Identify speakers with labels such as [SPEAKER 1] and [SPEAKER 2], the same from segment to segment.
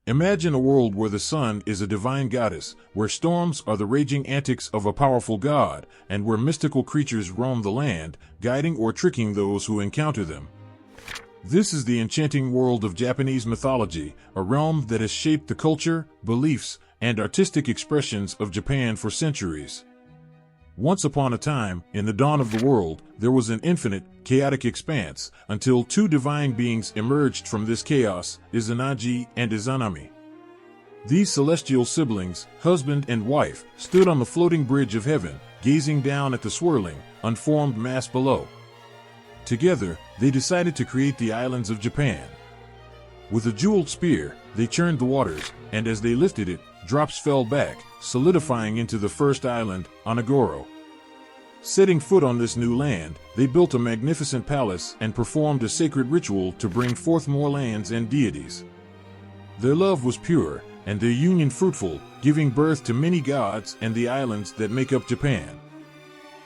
[SPEAKER 1] Imagine a world where the sun is a divine goddess, where storms are the raging antics of a powerful god, and where mystical creatures roam the land, guiding or tricking those who encounter them. This is the enchanting world of Japanese mythology, a realm that has shaped the culture, beliefs, and artistic expressions of Japan for centuries. Once upon a time, in the dawn of the world, there was an infinite, chaotic expanse, until two divine beings emerged from this chaos, Izanagi and Izanami. These celestial siblings, husband and wife, stood on the floating bridge of heaven, gazing down at the swirling, unformed mass below. Together, they decided to create the islands of Japan. With a jeweled spear, they churned the waters, and as they lifted it, drops fell back, solidifying into the first island, Onagoro. Setting foot on this new land, they built a magnificent palace and performed a sacred ritual to bring forth more lands and deities. Their love was pure, and their union fruitful, giving birth to many gods and the islands that make up Japan.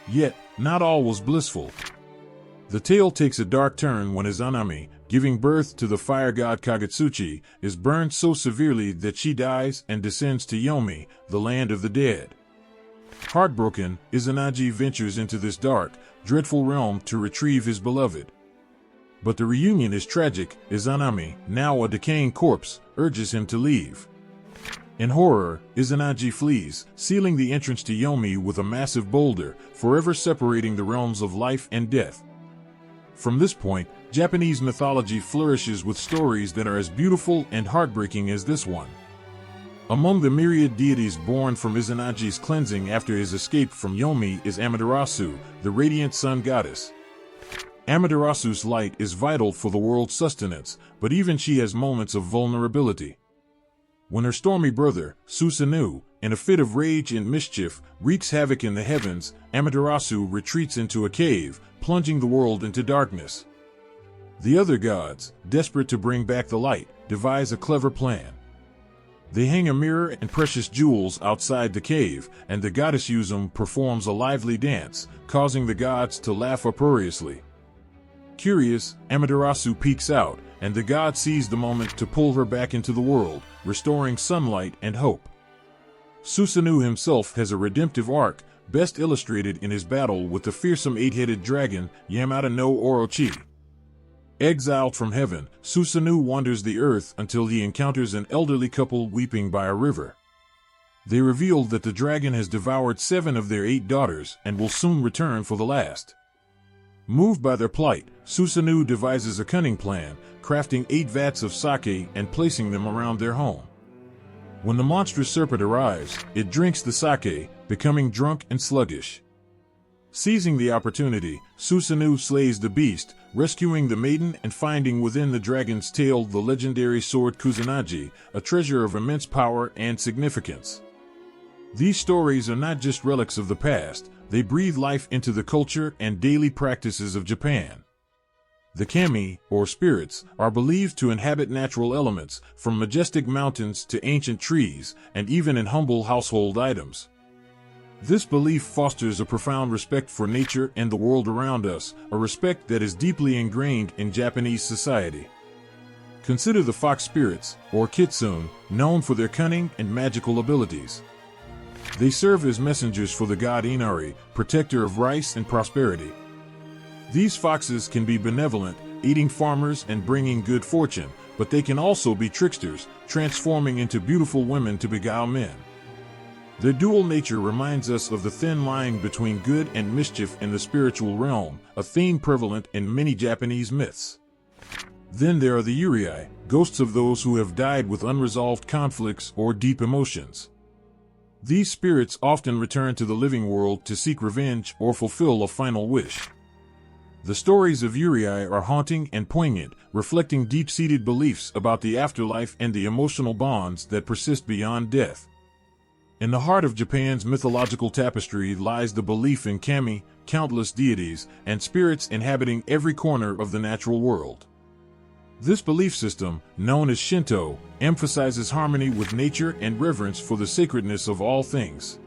[SPEAKER 1] Yet, not all was blissful. The tale takes a dark turn when Izanami, giving birth to the fire god Kagetsuchi, is burned so severely that she dies and descends to Yomi, the land of the dead. Heartbroken, Izanagi ventures into this dark, dreadful realm to retrieve his beloved. But the reunion is tragic. Izanami, now a decaying corpse, urges him to leave. In horror, Izanagi flees, sealing the entrance to Yomi with a massive boulder, forever separating the realms of life and death. From this point, Japanese mythology flourishes with stories that are as beautiful and heartbreaking as this one. Among the myriad deities born from Izanagi's cleansing after his escape from Yomi is Amaterasu, the radiant sun goddess. Amaterasu's light is vital for the world's sustenance, but even she has moments of vulnerability. When her stormy brother, Susanoo, in a fit of rage and mischief, wreaks havoc in the heavens, Amaterasu retreats into a cave, plunging the world into darkness. The other gods, desperate to bring back the light, devise a clever plan. They hang a mirror and precious jewels outside the cave, and the goddess Uzum performs a lively dance, causing the gods to laugh uproariously. Curious, Amaterasu peeks out, and the god sees the moment to pull her back into the world, restoring sunlight and hope. Susanoo himself has a redemptive arc, best illustrated in his battle with the fearsome eight-headed dragon, Yamata no Orochi. Exiled from heaven, Susanoo wanders the earth until he encounters an elderly couple weeping by a river. They reveal that the dragon has devoured 7 of their 8 daughters and will soon return for the last. Moved by their plight, Susanoo devises a cunning plan, crafting 8 vats of sake and placing them around their home. When the monstrous serpent arrives, it drinks the sake, becoming drunk and sluggish. Seizing the opportunity, Susanoo slays the beast, rescuing the maiden and finding within the dragon's tail the legendary sword Kusanagi, a treasure of immense power and significance. These stories are not just relics of the past, they breathe life into the culture and daily practices of Japan. The kami, or spirits, are believed to inhabit natural elements, from majestic mountains to ancient trees, and even in humble household items. This belief fosters a profound respect for nature and the world around us, a respect that is deeply ingrained in Japanese society. Consider the fox spirits, or kitsune, known for their cunning and magical abilities. They serve as messengers for the god Inari, protector of rice and prosperity. These foxes can be benevolent, aiding farmers and bringing good fortune, but they can also be tricksters, transforming into beautiful women to beguile men. Their dual nature reminds us of the thin line between good and mischief in the spiritual realm, a theme prevalent in many Japanese myths. Then there are the Yurei, ghosts of those who have died with unresolved conflicts or deep emotions. These spirits often return to the living world to seek revenge or fulfill a final wish. The stories of Yurei are haunting and poignant, reflecting deep-seated beliefs about the afterlife and the emotional bonds that persist beyond death. In the heart of Japan's mythological tapestry lies the belief in kami, countless deities, and spirits inhabiting every corner of the natural world. This belief system, known as Shinto, emphasizes harmony with nature and reverence for the sacredness of all things.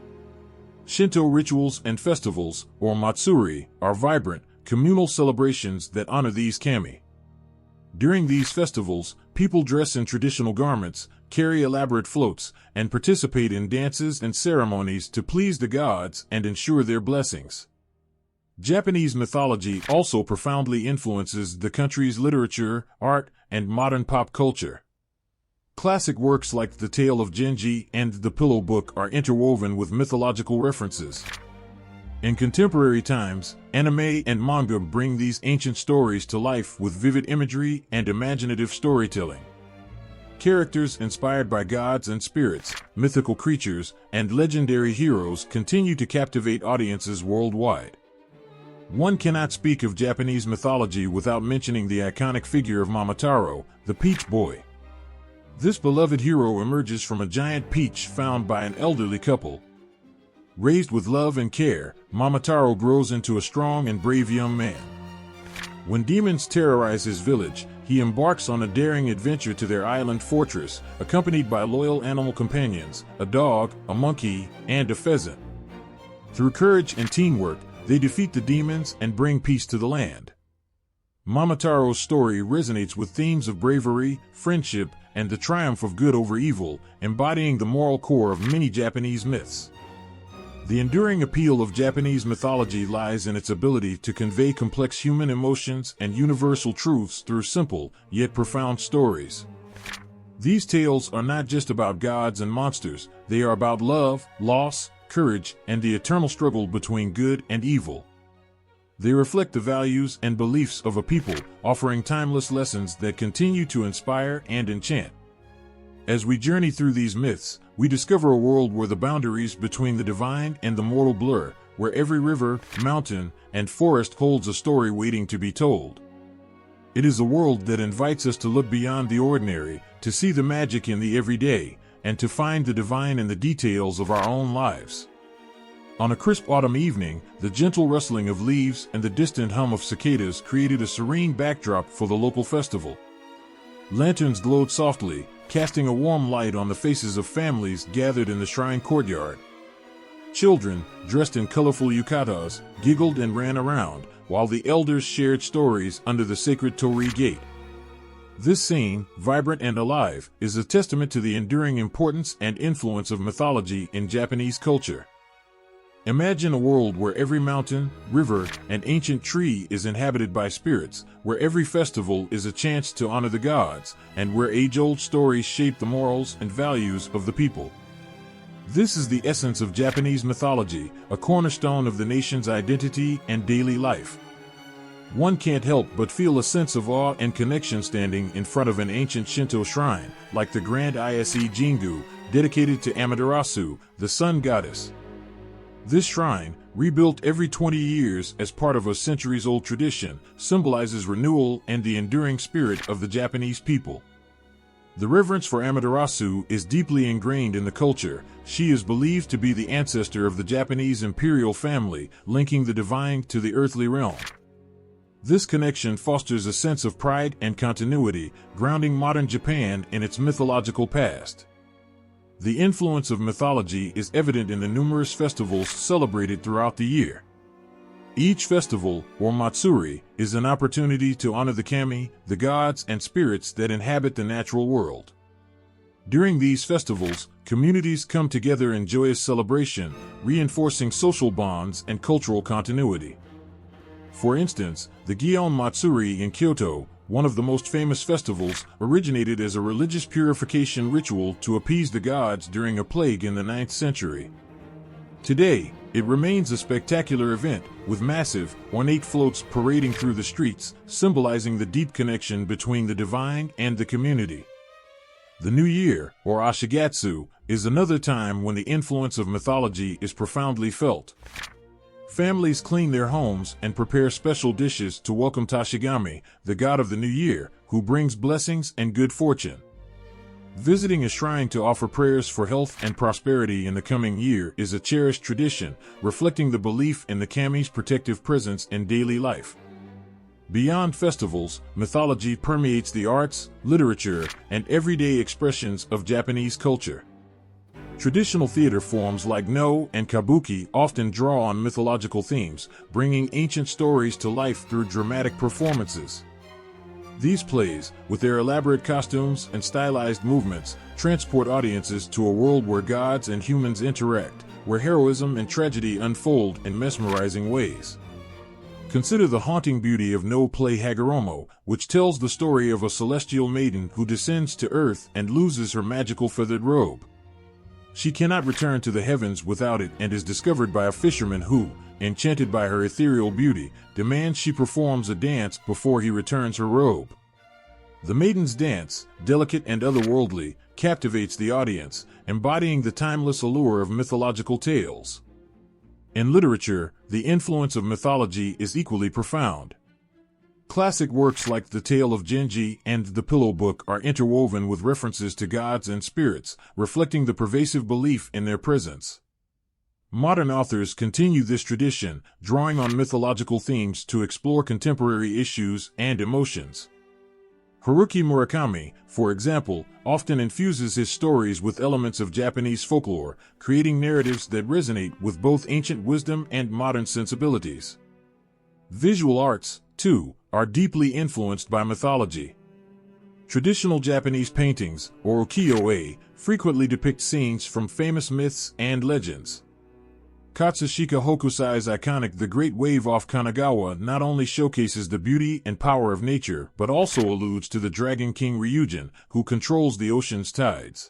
[SPEAKER 1] Shinto rituals and festivals, or matsuri, are vibrant, communal celebrations that honor these kami. During these festivals, People dress in traditional garments, carry elaborate floats, and participate in dances and ceremonies to please the gods and ensure their blessings. Japanese mythology also profoundly influences the country's literature, art, and modern pop culture. Classic works like The Tale of Genji and The Pillow Book are interwoven with mythological references. In contemporary times, anime and manga bring these ancient stories to life with vivid imagery and imaginative storytelling. Characters inspired by gods and spirits, mythical creatures, and legendary heroes continue to captivate audiences worldwide. One cannot speak of Japanese mythology without mentioning the iconic figure of Amaterasu, the Peach Boy. This beloved hero emerges from a giant peach found by an elderly couple. Raised with love and care, Amaterasu grows into a strong and brave young man. When demons terrorize his village, he embarks on a daring adventure to their island fortress, accompanied by loyal animal companions, a dog, a monkey, and a pheasant. Through courage and teamwork, they defeat the demons and bring peace to the land. Amaterasu's story resonates with themes of bravery, friendship, and the triumph of good over evil, embodying the moral core of many Japanese myths. The enduring appeal of Japanese mythology lies in its ability to convey complex human emotions and universal truths through simple, yet profound stories. These tales are not just about gods and monsters, they are about love, loss, courage, and the eternal struggle between good and evil. They reflect the values and beliefs of a people, offering timeless lessons that continue to inspire and enchant. As we journey through these myths, we discover a world where the boundaries between the divine and the mortal blur, where every river, mountain, and forest holds a story waiting to be told. It is a world that invites us to look beyond the ordinary, to see the magic in the everyday, and to find the divine in the details of our own lives. On a crisp autumn evening, the gentle rustling of leaves and the distant hum of cicadas created a serene backdrop for the local festival. Lanterns glowed softly, casting a warm light on the faces of families gathered in the shrine courtyard. Children, dressed in colorful yukatas, giggled and ran around, while the elders shared stories under the sacred torii gate. This scene, vibrant and alive, is a testament to the enduring importance and influence of mythology in Japanese culture. Imagine a world where every mountain, river, and ancient tree is inhabited by spirits, where every festival is a chance to honor the gods, and where age-old stories shape the morals and values of the people. This is the essence of Japanese mythology, a cornerstone of the nation's identity and daily life. One can't help but feel a sense of awe and connection standing in front of an ancient Shinto shrine, like the Grand Ise Jingu, dedicated to Amaterasu, the sun goddess. This shrine, rebuilt every 20 years as part of a centuries-old tradition, symbolizes renewal and the enduring spirit of the Japanese people. The reverence for Amaterasu is deeply ingrained in the culture. She is believed to be the ancestor of the Japanese imperial family, linking the divine to the earthly realm. This connection fosters a sense of pride and continuity, grounding modern Japan in its mythological past. The influence of mythology is evident in the numerous festivals celebrated throughout the year. Each festival, or matsuri, is an opportunity to honor the kami, the gods and spirits that inhabit the natural world. During these festivals, communities come together in joyous celebration, reinforcing social bonds and cultural continuity. For instance, the Gion Matsuri in Kyoto, one of the most famous festivals, originated as a religious purification ritual to appease the gods during a plague in the 9th century. Today, it remains a spectacular event, with massive, ornate floats parading through the streets, symbolizing the deep connection between the divine and the community. The New Year, or Ashigatsu, is another time when the influence of mythology is profoundly felt. Families clean their homes and prepare special dishes to welcome Tashigami, the god of the new year, who brings blessings and good fortune. Visiting a shrine to offer prayers for health and prosperity in the coming year is a cherished tradition, reflecting the belief in the kami's protective presence in daily life. Beyond festivals, mythology permeates the arts, literature, and everyday expressions of Japanese culture. Traditional theater forms like no and kabuki often draw on mythological themes, bringing ancient stories to life through dramatic performances. These plays, with their elaborate costumes and stylized movements, transport audiences to a world where gods and humans interact, where heroism and tragedy unfold in mesmerizing ways. Consider the haunting beauty of No Play Hagoromo, which tells the story of a celestial maiden who descends to earth and loses her magical feathered robe. She cannot return to the heavens without it and is discovered by a fisherman who, enchanted by her ethereal beauty, demands she performs a dance before he returns her robe. The maiden's dance, delicate and otherworldly, captivates the audience, embodying the timeless allure of mythological tales. In literature, the influence of mythology is equally profound. Classic works like The Tale of Genji and The Pillow Book are interwoven with references to gods and spirits, reflecting the pervasive belief in their presence. Modern authors continue this tradition, drawing on mythological themes to explore contemporary issues and emotions. Haruki Murakami, for example, often infuses his stories with elements of Japanese folklore, creating narratives that resonate with both ancient wisdom and modern sensibilities. Visual arts, too, are deeply influenced by mythology. Traditional Japanese paintings, or ukiyo-e, frequently depict scenes from famous myths and legends. Katsushika Hokusai's iconic The Great Wave off Kanagawa not only showcases the beauty and power of nature, but also alludes to the Dragon King Ryujin, who controls the ocean's tides.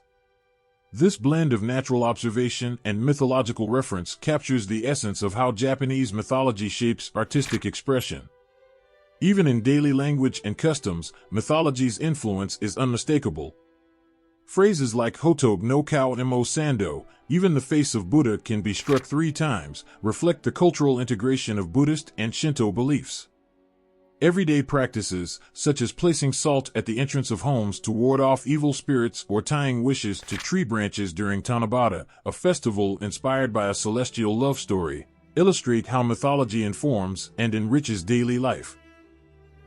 [SPEAKER 1] This blend of natural observation and mythological reference captures the essence of how Japanese mythology shapes artistic expression. Even in daily language and customs, mythology's influence is unmistakable. Phrases like Hotoge no Kao Imo Sando, even the face of Buddha can be struck 3 times, reflect the cultural integration of Buddhist and Shinto beliefs. Everyday practices, such as placing salt at the entrance of homes to ward off evil spirits or tying wishes to tree branches during Tanabata, a festival inspired by a celestial love story, illustrate how mythology informs and enriches daily life.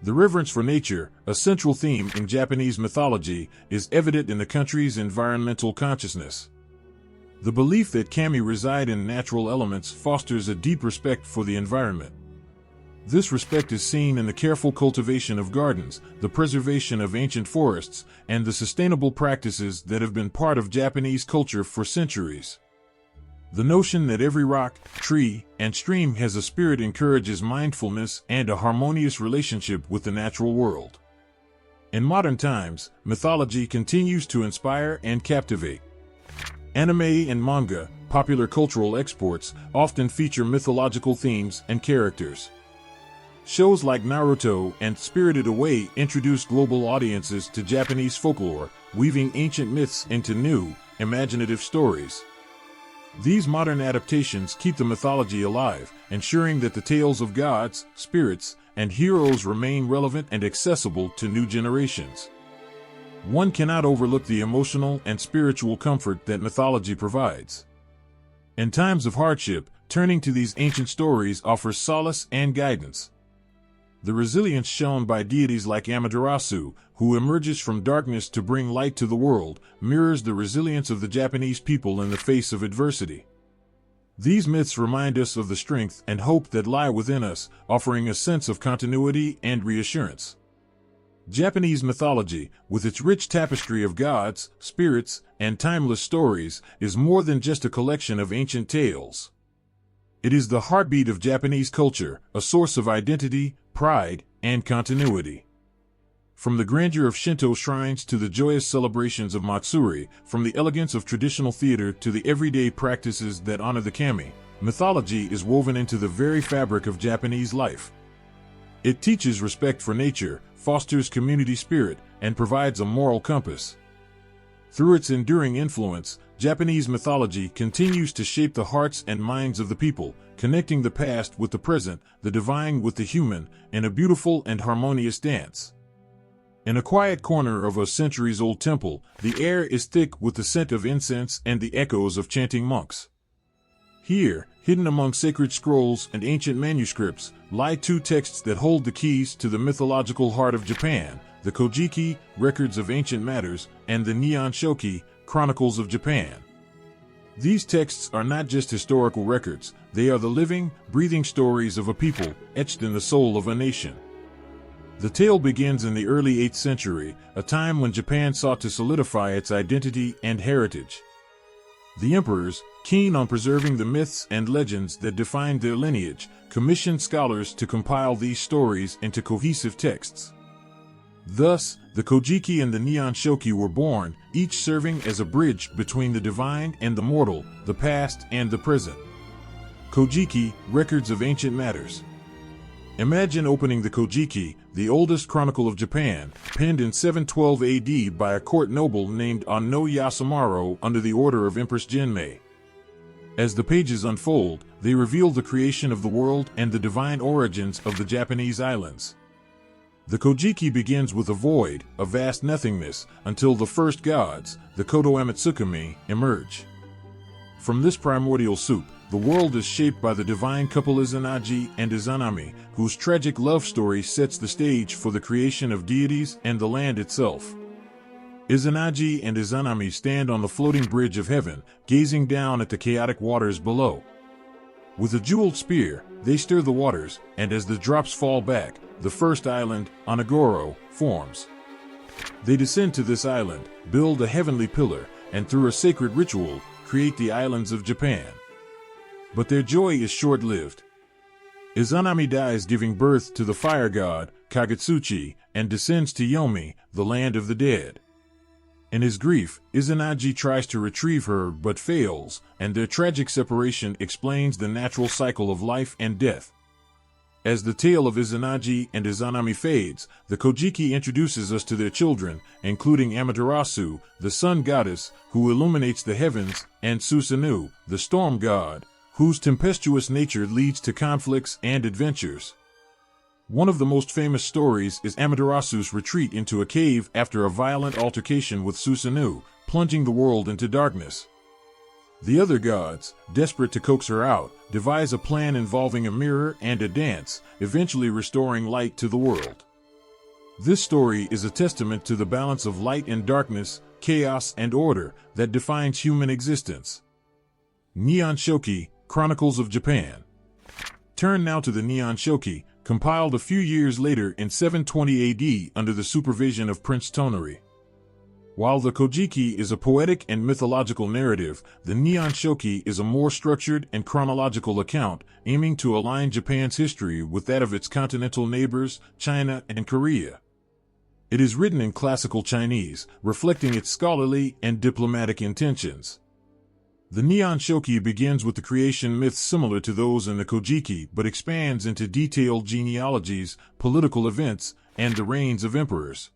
[SPEAKER 1] The reverence for nature, a central theme in Japanese mythology, is evident in the country's environmental consciousness. The belief that kami reside in natural elements fosters a deep respect for the environment. This respect is seen in the careful cultivation of gardens, the preservation of ancient forests, and the sustainable practices that have been part of Japanese culture for centuries. The notion that every rock, tree, and stream has a spirit encourages mindfulness and a harmonious relationship with the natural world. In modern times, mythology continues to inspire and captivate. Anime and manga, popular cultural exports, often feature mythological themes and characters. Shows like Naruto and Spirited Away introduce global audiences to Japanese folklore, weaving ancient myths into new, imaginative stories. These modern adaptations keep the mythology alive, ensuring that the tales of gods, spirits, and heroes remain relevant and accessible to new generations. One cannot overlook the emotional and spiritual comfort that mythology provides. In times of hardship, turning to these ancient stories offers solace and guidance. The resilience shown by deities like Amaterasu, who emerges from darkness to bring light to the world, mirrors the resilience of the Japanese people in the face of adversity. These myths remind us of the strength and hope that lie within us, offering a sense of continuity and reassurance. Japanese mythology, with its rich tapestry of gods, spirits, and timeless stories, is more than just a collection of ancient tales. It is the heartbeat of Japanese culture, a source of identity, pride, and continuity. From the grandeur of Shinto shrines to the joyous celebrations of Matsuri, from the elegance of traditional theater to the everyday practices that honor the kami, mythology is woven into the very fabric of Japanese life. It teaches respect for nature, fosters community spirit, and provides a moral compass. Through its enduring influence, Japanese mythology continues to shape the hearts and minds of the people, connecting the past with the present, the divine with the human, in a beautiful and harmonious dance. In a quiet corner of a centuries-old temple, the air is thick with the scent of incense and the echoes of chanting monks. Here, hidden among sacred scrolls and ancient manuscripts, lie 2 texts that hold the keys to the mythological heart of Japan, the Kojiki, Records of Ancient Matters, and the Nihon Shoki, Chronicles of Japan. These texts are not just historical records, they are the living, breathing stories of a people, etched in the soul of a nation. The tale begins in the early 8th century, a time when Japan sought to solidify its identity and heritage. The emperors, keen on preserving the myths and legends that defined their lineage, commissioned scholars to compile these stories into cohesive texts. Thus, the Kojiki and the Nihon Shoki were born, each serving as a bridge between the divine and the mortal, the past and the present. Kojiki, records of ancient matters. Imagine opening the Kojiki, the oldest chronicle of Japan, penned in 712 AD by a court noble named Anno Yasumaro under the order of Empress Genmei. As the pages unfold, they reveal the creation of the world and the divine origins of the Japanese islands. The Kojiki begins with a void, a vast nothingness, until the first gods, the Koto Amatsukuyomi, emerge. From this primordial soup, the world is shaped by the divine couple Izanagi and Izanami, whose tragic love story sets the stage for the creation of deities and the land itself. Izanagi and Izanami stand on the floating bridge of heaven, gazing down at the chaotic waters below. With a jeweled spear, they stir the waters, and as the drops fall back, the first island, Onagoro, forms. They descend to this island, build a heavenly pillar, and through a sacred ritual, create the islands of Japan. But their joy is short-lived. Izanami dies giving birth to the fire god, Kagetsuchi, and descends to Yomi, the land of the dead. In his grief, Izanagi tries to retrieve her but fails, and their tragic separation explains the natural cycle of life and death. As the tale of Izanagi and Izanami fades, the Kojiki introduces us to their children, including Amaterasu, the sun goddess, who illuminates the heavens, and Susanoo, the storm god, whose tempestuous nature leads to conflicts and adventures. One of the most famous stories is Amaterasu's retreat into a cave after a violent altercation with Susanoo, plunging the world into darkness. The other gods, desperate to coax her out, devise a plan involving a mirror and a dance, eventually restoring light to the world. This story is a testament to the balance of light and darkness, chaos and order, that defines human existence. Nihon Shoki, Chronicles of Japan. Turn now to the Nihon Shoki, compiled a few years later in 720 AD under the supervision of Prince Tonari. While the Kojiki is a poetic and mythological narrative, the Nihon Shoki is a more structured and chronological account, aiming to align Japan's history with that of its continental neighbors, China and Korea. It is written in classical Chinese, reflecting its scholarly and diplomatic intentions. The Nihon Shoki begins with the creation myths similar to those in the Kojiki but expands into detailed genealogies, political events, and the reigns of emperors.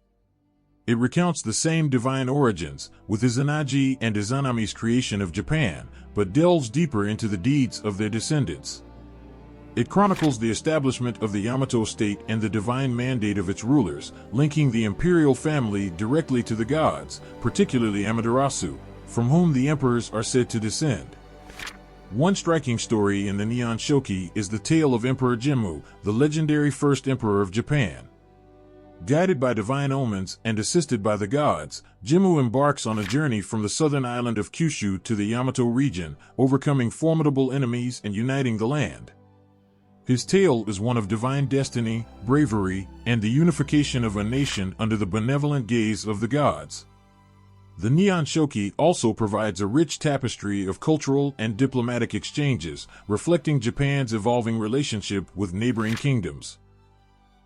[SPEAKER 1] It recounts the same divine origins, with Izanagi and Izanami's creation of Japan, but delves deeper into the deeds of their descendants. It chronicles the establishment of the Yamato state and the divine mandate of its rulers, linking the imperial family directly to the gods, particularly Amaterasu, from whom the emperors are said to descend. One striking story in the Nihon Shoki is the tale of Emperor Jimmu, the legendary first emperor of Japan. Guided by divine omens and assisted by the gods, Jimmu embarks on a journey from the southern island of Kyushu to the Yamato region, overcoming formidable enemies and uniting the land. His tale is one of divine destiny, bravery, and the unification of a nation under the benevolent gaze of the gods. The Nihon Shoki also provides a rich tapestry of cultural and diplomatic exchanges, reflecting Japan's evolving relationship with neighboring kingdoms.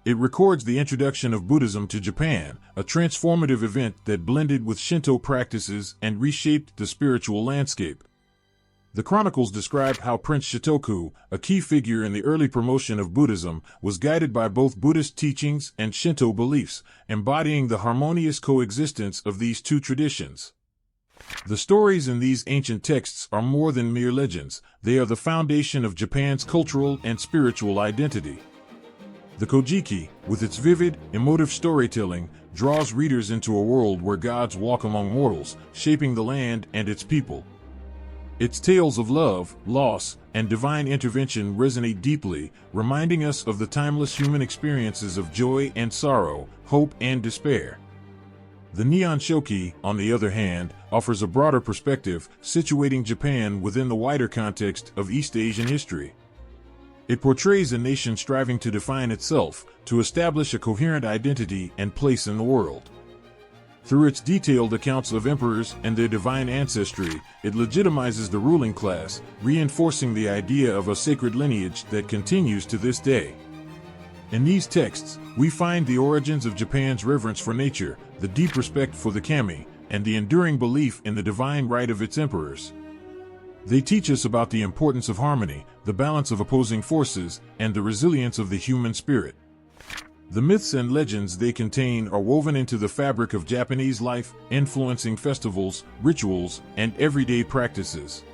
[SPEAKER 1] It records the introduction of Buddhism to Japan, a transformative event that blended with Shinto practices and reshaped the spiritual landscape. The chronicles describe how Prince Shitoku, a key figure in the early promotion of Buddhism, was guided by both Buddhist teachings and Shinto beliefs, embodying the harmonious coexistence of these two traditions. The stories in these ancient texts are more than mere legends, they are the foundation of Japan's cultural and spiritual identity. The Kojiki, with its vivid, emotive storytelling, draws readers into a world where gods walk among mortals, shaping the land and its people. Its tales of love, loss, and divine intervention resonate deeply, reminding us of the timeless human experiences of joy and sorrow, hope and despair. The Nihon Shoki, on the other hand, offers a broader perspective, situating Japan within the wider context of East Asian history. It portrays a nation striving to define itself, to establish a coherent identity and place in the world. Through its detailed accounts of emperors and their divine ancestry, it legitimizes the ruling class, reinforcing the idea of a sacred lineage that continues to this day. In these texts, we find the origins of Japan's reverence for nature, the deep respect for the kami, and the enduring belief in the divine right of its emperors. They teach us about the importance of harmony, the balance of opposing forces, and the resilience of the human spirit. The myths and legends they contain are woven into the fabric of Japanese life, influencing festivals, rituals, and everyday practices.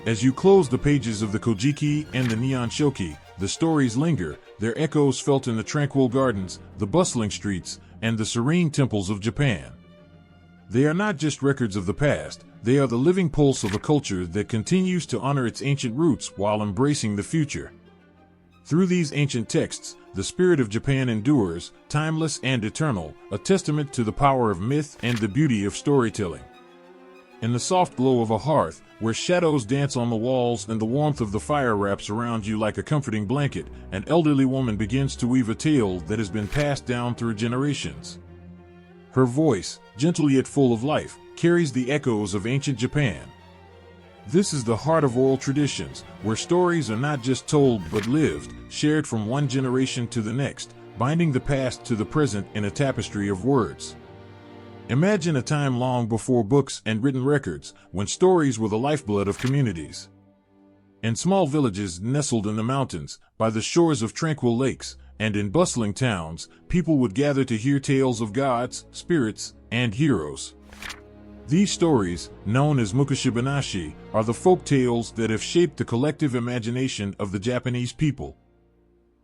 [SPEAKER 1] As you close the pages of the Kojiki and the Nihon Shoki, the stories linger, their echoes felt in the tranquil gardens, the bustling streets, and the serene temples of Japan. They are not just records of the past, they are the living pulse of a culture that continues to honor its ancient roots while embracing the future. Through these ancient texts, the spirit of Japan endures, timeless and eternal, a testament to the power of myth and the beauty of storytelling. In the soft glow of a hearth, where shadows dance on the walls and the warmth of the fire wraps around you like a comforting blanket, an elderly woman begins to weave a tale that has been passed down through generations. Her voice, gentle yet full of life, carries the echoes of ancient Japan. This is the heart of oral traditions, where stories are not just told but lived, shared from one generation to the next, binding the past to the present in a tapestry of words. Imagine a time long before books and written records, when stories were the lifeblood of communities. In small villages nestled in the mountains, by the shores of tranquil lakes, and in bustling towns, people would gather to hear tales of gods, spirits, and heroes. These stories, known as mukushibanashi, are the folk tales that have shaped the collective imagination of the Japanese people.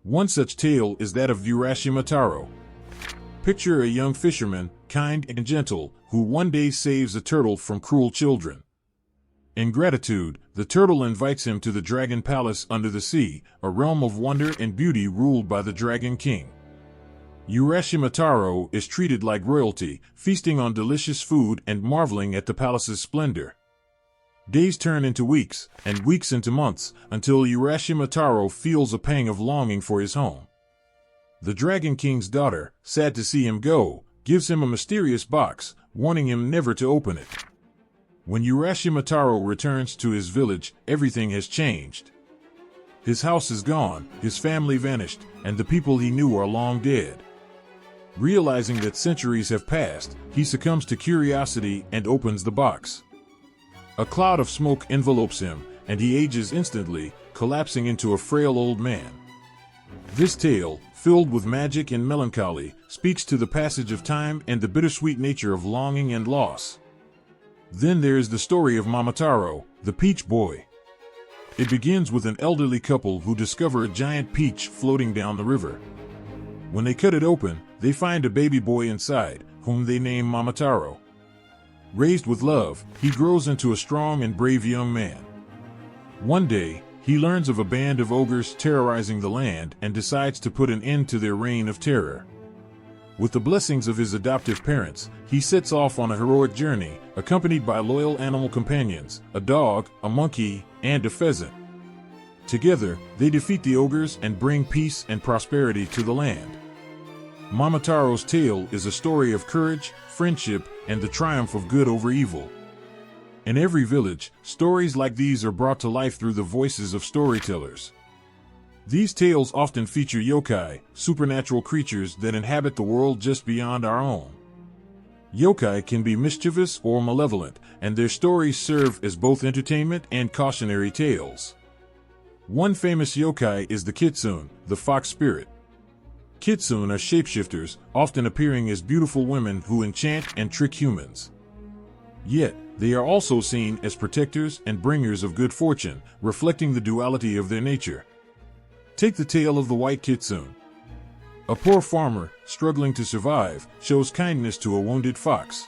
[SPEAKER 1] One such tale is that of Urashima Taro. Picture a young fisherman, kind and gentle, who one day saves a turtle from cruel children. In gratitude, the turtle invites him to the Dragon Palace under the sea, a realm of wonder and beauty ruled by the Dragon King. Urashima Taro is treated like royalty, feasting on delicious food and marveling at the palace's splendor. Days turn into weeks, and weeks into months, until Urashima Taro feels a pang of longing for his home. The Dragon King's daughter, sad to see him go, gives him a mysterious box, warning him never to open it. When Urashima Taro returns to his village, everything has changed. His house is gone, his family vanished, and the people he knew are long dead. Realizing that centuries have passed, he succumbs to curiosity and opens the box. A cloud of smoke envelopes him, and he ages instantly, collapsing into a frail old man. This tale, filled with magic and melancholy, speaks to the passage of time and the bittersweet nature of longing and loss. Then there is the story of Momotaro, the peach boy. It begins with an elderly couple who discover a giant peach floating down the river. When they cut it open, they find a baby boy inside, whom they name Momotaro. Raised with love, he grows into a strong and brave young man. One day, he learns of a band of ogres terrorizing the land and decides to put an end to their reign of terror. With the blessings of his adoptive parents, he sets off on a heroic journey, accompanied by loyal animal companions, a dog, a monkey, and a pheasant. Together, they defeat the ogres and bring peace and prosperity to the land. Momotaro's tale is a story of courage, friendship, and the triumph of good over evil. In every village, stories like these are brought to life through the voices of storytellers. These tales often feature yokai, supernatural creatures that inhabit the world just beyond our own. Yokai can be mischievous or malevolent, and their stories serve as both entertainment and cautionary tales. One famous yokai is the kitsune, the fox spirit. Kitsune are shapeshifters, often appearing as beautiful women who enchant and trick humans. Yet, they are also seen as protectors and bringers of good fortune, reflecting the duality of their nature. Take the tale of the white kitsune. A poor farmer, struggling to survive, shows kindness to a wounded fox.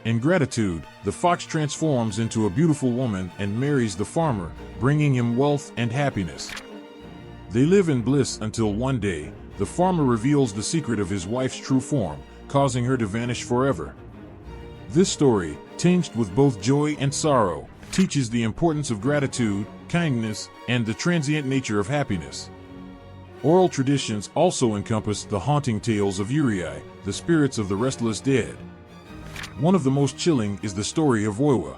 [SPEAKER 1] In gratitude, the fox transforms into a beautiful woman and marries the farmer, bringing him wealth and happiness. They live in bliss until one day, the farmer reveals the secret of his wife's true form, causing her to vanish forever. This story, tinged with both joy and sorrow, teaches the importance of gratitude, kindness, and the transient nature of happiness. Oral traditions also encompass the haunting tales of Uriai, the spirits of the restless dead. One of the most chilling is the story of Oiwa.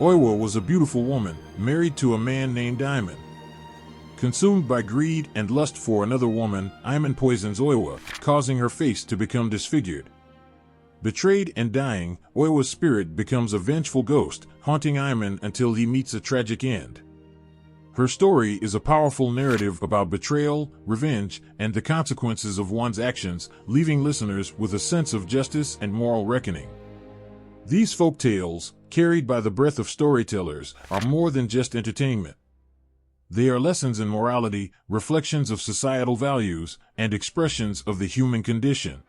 [SPEAKER 1] Oiwa was a beautiful woman, married to a man named Iman. Consumed by greed and lust for another woman, Iman poisons Oiwa, causing her face to become disfigured. Betrayed and dying, Oiwa's spirit becomes a vengeful ghost, haunting Iman until he meets a tragic end. Her story is a powerful narrative about betrayal, revenge, and the consequences of one's actions, leaving listeners with a sense of justice and moral reckoning. These folk tales, carried by the breath of storytellers, are more than just entertainment. They are lessons in morality, reflections of societal values, and expressions of the human condition.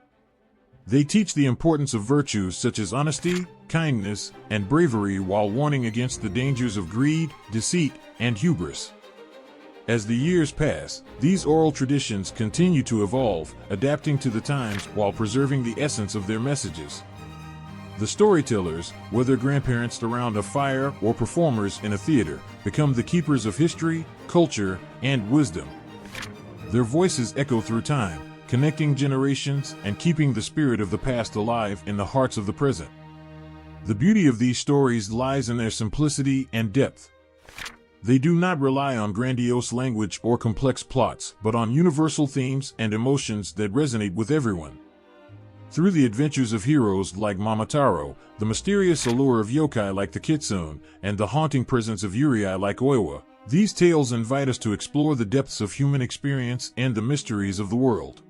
[SPEAKER 1] They teach the importance of virtues such as honesty, kindness, and bravery while warning against the dangers of greed, deceit, and hubris. As the years pass, these oral traditions continue to evolve, adapting to the times while preserving the essence of their messages. The storytellers, whether grandparents around a fire or performers in a theater, become the keepers of history, culture, and wisdom. Their voices echo through time, connecting generations and keeping the spirit of the past alive in the hearts of the present. The beauty of these stories lies in their simplicity and depth. They do not rely on grandiose language or complex plots, but on universal themes and emotions that resonate with everyone. Through the adventures of heroes like Amaterasu, the mysterious allure of yokai like the kitsune, and the haunting presence of Uriai like Oiwa, these tales invite us to explore the depths of human experience and the mysteries of the world.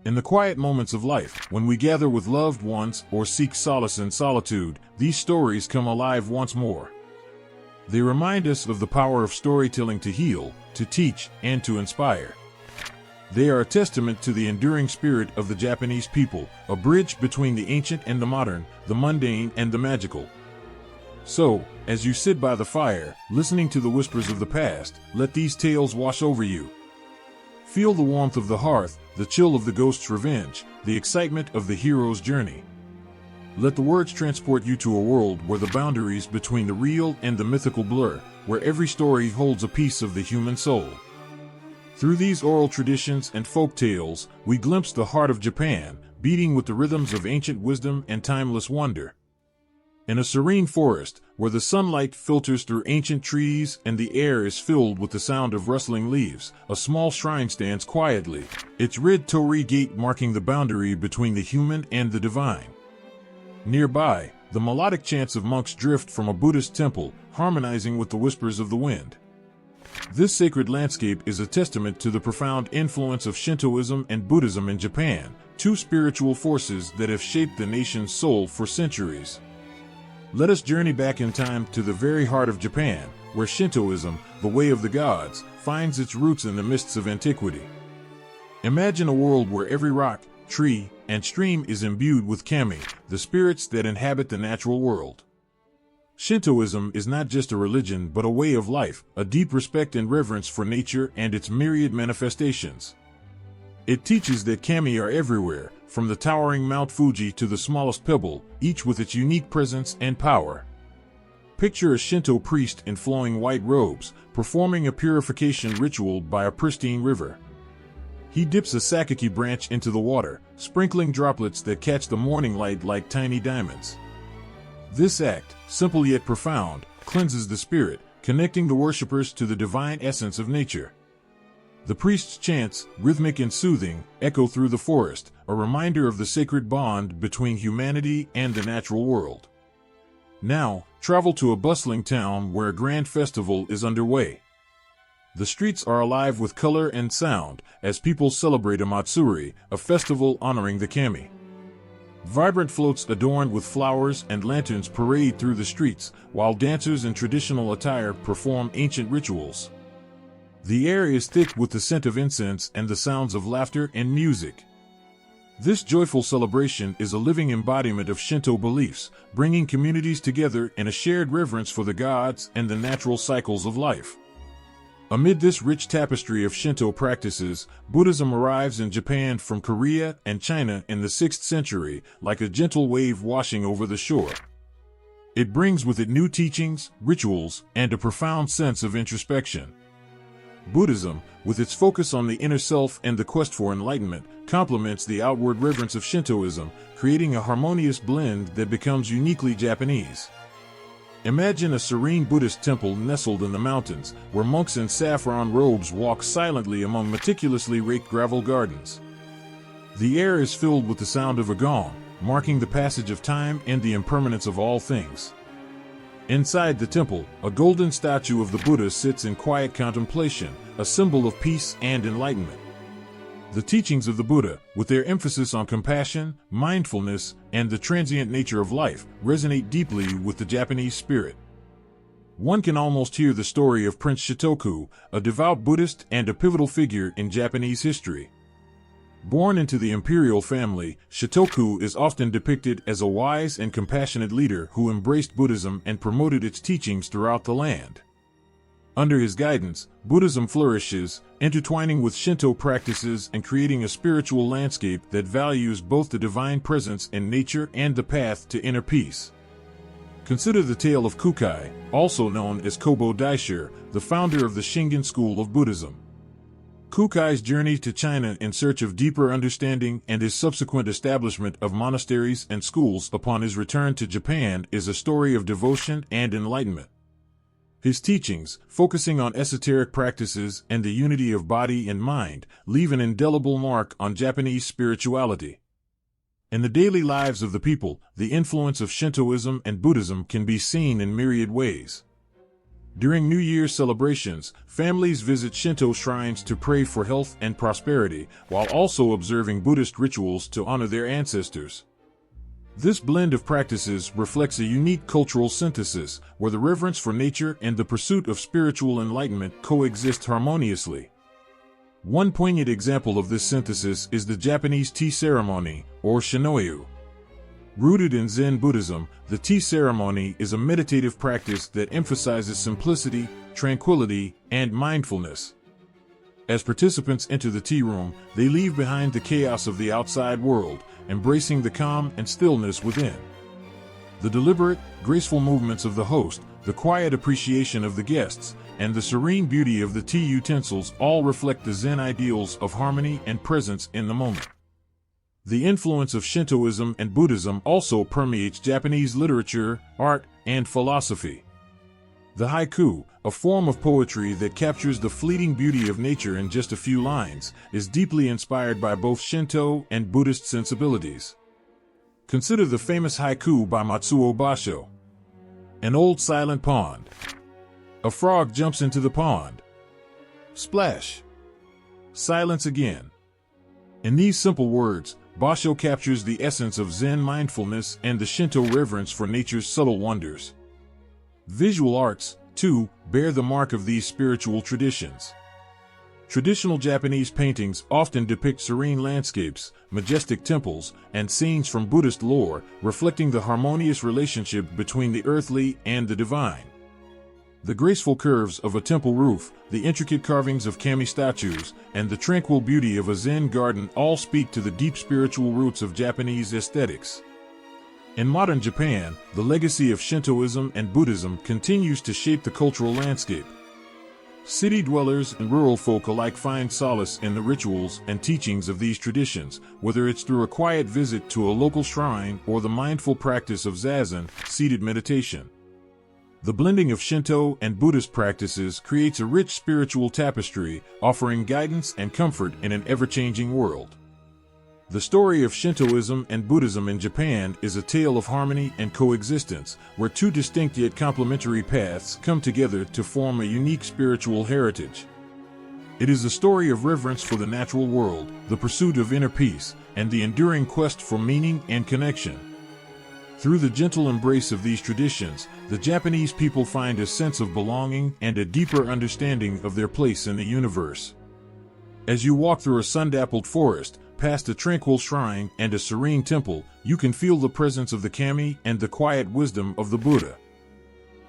[SPEAKER 1] In the quiet moments of life, when we gather with loved ones or seek solace in solitude, these stories come alive once more. They remind us of the power of storytelling to heal, to teach, and to inspire. They are a testament to the enduring spirit of the Japanese people, a bridge between the ancient and the modern, the mundane and the magical. So, as you sit by the fire, listening to the whispers of the past, let these tales wash over you. Feel the warmth of the hearth, the chill of the ghost's revenge, the excitement of the hero's journey. Let the words transport you to a world where the boundaries between the real and the mythical blur, where every story holds a piece of the human soul. Through these oral traditions and folk tales, we glimpse the heart of Japan, beating with the rhythms of ancient wisdom and timeless wonder. In a serene forest, where the sunlight filters through ancient trees and the air is filled with the sound of rustling leaves, a small shrine stands quietly, its red torii gate marking the boundary between the human and the divine. Nearby, the melodic chants of monks drift from a Buddhist temple, harmonizing with the whispers of the wind. This sacred landscape is a testament to the profound influence of Shintoism and Buddhism in Japan, two spiritual forces that have shaped the nation's soul for centuries. Let us journey back in time to the very heart of Japan, where Shintoism, the way of the gods, finds its roots in the mists of antiquity. Imagine a world where every rock, tree, and stream is imbued with kami, the spirits that inhabit the natural world. Shintoism is not just a religion but a way of life, a deep respect and reverence for nature and its myriad manifestations. It teaches that kami are everywhere, from the towering Mount Fuji to the smallest pebble, each with its unique presence and power. Picture a Shinto priest in flowing white robes, performing a purification ritual by a pristine river. He dips a sakaki branch into the water, sprinkling droplets that catch the morning light like tiny diamonds. This act, simple yet profound, cleanses the spirit, connecting the worshippers to the divine essence of nature. The priest's chants, rhythmic and soothing, echo through the forest, a reminder of the sacred bond between humanity and the natural world. Now, travel to a bustling town where a grand festival is underway. The streets are alive with color and sound as people celebrate Amaterasu, a festival honoring the kami. Vibrant floats adorned with flowers and lanterns parade through the streets, while dancers in traditional attire perform ancient rituals. The air is thick with the scent of incense and the sounds of laughter and music. This joyful celebration is a living embodiment of Shinto beliefs, bringing communities together in a shared reverence for the gods and the natural cycles of life. Amid this rich tapestry of Shinto practices, Buddhism arrives in Japan from Korea and China in the 6th century, like a gentle wave washing over the shore. It brings with it new teachings, rituals, and a profound sense of introspection. Buddhism, with its focus on the inner self and the quest for enlightenment, complements the outward reverence of Shintoism, creating a harmonious blend that becomes uniquely Japanese. Imagine a serene Buddhist temple nestled in the mountains, where monks in saffron robes walk silently among meticulously raked gravel gardens. The air is filled with the sound of a gong, marking the passage of time and the impermanence of all things. Inside the temple, a golden statue of the Buddha sits in quiet contemplation, a symbol of peace and enlightenment. The teachings of the Buddha, with their emphasis on compassion, mindfulness, and the transient nature of life, resonate deeply with the Japanese spirit. One can almost hear the story of Prince Shotoku, a devout Buddhist and a pivotal figure in Japanese history. Born into the imperial family, Shotoku is often depicted as a wise and compassionate leader who embraced Buddhism and promoted its teachings throughout the land. Under his guidance, Buddhism flourishes, intertwining with Shinto practices and creating a spiritual landscape that values both the divine presence in nature and the path to inner peace. Consider the tale of Kukai, also known as Kobo Daisher, the founder of the Shingon school of Buddhism. Kukai's journey to China in search of deeper understanding and his subsequent establishment of monasteries and schools upon his return to Japan is a story of devotion and enlightenment. His teachings, focusing on esoteric practices and the unity of body and mind, leave an indelible mark on Japanese spirituality. In the daily lives of the people, the influence of Shintoism and Buddhism can be seen in myriad ways. During New Year's celebrations, families visit Shinto shrines to pray for health and prosperity, while also observing Buddhist rituals to honor their ancestors. This blend of practices reflects a unique cultural synthesis, where the reverence for nature and the pursuit of spiritual enlightenment coexist harmoniously. One poignant example of this synthesis is the Japanese tea ceremony, or shinoyu. Rooted in Zen Buddhism, the tea ceremony is a meditative practice that emphasizes simplicity, tranquility, and mindfulness. As participants enter the tea room, they leave behind the chaos of the outside world, embracing the calm and stillness within. The deliberate, graceful movements of the host, the quiet appreciation of the guests, and the serene beauty of the tea utensils all reflect the Zen ideals of harmony and presence in the moment. The influence of Shintoism and Buddhism also permeates Japanese literature, art, and philosophy. The haiku, a form of poetry that captures the fleeting beauty of nature in just a few lines, is deeply inspired by both Shinto and Buddhist sensibilities. Consider the famous haiku by Matsuo Basho. An old silent pond. A frog jumps into the pond. Splash. Silence again. In these simple words, Basho captures the essence of Zen mindfulness and the Shinto reverence for nature's subtle wonders. Visual arts, too, bear the mark of these spiritual traditions. Traditional Japanese paintings often depict serene landscapes, majestic temples, and scenes from Buddhist lore, reflecting the harmonious relationship between the earthly and the divine. The graceful curves of a temple roof, the intricate carvings of kami statues, and the tranquil beauty of a Zen garden all speak to the deep spiritual roots of Japanese aesthetics. In modern Japan, the legacy of Shintoism and Buddhism continues to shape the cultural landscape. City dwellers and rural folk alike find solace in the rituals and teachings of these traditions, whether it's through a quiet visit to a local shrine or the mindful practice of zazen, seated meditation. The blending of Shinto and Buddhist practices creates a rich spiritual tapestry, offering guidance and comfort in an ever-changing world. The story of Shintoism and Buddhism in Japan is a tale of harmony and coexistence, where two distinct yet complementary paths come together to form a unique spiritual heritage. It is a story of reverence for the natural world, the pursuit of inner peace, and the enduring quest for meaning and connection. Through the gentle embrace of these traditions, the Japanese people find a sense of belonging and a deeper understanding of their place in the universe. As you walk through a sun-dappled forest, past a tranquil shrine and a serene temple, you can feel the presence of the kami and the quiet wisdom of the Buddha.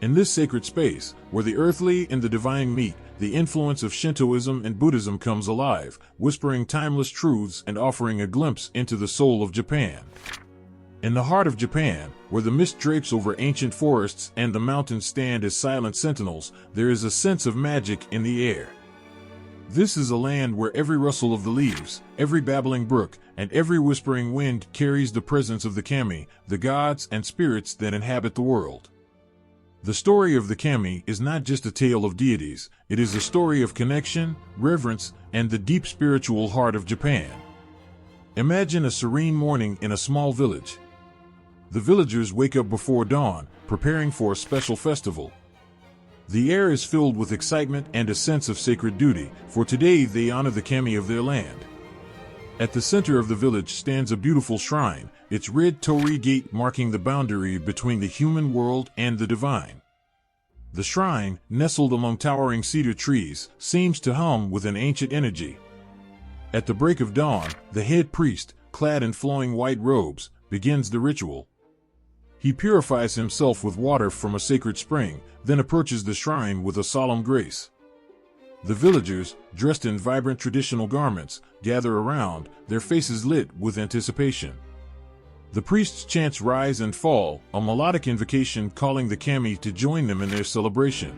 [SPEAKER 1] In this sacred space, where the earthly and the divine meet, the influence of Shintoism and Buddhism comes alive, whispering timeless truths and offering a glimpse into the soul of Japan. In the heart of Japan, where the mist drapes over ancient forests and the mountains stand as silent sentinels, there is a sense of magic in the air. This is a land where every rustle of the leaves, every babbling brook, and every whispering wind carries the presence of the kami, the gods and spirits that inhabit the world. The story of the kami is not just a tale of deities, it is a story of connection, reverence, and the deep spiritual heart of Japan. Imagine a serene morning in a small village. The villagers wake up before dawn, preparing for a special festival. The air is filled with excitement and a sense of sacred duty, for today they honor the kami of their land. At the center of the village stands a beautiful shrine, its red torii gate marking the boundary between the human world and the divine. The shrine, nestled among towering cedar trees, seems to hum with an ancient energy. At the break of dawn, the head priest, clad in flowing white robes, begins the ritual. He purifies himself with water from a sacred spring, then approaches the shrine with a solemn grace. The villagers, dressed in vibrant traditional garments, gather around, their faces lit with anticipation. The priest's chants rise and fall, a melodic invocation calling the kami to join them in their celebration.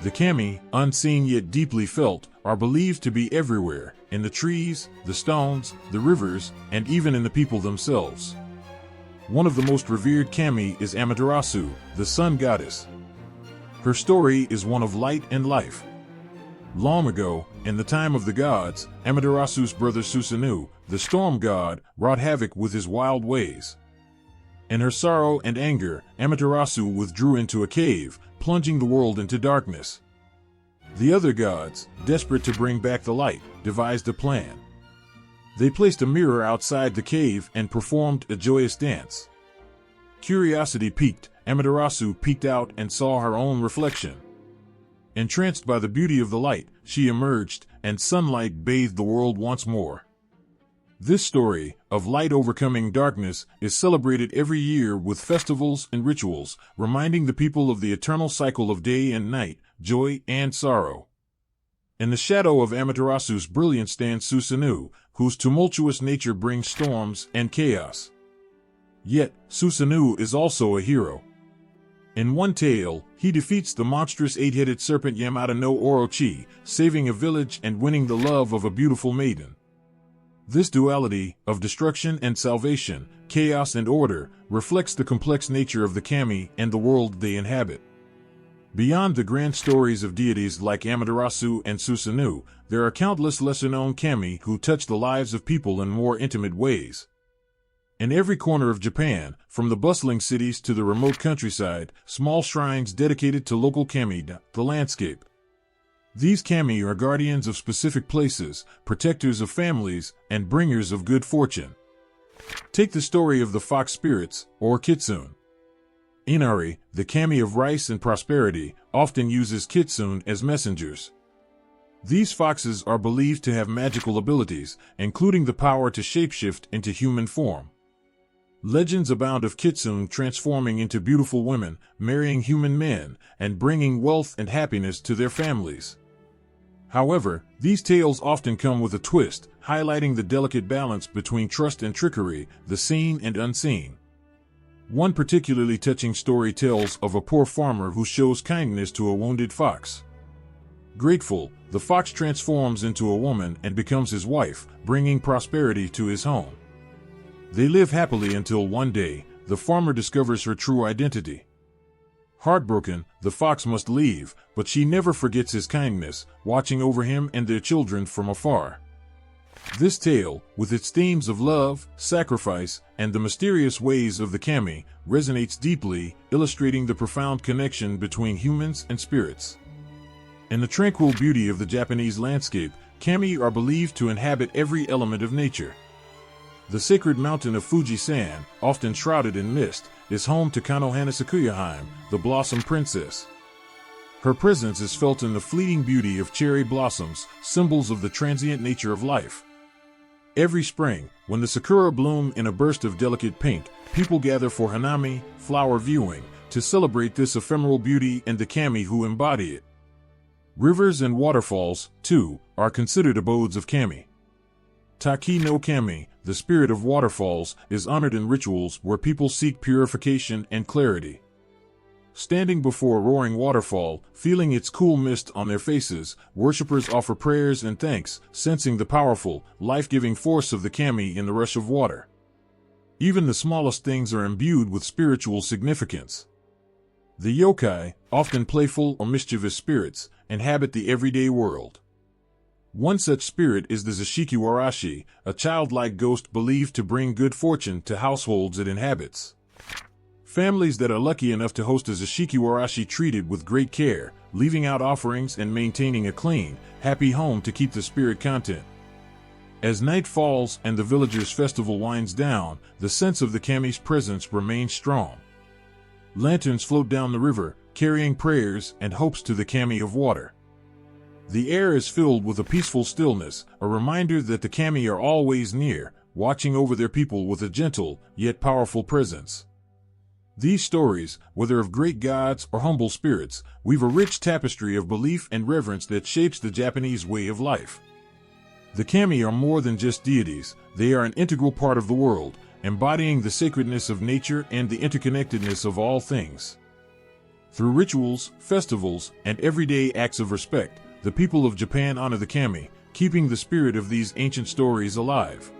[SPEAKER 1] The kami, unseen yet deeply felt, are believed to be everywhere, in the trees, the stones, the rivers, and even in the people themselves. One of the most revered kami is Amaterasu, the sun goddess. Her story is one of light and life. Long ago, in the time of the gods, Amaterasu's brother Susanoo, the storm god, wrought havoc with his wild ways. In her sorrow and anger, Amaterasu withdrew into a cave, plunging the world into darkness. The other gods, desperate to bring back the light, devised a plan. They placed a mirror outside the cave and performed a joyous dance. Curiosity piqued, Amaterasu peeked out and saw her own reflection. Entranced by the beauty of the light, she emerged, and sunlight bathed the world once more. This story, of light overcoming darkness, is celebrated every year with festivals and rituals, reminding the people of the eternal cycle of day and night, joy and sorrow. In the shadow of Amaterasu's brilliance stands Susanoo, whose tumultuous nature brings storms and chaos. Yet, Susanoo is also a hero. In one tale, he defeats the monstrous eight-headed serpent Yamada no Orochi, saving a village and winning the love of a beautiful maiden. This duality, of destruction and salvation, chaos and order, reflects the complex nature of the kami and the world they inhabit. Beyond the grand stories of deities like Amaterasu and Susanoo, there are countless lesser-known kami who touch the lives of people in more intimate ways. In every corner of Japan, from the bustling cities to the remote countryside, small shrines dedicated to local kami dot the landscape. These kami are guardians of specific places, protectors of families, and bringers of good fortune. Take the story of the fox spirits, or kitsune. Inari, the kami of rice and prosperity, often uses kitsune as messengers. These foxes are believed to have magical abilities, including the power to shapeshift into human form. Legends abound of kitsune transforming into beautiful women, marrying human men, and bringing wealth and happiness to their families. However, these tales often come with a twist, highlighting the delicate balance between trust and trickery, the seen and unseen. One particularly touching story tells of a poor farmer who shows kindness to a wounded fox. Grateful, the fox transforms into a woman and becomes his wife, bringing prosperity to his home. They live happily until one day, the farmer discovers her true identity. Heartbroken, the fox must leave, but she never forgets his kindness, watching over him and their children from afar. This tale, with its themes of love, sacrifice, and the mysterious ways of the kami, resonates deeply, illustrating the profound connection between humans and spirits. In the tranquil beauty of the Japanese landscape, kami are believed to inhabit every element of nature. The sacred mountain of Fuji-san, often shrouded in mist, is home to Kanohana Sakuya, the blossom princess. Her presence is felt in the fleeting beauty of cherry blossoms, symbols of the transient nature of life. Every spring, when the sakura bloom in a burst of delicate pink, people gather for hanami, flower viewing, to celebrate this ephemeral beauty and the kami who embody it. Rivers and waterfalls, too, are considered abodes of kami. Taki no kami, the spirit of waterfalls, is honored in rituals where people seek purification and clarity. Standing before a roaring waterfall, feeling its cool mist on their faces, worshippers offer prayers and thanks, sensing the powerful, life-giving force of the kami in the rush of water. Even the smallest things are imbued with spiritual significance. The yokai, often playful or mischievous spirits, inhabit the everyday world. One such spirit is the Zashikiwarashi, a childlike ghost believed to bring good fortune to households it inhabits. Families that are lucky enough to host a Zashikiwarashi treated with great care, leaving out offerings and maintaining a clean, happy home to keep the spirit content. As night falls and the villagers' festival winds down, the sense of the kami's presence remains strong. Lanterns float down the river, carrying prayers and hopes to the kami of water. The air is filled with a peaceful stillness, a reminder that the kami are always near, watching over their people with a gentle, yet powerful presence. These stories, whether of great gods or humble spirits, weave a rich tapestry of belief and reverence that shapes the Japanese way of life. The kami are more than just deities, they are an integral part of the world, embodying the sacredness of nature and the interconnectedness of all things. Through rituals, festivals, and everyday acts of respect, the people of Japan honor the kami, keeping the spirit of these ancient stories alive.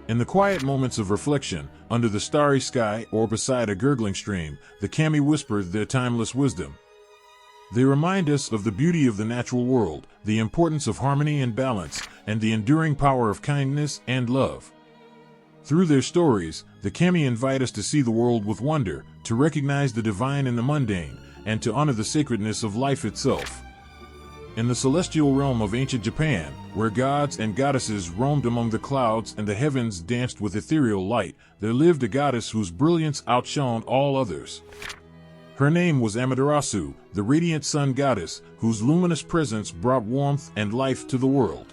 [SPEAKER 1] In the quiet moments of reflection, under the starry sky or beside a gurgling stream, the kami whisper their timeless wisdom. They remind us of the beauty of the natural world, the importance of harmony and balance, and the enduring power of kindness and love. Through their stories, the kami invite us to see the world with wonder, to recognize the divine in the mundane, and to honor the sacredness of life itself. In the celestial realm of ancient Japan, where gods and goddesses roamed among the clouds and the heavens danced with ethereal light, there lived a goddess whose brilliance outshone all others. Her name was Amaterasu, the radiant sun goddess, whose luminous presence brought warmth and life to the world.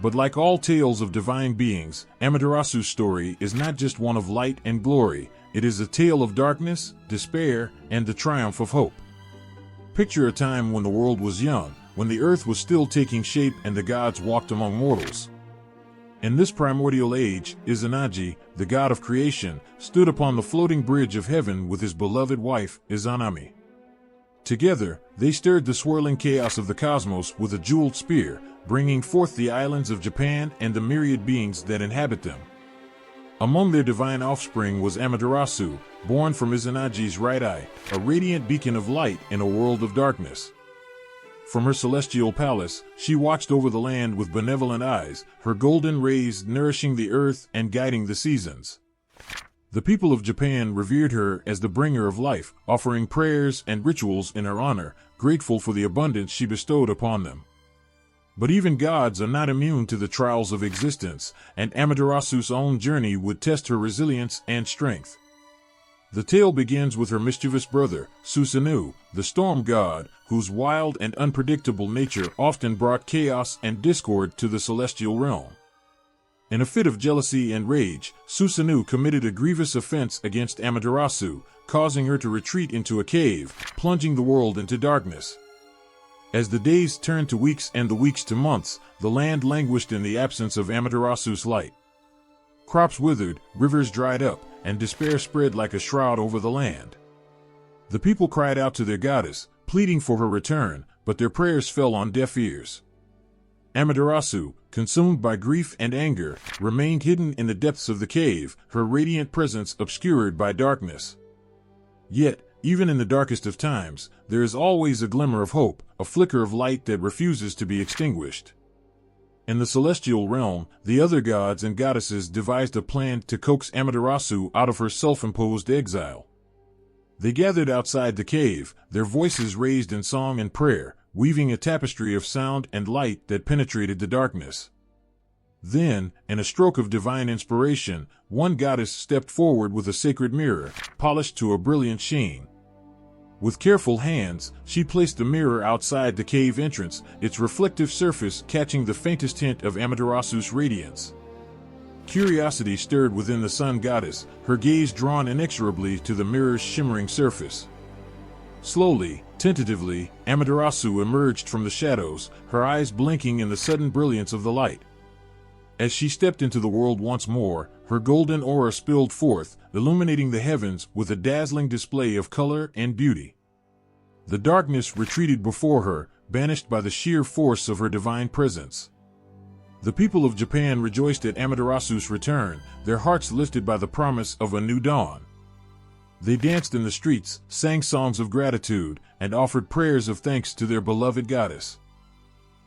[SPEAKER 1] But like all tales of divine beings, Amaterasu's story is not just one of light and glory, it is a tale of darkness, despair, and the triumph of hope. Picture a time when the world was young, when the earth was still taking shape and the gods walked among mortals. In this primordial age, Izanagi, the god of creation, stood upon the floating bridge of heaven with his beloved wife, Izanami. Together, they stirred the swirling chaos of the cosmos with a jeweled spear, bringing forth the islands of Japan and the myriad beings that inhabit them. Among their divine offspring was Amaterasu, born from Izanagi's right eye, a radiant beacon of light in a world of darkness. From her celestial palace, she watched over the land with benevolent eyes, her golden rays nourishing the earth and guiding the seasons. The people of Japan revered her as the bringer of life, offering prayers and rituals in her honor, grateful for the abundance she bestowed upon them. But even gods are not immune to the trials of existence, and Amaterasu's own journey would test her resilience and strength. The tale begins with her mischievous brother, Susanoo, the storm god, whose wild and unpredictable nature often brought chaos and discord to the celestial realm. In a fit of jealousy and rage, Susanoo committed a grievous offense against Amaterasu, causing her to retreat into a cave, plunging the world into darkness. As the days turned to weeks and the weeks to months, the land languished in the absence of Amaterasu's light. Crops withered, rivers dried up, and despair spread like a shroud over the land. The people cried out to their goddess, pleading for her return, but their prayers fell on deaf ears. Amaterasu, consumed by grief and anger, remained hidden in the depths of the cave, her radiant presence obscured by darkness. Yet, even in the darkest of times, there is always a glimmer of hope, a flicker of light that refuses to be extinguished. In the celestial realm, the other gods and goddesses devised a plan to coax Amaterasu out of her self-imposed exile. They gathered outside the cave, their voices raised in song and prayer, weaving a tapestry of sound and light that penetrated the darkness. Then, in a stroke of divine inspiration, one goddess stepped forward with a sacred mirror, polished to a brilliant sheen. With careful hands, she placed the mirror outside the cave entrance, its reflective surface catching the faintest hint of Amaterasu's radiance. Curiosity stirred within the sun goddess, her gaze drawn inexorably to the mirror's shimmering surface. Slowly, tentatively, Amaterasu emerged from the shadows, her eyes blinking in the sudden brilliance of the light. As she stepped into the world once more, her golden aura spilled forth, illuminating the heavens with a dazzling display of color and beauty. The darkness retreated before her, banished by the sheer force of her divine presence. The people of Japan rejoiced at Amaterasu's return, their hearts lifted by the promise of a new dawn. They danced in the streets, sang songs of gratitude, and offered prayers of thanks to their beloved goddess.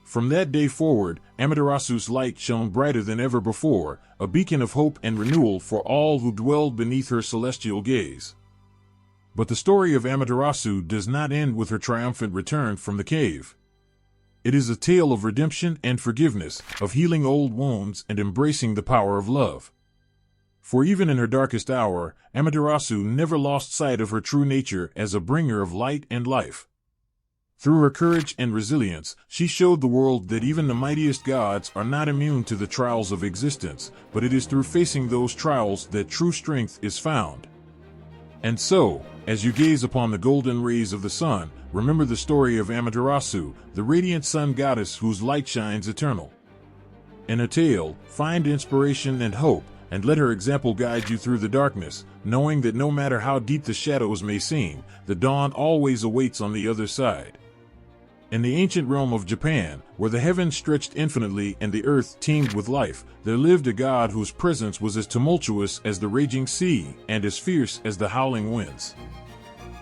[SPEAKER 1] From that day forward, Amaterasu's light shone brighter than ever before, a beacon of hope and renewal for all who dwelled beneath her celestial gaze. But the story of Amaterasu does not end with her triumphant return from the cave. It is a tale of redemption and forgiveness, of healing old wounds and embracing the power of love. For even in her darkest hour, Amaterasu never lost sight of her true nature as a bringer of light and life. Through her courage and resilience, she showed the world that even the mightiest gods are not immune to the trials of existence, but it is through facing those trials that true strength is found. And so, as you gaze upon the golden rays of the sun, remember the story of Amaterasu, the radiant sun goddess whose light shines eternal. In her tale, find inspiration and hope, and let her example guide you through the darkness, knowing that no matter how deep the shadows may seem, the dawn always awaits on the other side. In the ancient realm of Japan, where the heavens stretched infinitely and the earth teemed with life, there lived a god whose presence was as tumultuous as the raging sea and as fierce as the howling winds.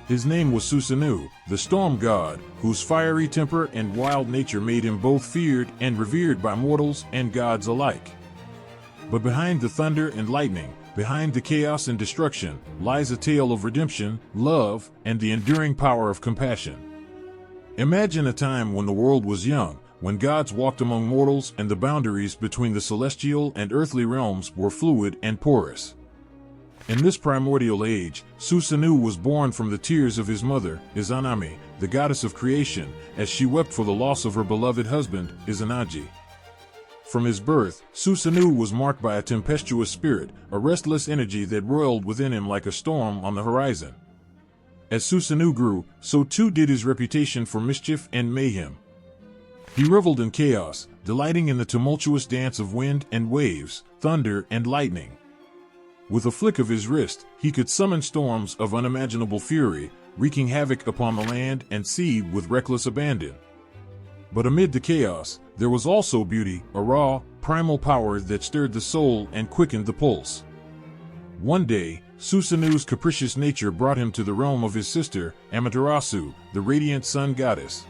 [SPEAKER 1] His name was Susanoo, the storm god, whose fiery temper and wild nature made him both feared and revered by mortals and gods alike. But behind the thunder and lightning, behind the chaos and destruction, lies a tale of redemption, love, and the enduring power of compassion. Imagine a time when the world was young, when gods walked among mortals and the boundaries between the celestial and earthly realms were fluid and porous. In this primordial age, Susanoo was born from the tears of his mother, Izanami, the goddess of creation, as she wept for the loss of her beloved husband, Izanagi. From his birth, Susanoo was marked by a tempestuous spirit, a restless energy that roiled within him like a storm on the horizon. As Susanoo grew, so too did his reputation for mischief and mayhem. He reveled in chaos, delighting in the tumultuous dance of wind and waves, thunder and lightning. With a flick of his wrist, he could summon storms of unimaginable fury, wreaking havoc upon the land and sea with reckless abandon. But amid the chaos, there was also beauty, a raw, primal power that stirred the soul and quickened the pulse. One day, Susanoo's capricious nature brought him to the realm of his sister, Amaterasu, the radiant sun goddess.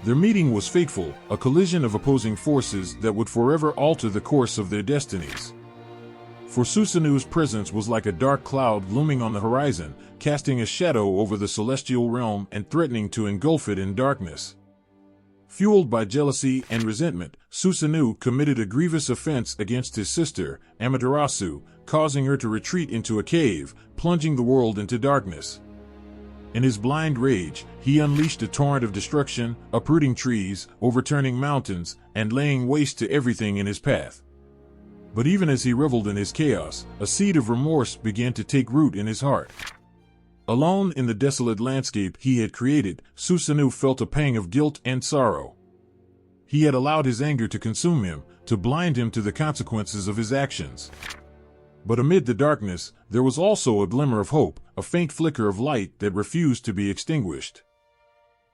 [SPEAKER 1] Their meeting was fateful, a collision of opposing forces that would forever alter the course of their destinies. For Susanoo's presence was like a dark cloud looming on the horizon, casting a shadow over the celestial realm and threatening to engulf it in darkness. Fueled by jealousy and resentment, Susanoo committed a grievous offense against his sister, Amaterasu, causing her to retreat into a cave, plunging the world into darkness. In his blind rage, he unleashed a torrent of destruction, uprooting trees, overturning mountains, and laying waste to everything in his path. But even as he reveled in his chaos, a seed of remorse began to take root in his heart. Alone in the desolate landscape he had created, Susanoo felt a pang of guilt and sorrow. He had allowed his anger to consume him, to blind him to the consequences of his actions. But amid the darkness, there was also a glimmer of hope, a faint flicker of light that refused to be extinguished.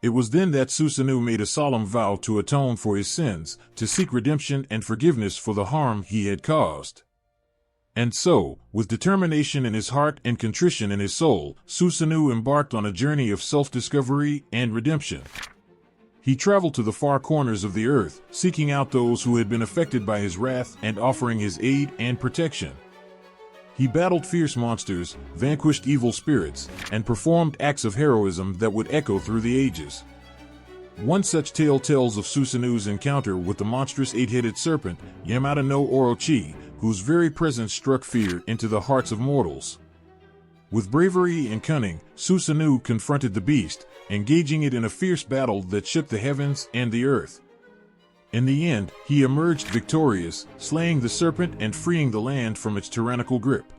[SPEAKER 1] It was then that Susanoo made a solemn vow to atone for his sins, to seek redemption and forgiveness for the harm he had caused. And so, with determination in his heart and contrition in his soul, Susanoo embarked on a journey of self-discovery and redemption. He traveled to the far corners of the earth, seeking out those who had been affected by his wrath and offering his aid and protection. He battled fierce monsters, vanquished evil spirits, and performed acts of heroism that would echo through the ages. One such tale tells of Susanoo's encounter with the monstrous eight-headed serpent, Yamata no Orochi, whose very presence struck fear into the hearts of mortals. With bravery and cunning, Susanoo confronted the beast, engaging it in a fierce battle that shook the heavens and the earth. In the end, he emerged victorious, slaying the serpent and freeing the land from its tyrannical grip.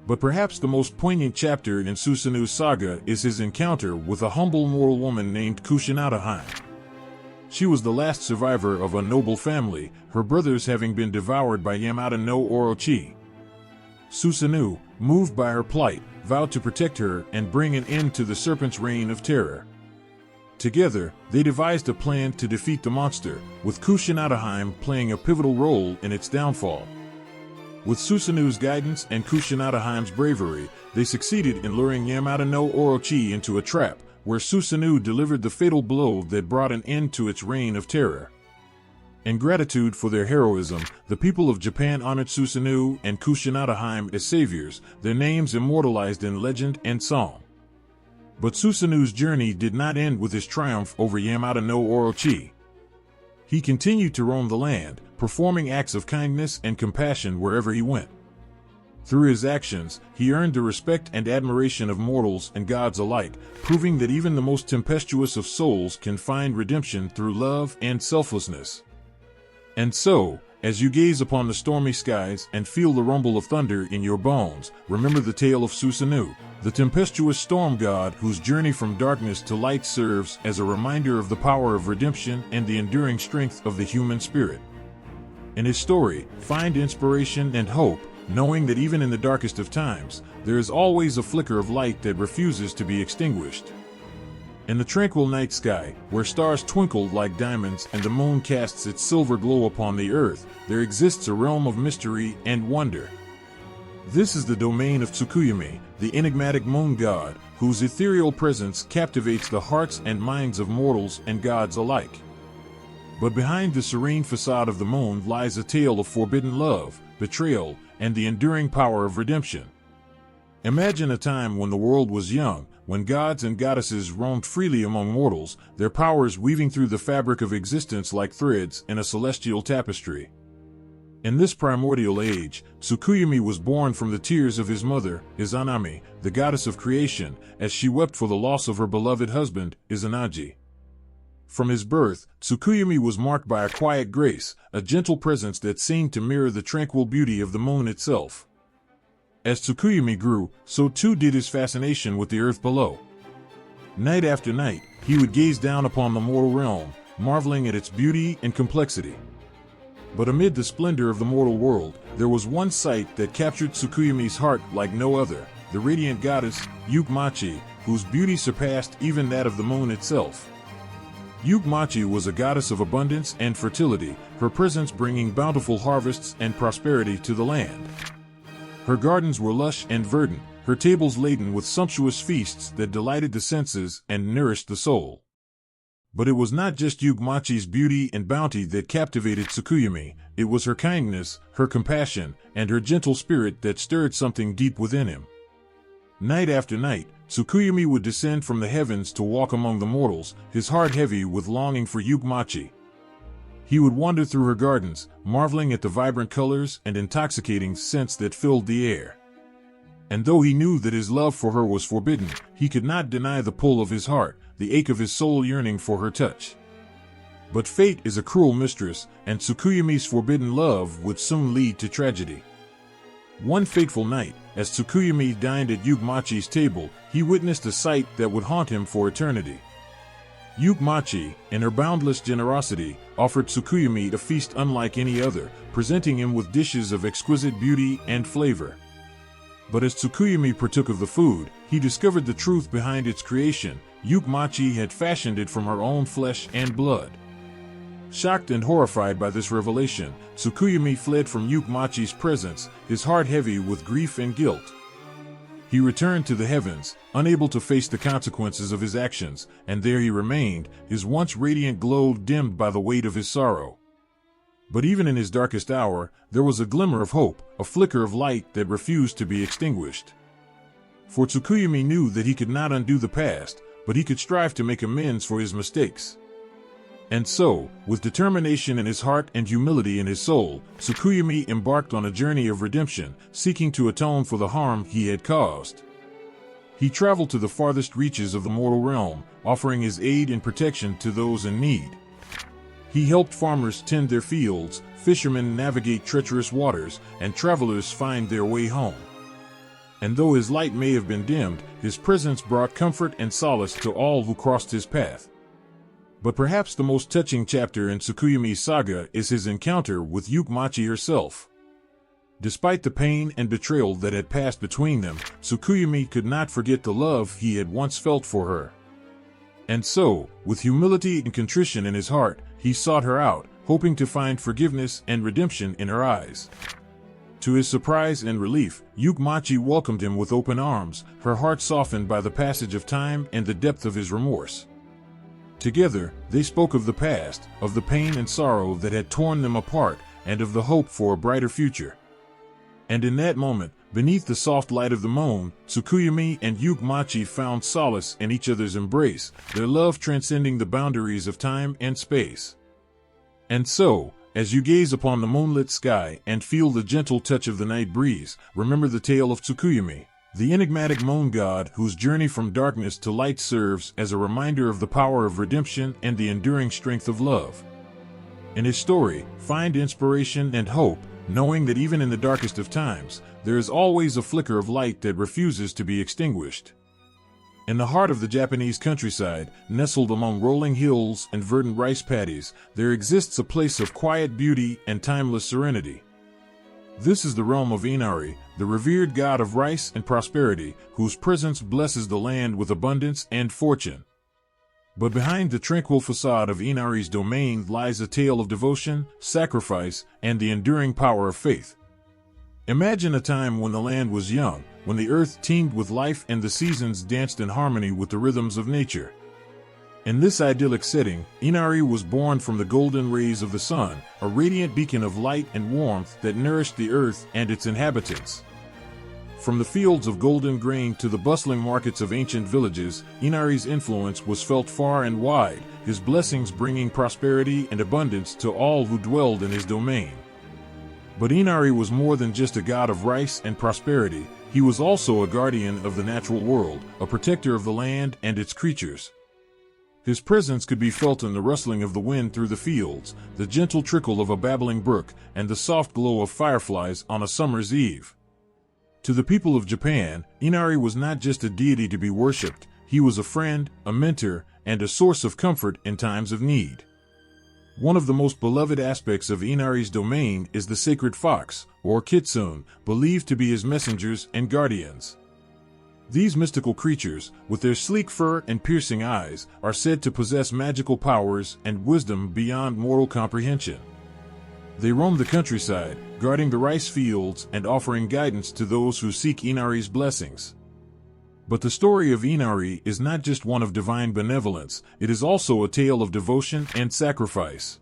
[SPEAKER 1] But perhaps the most poignant chapter in Susanoo's saga is his encounter with a humble mortal woman named Kushinada-hime. She was the last survivor of a noble family, her brothers having been devoured by Yamada no Orochi. Susanoo, moved by her plight, vowed to protect her and bring an end to the serpent's reign of terror. Together, they devised a plan to defeat the monster, with Kusanadaheim playing a pivotal role in its downfall. With Susanoo's guidance and Kusanadaheim's bravery, they succeeded in luring Yamada no Orochi into a trap, where Susanoo delivered the fatal blow that brought an end to its reign of terror. In gratitude for their heroism, the people of Japan honored Susanoo and Kusanadaheim as saviors, their names immortalized in legend and song. But Susanoo's journey did not end with his triumph over Yamada no Orochi. He continued to roam the land, performing acts of kindness and compassion wherever he went. Through his actions, he earned the respect and admiration of mortals and gods alike, proving that even the most tempestuous of souls can find redemption through love and selflessness. And so, as you gaze upon the stormy skies and feel the rumble of thunder in your bones, remember the tale of Susanoo, the tempestuous storm god whose journey from darkness to light serves as a reminder of the power of redemption and the enduring strength of the human spirit. In his story, find inspiration and hope, knowing that even in the darkest of times, there is always a flicker of light that refuses to be extinguished. In the tranquil night sky, where stars twinkle like diamonds and the moon casts its silver glow upon the earth, there exists a realm of mystery and wonder. This is the domain of Tsukuyomi, the enigmatic moon god, whose ethereal presence captivates the hearts and minds of mortals and gods alike. But behind the serene facade of the moon lies a tale of forbidden love, betrayal, and the enduring power of redemption. Imagine a time when the world was young, when gods and goddesses roamed freely among mortals, their powers weaving through the fabric of existence like threads in a celestial tapestry. In this primordial age, Tsukuyomi was born from the tears of his mother, Izanami, the goddess of creation, as she wept for the loss of her beloved husband, Izanagi. From his birth, Tsukuyomi was marked by a quiet grace, a gentle presence that seemed to mirror the tranquil beauty of the moon itself. As Tsukuyomi grew, so too did his fascination with the earth below. Night after night, he would gaze down upon the mortal realm, marveling at its beauty and complexity. But amid the splendor of the mortal world, there was one sight that captured Tsukuyomi's heart like no other, the radiant goddess, Yukmachi, whose beauty surpassed even that of the moon itself. Yukmachi was a goddess of abundance and fertility, her presence bringing bountiful harvests and prosperity to the land. Her gardens were lush and verdant, her tables laden with sumptuous feasts that delighted the senses and nourished the soul. But it was not just Yukmachi's beauty and bounty that captivated Tsukuyomi, it was her kindness, her compassion, and her gentle spirit that stirred something deep within him. Night after night, Tsukuyomi would descend from the heavens to walk among the mortals, his heart heavy with longing for Yukmachi. He would wander through her gardens, marveling at the vibrant colors and intoxicating scents that filled the air. And though he knew that his love for her was forbidden, he could not deny the pull of his heart, the ache of his soul yearning for her touch. But fate is a cruel mistress, and Tsukuyomi's forbidden love would soon lead to tragedy. One fateful night, as Tsukuyomi dined at Yukmachi's table, he witnessed a sight that would haunt him for eternity. Yukmachi, in her boundless generosity, offered Tsukuyomi a feast unlike any other, presenting him with dishes of exquisite beauty and flavor. But as Tsukuyomi partook of the food, he discovered the truth behind its creation. Yukmachi had fashioned it from her own flesh and blood. Shocked and horrified by this revelation, Tsukuyomi fled from Yukmachi's presence, his heart heavy with grief and guilt. He returned to the heavens, unable to face the consequences of his actions, and there he remained, his once radiant glow dimmed by the weight of his sorrow. But even in his darkest hour, there was a glimmer of hope, a flicker of light that refused to be extinguished. For Tsukuyomi knew that he could not undo the past, but he could strive to make amends for his mistakes. And so, with determination in his heart and humility in his soul, Tsukuyomi embarked on a journey of redemption, seeking to atone for the harm he had caused. He traveled to the farthest reaches of the mortal realm, offering his aid and protection to those in need. He helped farmers tend their fields, fishermen navigate treacherous waters, and travelers find their way home. And though his light may have been dimmed, his presence brought comfort and solace to all who crossed his path. But perhaps the most touching chapter in Tsukuyomi's saga is his encounter with Yukmachi herself. Despite the pain and betrayal that had passed between them, Tsukuyomi could not forget the love he had once felt for her. And so, with humility and contrition in his heart, he sought her out, hoping to find forgiveness and redemption in her eyes. To his surprise and relief, Yukmachi welcomed him with open arms, her heart softened by the passage of time and the depth of his remorse. Together, they spoke of the past, of the pain and sorrow that had torn them apart, and of the hope for a brighter future. And in that moment, beneath the soft light of the moon, Tsukuyomi and Yukmachi found solace in each other's embrace, their love transcending the boundaries of time and space. And so, as you gaze upon the moonlit sky and feel the gentle touch of the night breeze, remember the tale of Tsukuyomi, the enigmatic moon god whose journey from darkness to light serves as a reminder of the power of redemption and the enduring strength of love. In his story, find inspiration and hope, knowing that even in the darkest of times, there is always a flicker of light that refuses to be extinguished. In the heart of the Japanese countryside, nestled among rolling hills and verdant rice paddies, there exists a place of quiet beauty and timeless serenity. This is the realm of Inari, the revered god of rice and prosperity, whose presence blesses the land with abundance and fortune. But behind the tranquil facade of Inari's domain lies a tale of devotion, sacrifice, and the enduring power of faith. Imagine a time when the land was young, when the earth teemed with life and the seasons danced in harmony with the rhythms of nature. In this idyllic setting, Inari was born from the golden rays of the sun, a radiant beacon of light and warmth that nourished the earth and its inhabitants. From the fields of golden grain to the bustling markets of ancient villages, Inari's influence was felt far and wide, his blessings bringing prosperity and abundance to all who dwelled in his domain. But Inari was more than just a god of rice and prosperity, he was also a guardian of the natural world, a protector of the land and its creatures. His presence could be felt in the rustling of the wind through the fields, the gentle trickle of a babbling brook, and the soft glow of fireflies on a summer's eve. To the people of Japan, Inari was not just a deity to be worshipped, he was a friend, a mentor, and a source of comfort in times of need. One of the most beloved aspects of Inari's domain is the sacred fox, or kitsune, believed to be his messengers and guardians. These mystical creatures, with their sleek fur and piercing eyes, are said to possess magical powers and wisdom beyond mortal comprehension. They roam the countryside, guarding the rice fields and offering guidance to those who seek Inari's blessings. But the story of Inari is not just one of divine benevolence, it is also a tale of devotion and sacrifice.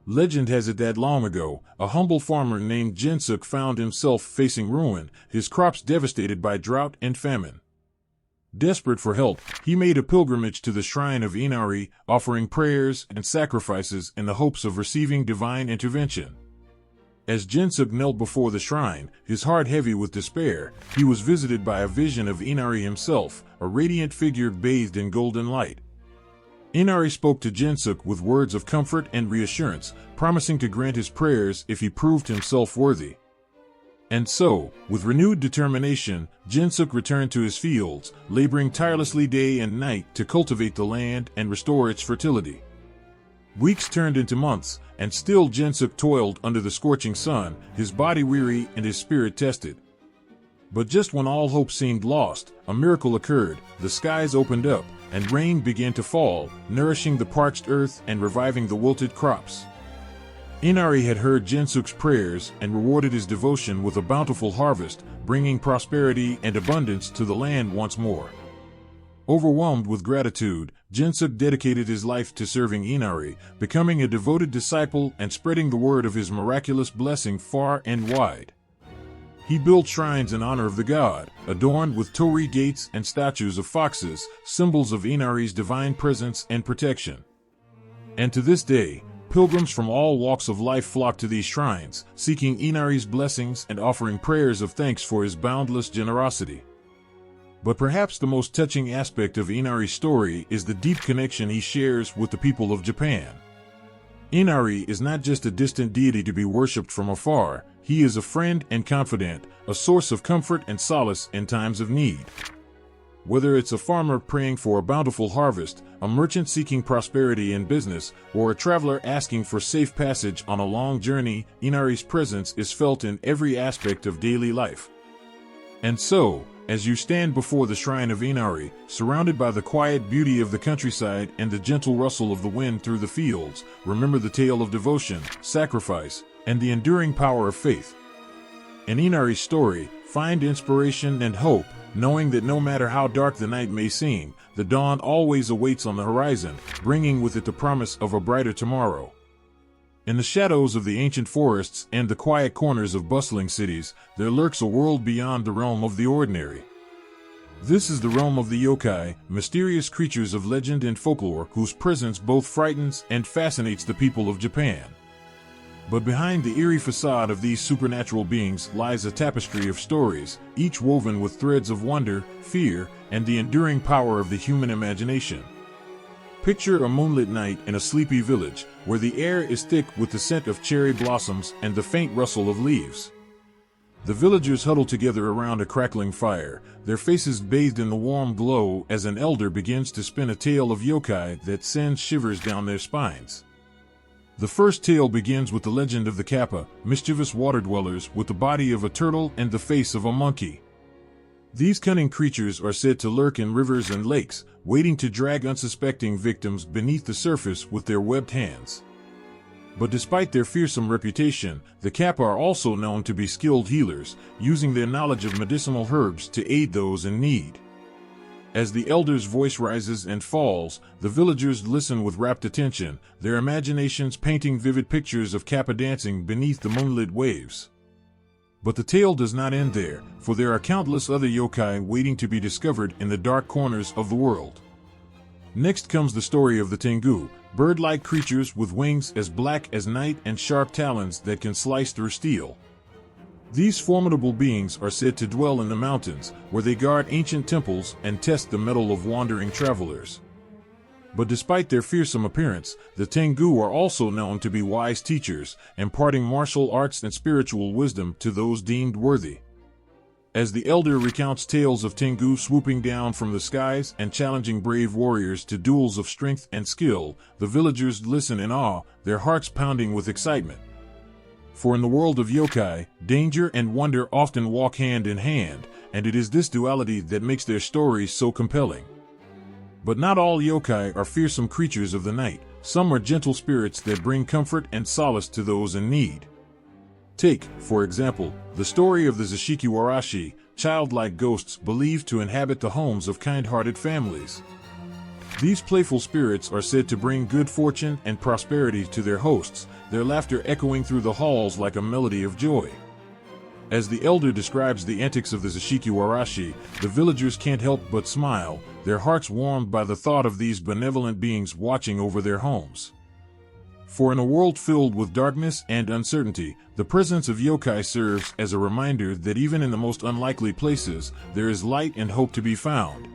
[SPEAKER 1] Legend has it that long ago, a humble farmer named Jinsuk found himself facing ruin, his crops devastated by drought and famine. Desperate for help, he made a pilgrimage to the shrine of Inari, offering prayers and sacrifices in the hopes of receiving divine intervention. As Jinsuk knelt before the shrine, his heart heavy with despair, he was visited by a vision of Inari himself, a radiant figure bathed in golden light. Inari spoke to Jinsuk with words of comfort and reassurance, promising to grant his prayers if he proved himself worthy. And so, with renewed determination, Jinsuk returned to his fields, laboring tirelessly day and night to cultivate the land and restore its fertility. Weeks turned into months, and still Jinsuk toiled under the scorching sun, his body weary and his spirit tested. But just when all hope seemed lost, a miracle occurred, the skies opened up, and rain began to fall, nourishing the parched earth and reviving the wilted crops. Inari had heard Jinsuk's prayers and rewarded his devotion with a bountiful harvest, bringing prosperity and abundance to the land once more. Overwhelmed with gratitude, Jinsuk dedicated his life to serving Inari, becoming a devoted disciple and spreading the word of his miraculous blessing far and wide. He built shrines in honor of the god, adorned with torii gates and statues of foxes, symbols of Inari's divine presence and protection. And to this day, pilgrims from all walks of life flock to these shrines, seeking Inari's blessings and offering prayers of thanks for his boundless generosity. But perhaps the most touching aspect of Inari's story is the deep connection he shares with the people of Japan. Inari is not just a distant deity to be worshipped from afar, he is a friend and confidant, a source of comfort and solace in times of need. Whether it's a farmer praying for a bountiful harvest, a merchant seeking prosperity in business, or a traveler asking for safe passage on a long journey, Inari's presence is felt in every aspect of daily life. And so, as you stand before the shrine of Inari, surrounded by the quiet beauty of the countryside and the gentle rustle of the wind through the fields, remember the tale of devotion, sacrifice, and the enduring power of faith. In Inari's story, find inspiration and hope, knowing that no matter how dark the night may seem, the dawn always awaits on the horizon, bringing with it the promise of a brighter tomorrow. In the shadows of the ancient forests and the quiet corners of bustling cities, there lurks a world beyond the realm of the ordinary. This is the realm of the yokai, mysterious creatures of legend and folklore whose presence both frightens and fascinates the people of Japan. But behind the eerie facade of these supernatural beings lies a tapestry of stories, each woven with threads of wonder, fear, and the enduring power of the human imagination. Picture a moonlit night in a sleepy village, where the air is thick with the scent of cherry blossoms and the faint rustle of leaves. The villagers huddle together around a crackling fire, their faces bathed in the warm glow as an elder begins to spin a tale of yokai that sends shivers down their spines. The first tale begins with the legend of the kappa, mischievous water dwellers with the body of a turtle and the face of a monkey. These cunning creatures are said to lurk in rivers and lakes, waiting to drag unsuspecting victims beneath the surface with their webbed hands. But despite their fearsome reputation, the kappa are also known to be skilled healers, using their knowledge of medicinal herbs to aid those in need. As the elder's voice rises and falls, the villagers listen with rapt attention, their imaginations painting vivid pictures of kappa dancing beneath the moonlit waves. But the tale does not end there, for there are countless other yokai waiting to be discovered in the dark corners of the world. Next comes the story of the tengu, bird-like creatures with wings as black as night and sharp talons that can slice through steel. These formidable beings are said to dwell in the mountains, where they guard ancient temples and test the mettle of wandering travelers. But despite their fearsome appearance, the tengu are also known to be wise teachers, imparting martial arts and spiritual wisdom to those deemed worthy. As the elder recounts tales of tengu swooping down from the skies and challenging brave warriors to duels of strength and skill, the villagers listen in awe, their hearts pounding with excitement. For in the world of yokai, danger and wonder often walk hand in hand, and it is this duality that makes their stories so compelling. But not all yokai are fearsome creatures of the night. Some are gentle spirits that bring comfort and solace to those in need. Take, for example, the story of the Zashiki Warashi, childlike ghosts believed to inhabit the homes of kind-hearted families. These playful spirits are said to bring good fortune and prosperity to their hosts, their laughter echoing through the halls like a melody of joy. As the elder describes the antics of the Zashiki Warashi, the villagers can't help but smile, their hearts warmed by the thought of these benevolent beings watching over their homes. For in a world filled with darkness and uncertainty, the presence of yokai serves as a reminder that even in the most unlikely places, there is light and hope to be found.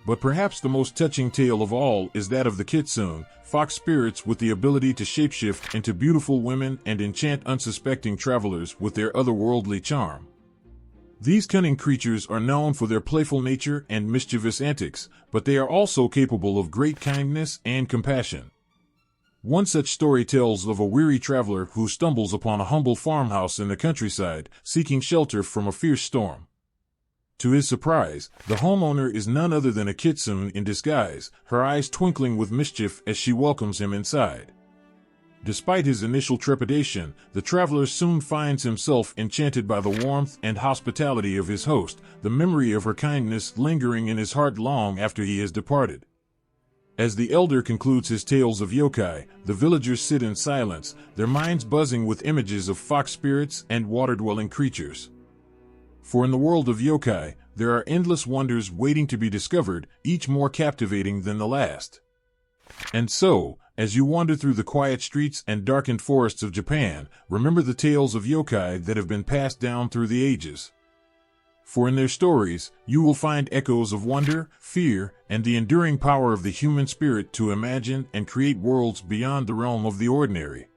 [SPEAKER 1] But perhaps the most touching tale of all is that of the kitsune, fox spirits with the ability to shapeshift into beautiful women and enchant unsuspecting travelers with their otherworldly charm. These cunning creatures are known for their playful nature and mischievous antics, but they are also capable of great kindness and compassion. One such story tells of a weary traveler who stumbles upon a humble farmhouse in the countryside, seeking shelter from a fierce storm. To his surprise, the homeowner is none other than a kitsune in disguise, her eyes twinkling with mischief as she welcomes him inside. Despite his initial trepidation, the traveler soon finds himself enchanted by the warmth and hospitality of his host, the memory of her kindness lingering in his heart long after he has departed. As the elder concludes his tales of yokai, the villagers sit in silence, their minds buzzing with images of fox spirits and water-dwelling creatures. For in the world of yokai, there are endless wonders waiting to be discovered, each more captivating than the last. And so, as you wander through the quiet streets and darkened forests of Japan, remember the tales of yokai that have been passed down through the ages. For in their stories, you will find echoes of wonder, fear, and the enduring power of the human spirit to imagine and create worlds beyond the realm of the ordinary.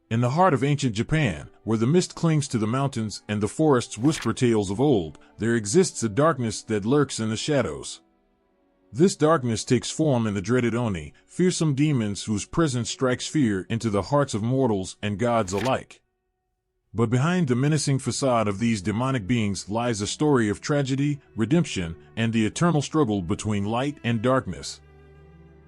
[SPEAKER 1] In the heart of ancient Japan, where the mist clings to the mountains and the forests whisper tales of old, there exists a darkness that lurks in the shadows. This darkness takes form in the dreaded Oni, fearsome demons whose presence strikes fear into the hearts of mortals and gods alike. But behind the menacing facade of these demonic beings lies a story of tragedy, redemption, and the eternal struggle between light and darkness.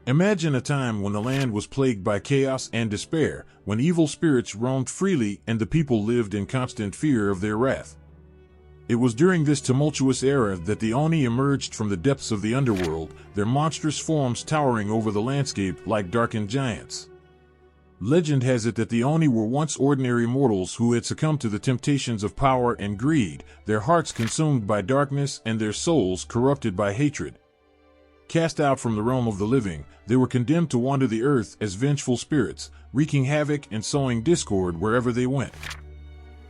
[SPEAKER 1] Imagine a time when the land was plagued by chaos and despair, when evil spirits roamed freely and the people lived in constant fear of their wrath. It was during this tumultuous era that the Oni emerged from the depths of the underworld, their monstrous forms towering over the landscape like darkened giants. Legend has it that the Oni were once ordinary mortals who had succumbed to the temptations of power and greed, their hearts consumed by darkness and their souls corrupted by hatred. Cast out from the realm of the living, they were condemned to wander the earth as vengeful spirits, wreaking havoc and sowing discord wherever they went.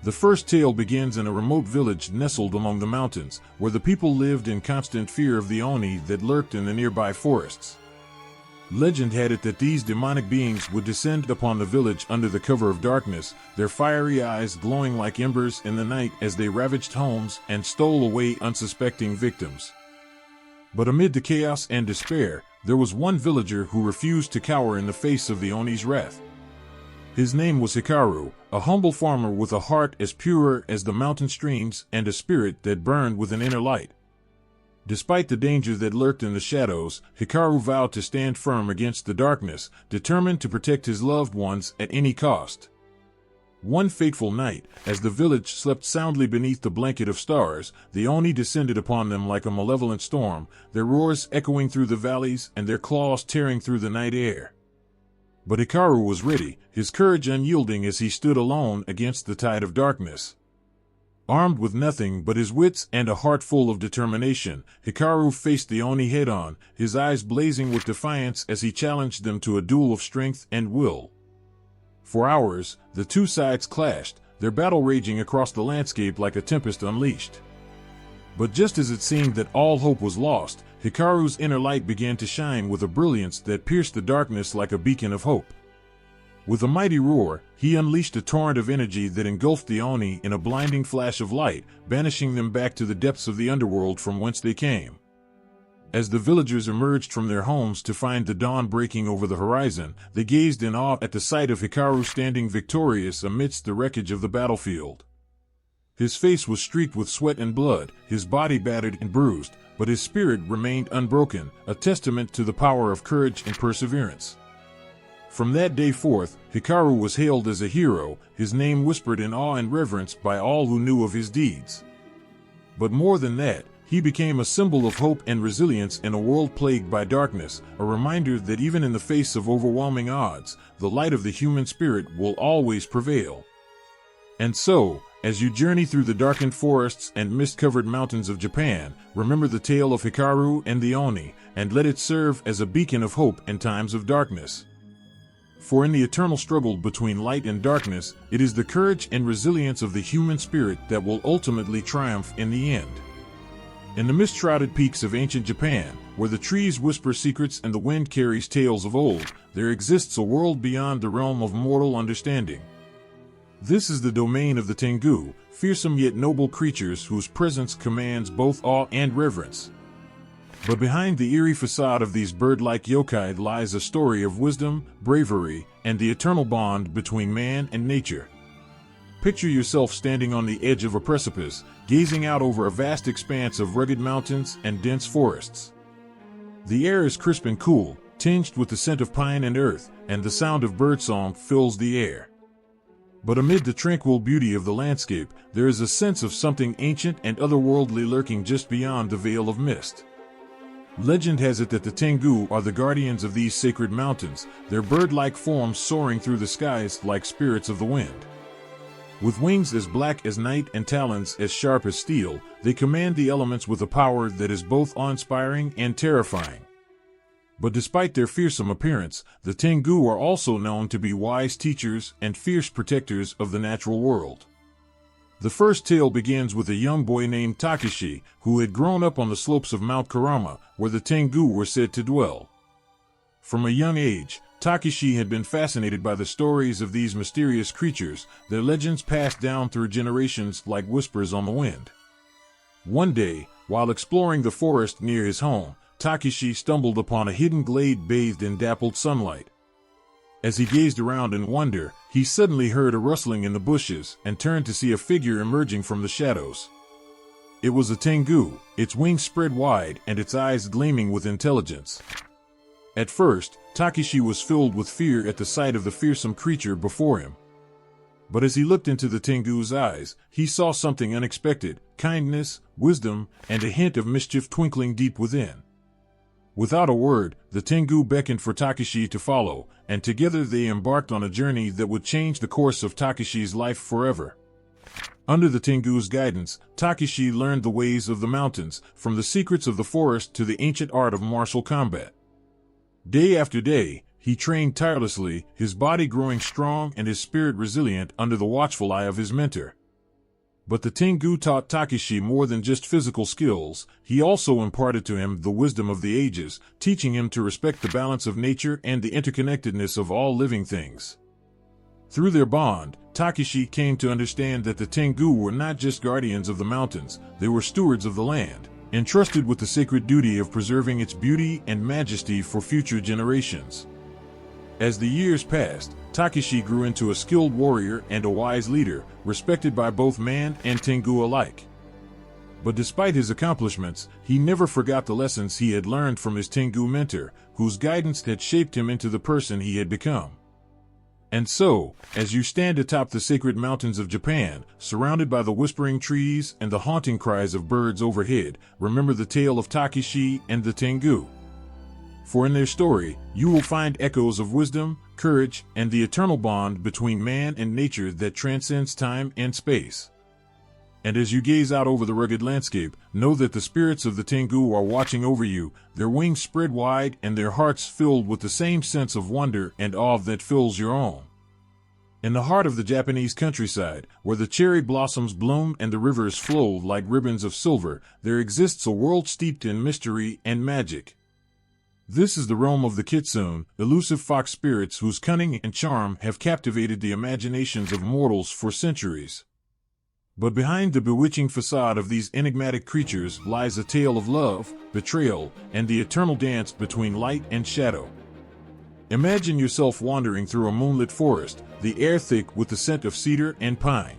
[SPEAKER 1] The first tale begins in a remote village nestled among the mountains, where the people lived in constant fear of the Oni that lurked in the nearby forests. Legend had it that these demonic beings would descend upon the village under the cover of darkness, their fiery eyes glowing like embers in the night as they ravaged homes and stole away unsuspecting victims. But amid the chaos and despair, there was one villager who refused to cower in the face of the Oni's wrath. His name was Hikaru, a humble farmer with a heart as pure as the mountain streams and a spirit that burned with an inner light. Despite the danger that lurked in the shadows, Hikaru vowed to stand firm against the darkness, determined to protect his loved ones at any cost. One fateful night, as the village slept soundly beneath the blanket of stars, the Oni descended upon them like a malevolent storm, their roars echoing through the valleys and their claws tearing through the night air. But Hikaru was ready, his courage unyielding as he stood alone against the tide of darkness. Armed with nothing but his wits and a heart full of determination, Hikaru faced the Oni head-on, his eyes blazing with defiance as he challenged them to a duel of strength and will. For hours, the two sides clashed, their battle raging across the landscape like a tempest unleashed. But just as it seemed that all hope was lost, Hikaru's inner light began to shine with a brilliance that pierced the darkness like a beacon of hope. With a mighty roar, he unleashed a torrent of energy that engulfed the Oni in a blinding flash of light, banishing them back to the depths of the underworld from whence they came. As the villagers emerged from their homes to find the dawn breaking over the horizon, they gazed in awe at the sight of Hikaru standing victorious amidst the wreckage of the battlefield. His face was streaked with sweat and blood, his body battered and bruised, but his spirit remained unbroken, a testament to the power of courage and perseverance. From that day forth, Hikaru was hailed as a hero, his name whispered in awe and reverence by all who knew of his deeds. But more than that, he became a symbol of hope and resilience in a world plagued by darkness, a reminder that even in the face of overwhelming odds, the light of the human spirit will always prevail. And so, as you journey through the darkened forests and mist-covered mountains of Japan, remember the tale of Hikaru and the Oni, and let it serve as a beacon of hope in times of darkness. For in the eternal struggle between light and darkness, it is the courage and resilience of the human spirit that will ultimately triumph in the end. In the mist-shrouded peaks of ancient Japan, where the trees whisper secrets and the wind carries tales of old, there exists a world beyond the realm of mortal understanding. This is the domain of the Tengu, fearsome yet noble creatures whose presence commands both awe and reverence. But behind the eerie facade of these bird-like yokai lies a story of wisdom, bravery, and the eternal bond between man and nature. Picture yourself standing on the edge of a precipice, gazing out over a vast expanse of rugged mountains and dense forests. The air is crisp and cool, tinged with the scent of pine and earth, and the sound of birdsong fills the air. But amid the tranquil beauty of the landscape, there is a sense of something ancient and otherworldly lurking just beyond the veil of mist. Legend has it that the Tengu are the guardians of these sacred mountains, their bird-like forms soaring through the skies like spirits of the wind. With wings as black as night and talons as sharp as steel, they command the elements with a power that is both awe-inspiring and terrifying. But despite their fearsome appearance, the Tengu are also known to be wise teachers and fierce protectors of the natural world. The first tale begins with a young boy named Takeshi, who had grown up on the slopes of Mount Kurama, where the Tengu were said to dwell. From a young age, Takeshi had been fascinated by the stories of these mysterious creatures, their legends passed down through generations like whispers on the wind. One day, while exploring the forest near his home, Takeshi stumbled upon a hidden glade bathed in dappled sunlight. As he gazed around in wonder, he suddenly heard a rustling in the bushes and turned to see a figure emerging from the shadows. It was a tengu, its wings spread wide and its eyes gleaming with intelligence. At first, Takeshi was filled with fear at the sight of the fearsome creature before him. But as he looked into the tengu's eyes, he saw something unexpected: kindness, wisdom, and a hint of mischief twinkling deep within. Without a word, the tengu beckoned for Takeshi to follow, and together they embarked on a journey that would change the course of Takeshi's life forever. Under the tengu's guidance, Takeshi learned the ways of the mountains, from the secrets of the forest to the ancient art of martial combat. Day after day, he trained tirelessly, his body growing strong and his spirit resilient under the watchful eye of his mentor. But the tengu taught Takeshi more than just physical skills. He also imparted to him the wisdom of the ages, teaching him to respect the balance of nature and the interconnectedness of all living things. Through their bond, Takeshi came to understand that the tengu were not just guardians of the mountains, they were stewards of the land, entrusted with the sacred duty of preserving its beauty and majesty for future generations. As the years passed, Takeshi grew into a skilled warrior and a wise leader, respected by both man and tengu alike. But despite his accomplishments, he never forgot the lessons he had learned from his tengu mentor, whose guidance had shaped him into the person he had become. And so, as you stand atop the sacred mountains of Japan, surrounded by the whispering trees and the haunting cries of birds overhead, remember the tale of Takeshi and the tengu. For in their story, you will find echoes of wisdom, courage, and the eternal bond between man and nature that transcends time and space. And as you gaze out over the rugged landscape, know that the spirits of the tengu are watching over you, their wings spread wide and their hearts filled with the same sense of wonder and awe that fills your own. In the heart of the Japanese countryside, where the cherry blossoms bloom and the rivers flow like ribbons of silver, there exists a world steeped in mystery and magic. This is the realm of the kitsune, elusive fox spirits whose cunning and charm have captivated the imaginations of mortals for centuries. But behind the bewitching facade of these enigmatic creatures lies a tale of love, betrayal, and the eternal dance between light and shadow. Imagine yourself wandering through a moonlit forest, the air thick with the scent of cedar and pine.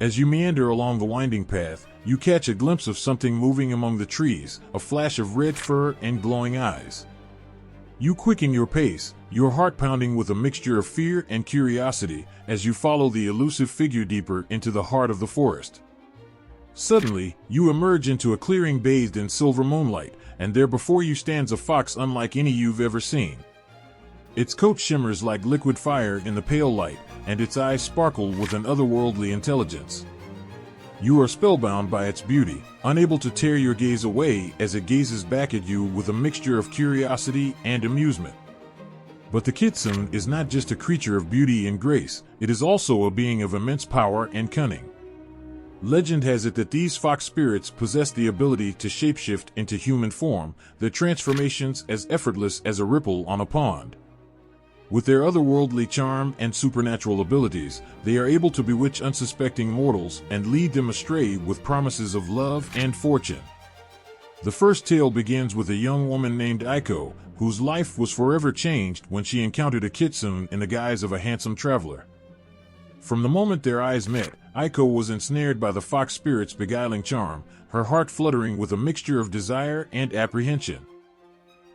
[SPEAKER 1] As you meander along the winding path, you catch a glimpse of something moving among the trees, a flash of red fur and glowing eyes. You quicken your pace, your heart pounding with a mixture of fear and curiosity, as you follow the elusive figure deeper into the heart of the forest. Suddenly, you emerge into a clearing bathed in silver moonlight, and there before you stands a fox unlike any you've ever seen. Its coat shimmers like liquid fire in the pale light, and its eyes sparkle with an otherworldly intelligence. You are spellbound by its beauty, unable to tear your gaze away as it gazes back at you with a mixture of curiosity and amusement. But the kitsune is not just a creature of beauty and grace, it is also a being of immense power and cunning. Legend has it that these fox spirits possess the ability to shapeshift into human form, their transformations as effortless as a ripple on a pond. With their otherworldly charm and supernatural abilities, they are able to bewitch unsuspecting mortals and lead them astray with promises of love and fortune. The first tale begins with a young woman named Aiko, whose life was forever changed when she encountered a kitsune in the guise of a handsome traveler. From the moment their eyes met, Aiko was ensnared by the fox spirit's beguiling charm, her heart fluttering with a mixture of desire and apprehension.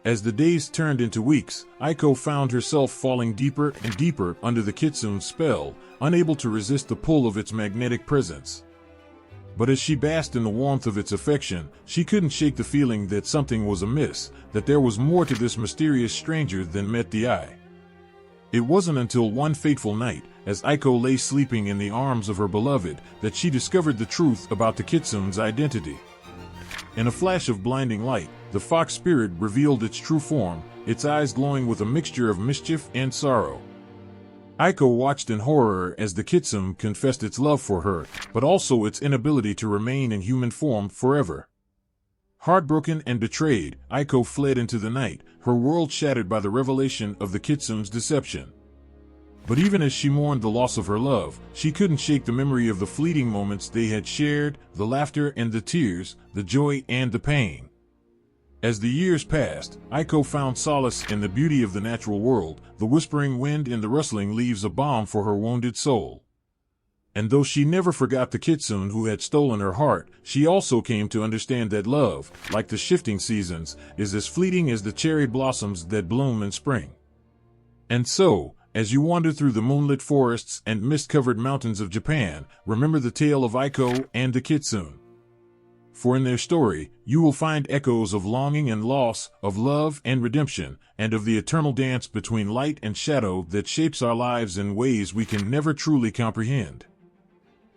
[SPEAKER 1] As the days turned into weeks, Aiko found herself falling deeper and deeper under the kitsune's spell, unable to resist the pull of its magnetic presence. But as she basked in the warmth of its affection, she couldn't shake the feeling that something was amiss, that there was more to this mysterious stranger than met the eye. It wasn't until one fateful night, as Aiko lay sleeping in the arms of her beloved, that she discovered the truth about the kitsune's identity. In a flash of blinding light, the fox spirit revealed its true form, its eyes glowing with a mixture of mischief and sorrow. Aiko watched in horror as the kitsune confessed its love for her, but also its inability to remain in human form forever. Heartbroken and betrayed, Aiko fled into the night, her world shattered by the revelation of the kitsune's deception. But even as she mourned the loss of her love, she couldn't shake the memory of the fleeting moments they had shared, the laughter and the tears, the joy and the pain. As the years passed, Aiko found solace in the beauty of the natural world, the whispering wind and the rustling leaves a balm for her wounded soul. And though she never forgot the kitsune who had stolen her heart, she also came to understand that love, like the shifting seasons, is as fleeting as the cherry blossoms that bloom in spring. And so, as you wander through the moonlit forests and mist-covered mountains of Japan, remember the tale of Aiko and the kitsune. For in their story, you will find echoes of longing and loss, of love and redemption, and of the eternal dance between light and shadow that shapes our lives in ways we can never truly comprehend.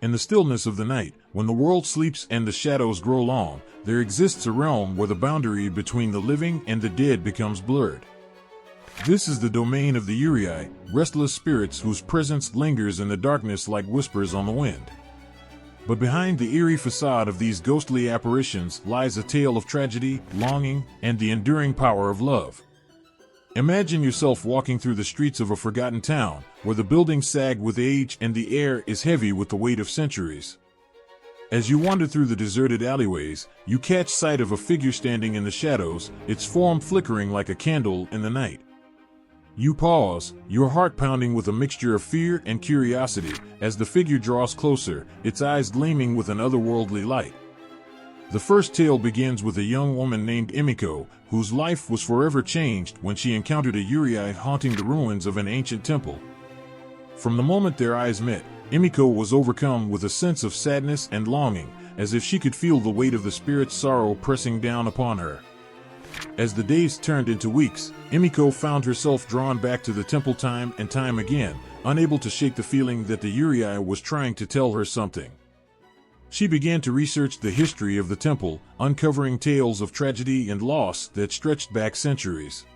[SPEAKER 1] In the stillness of the night, when the world sleeps and the shadows grow long, there exists a realm where the boundary between the living and the dead becomes blurred. This is the domain of the Yurei, restless spirits whose presence lingers in the darkness like whispers on the wind. But behind the eerie facade of these ghostly apparitions lies a tale of tragedy, longing, and the enduring power of love. Imagine yourself walking through the streets of a forgotten town, where the buildings sag with age and the air is heavy with the weight of centuries. As you wander through the deserted alleyways, you catch sight of a figure standing in the shadows, its form flickering like a candle in the night. You pause, your heart pounding with a mixture of fear and curiosity, as the figure draws closer, its eyes gleaming with an otherworldly light. The first tale begins with a young woman named Imiko, whose life was forever changed when she encountered a Yurei haunting the ruins of an ancient temple. From the moment their eyes met, Imiko was overcome with a sense of sadness and longing, as if she could feel the weight of the spirit's sorrow pressing down upon her. As the days turned into weeks, Imiko found herself drawn back to the temple time and time again, unable to shake the feeling that the Yurei was trying to tell her something. She began to research the history of the temple, uncovering tales of tragedy and loss that stretched back centuries.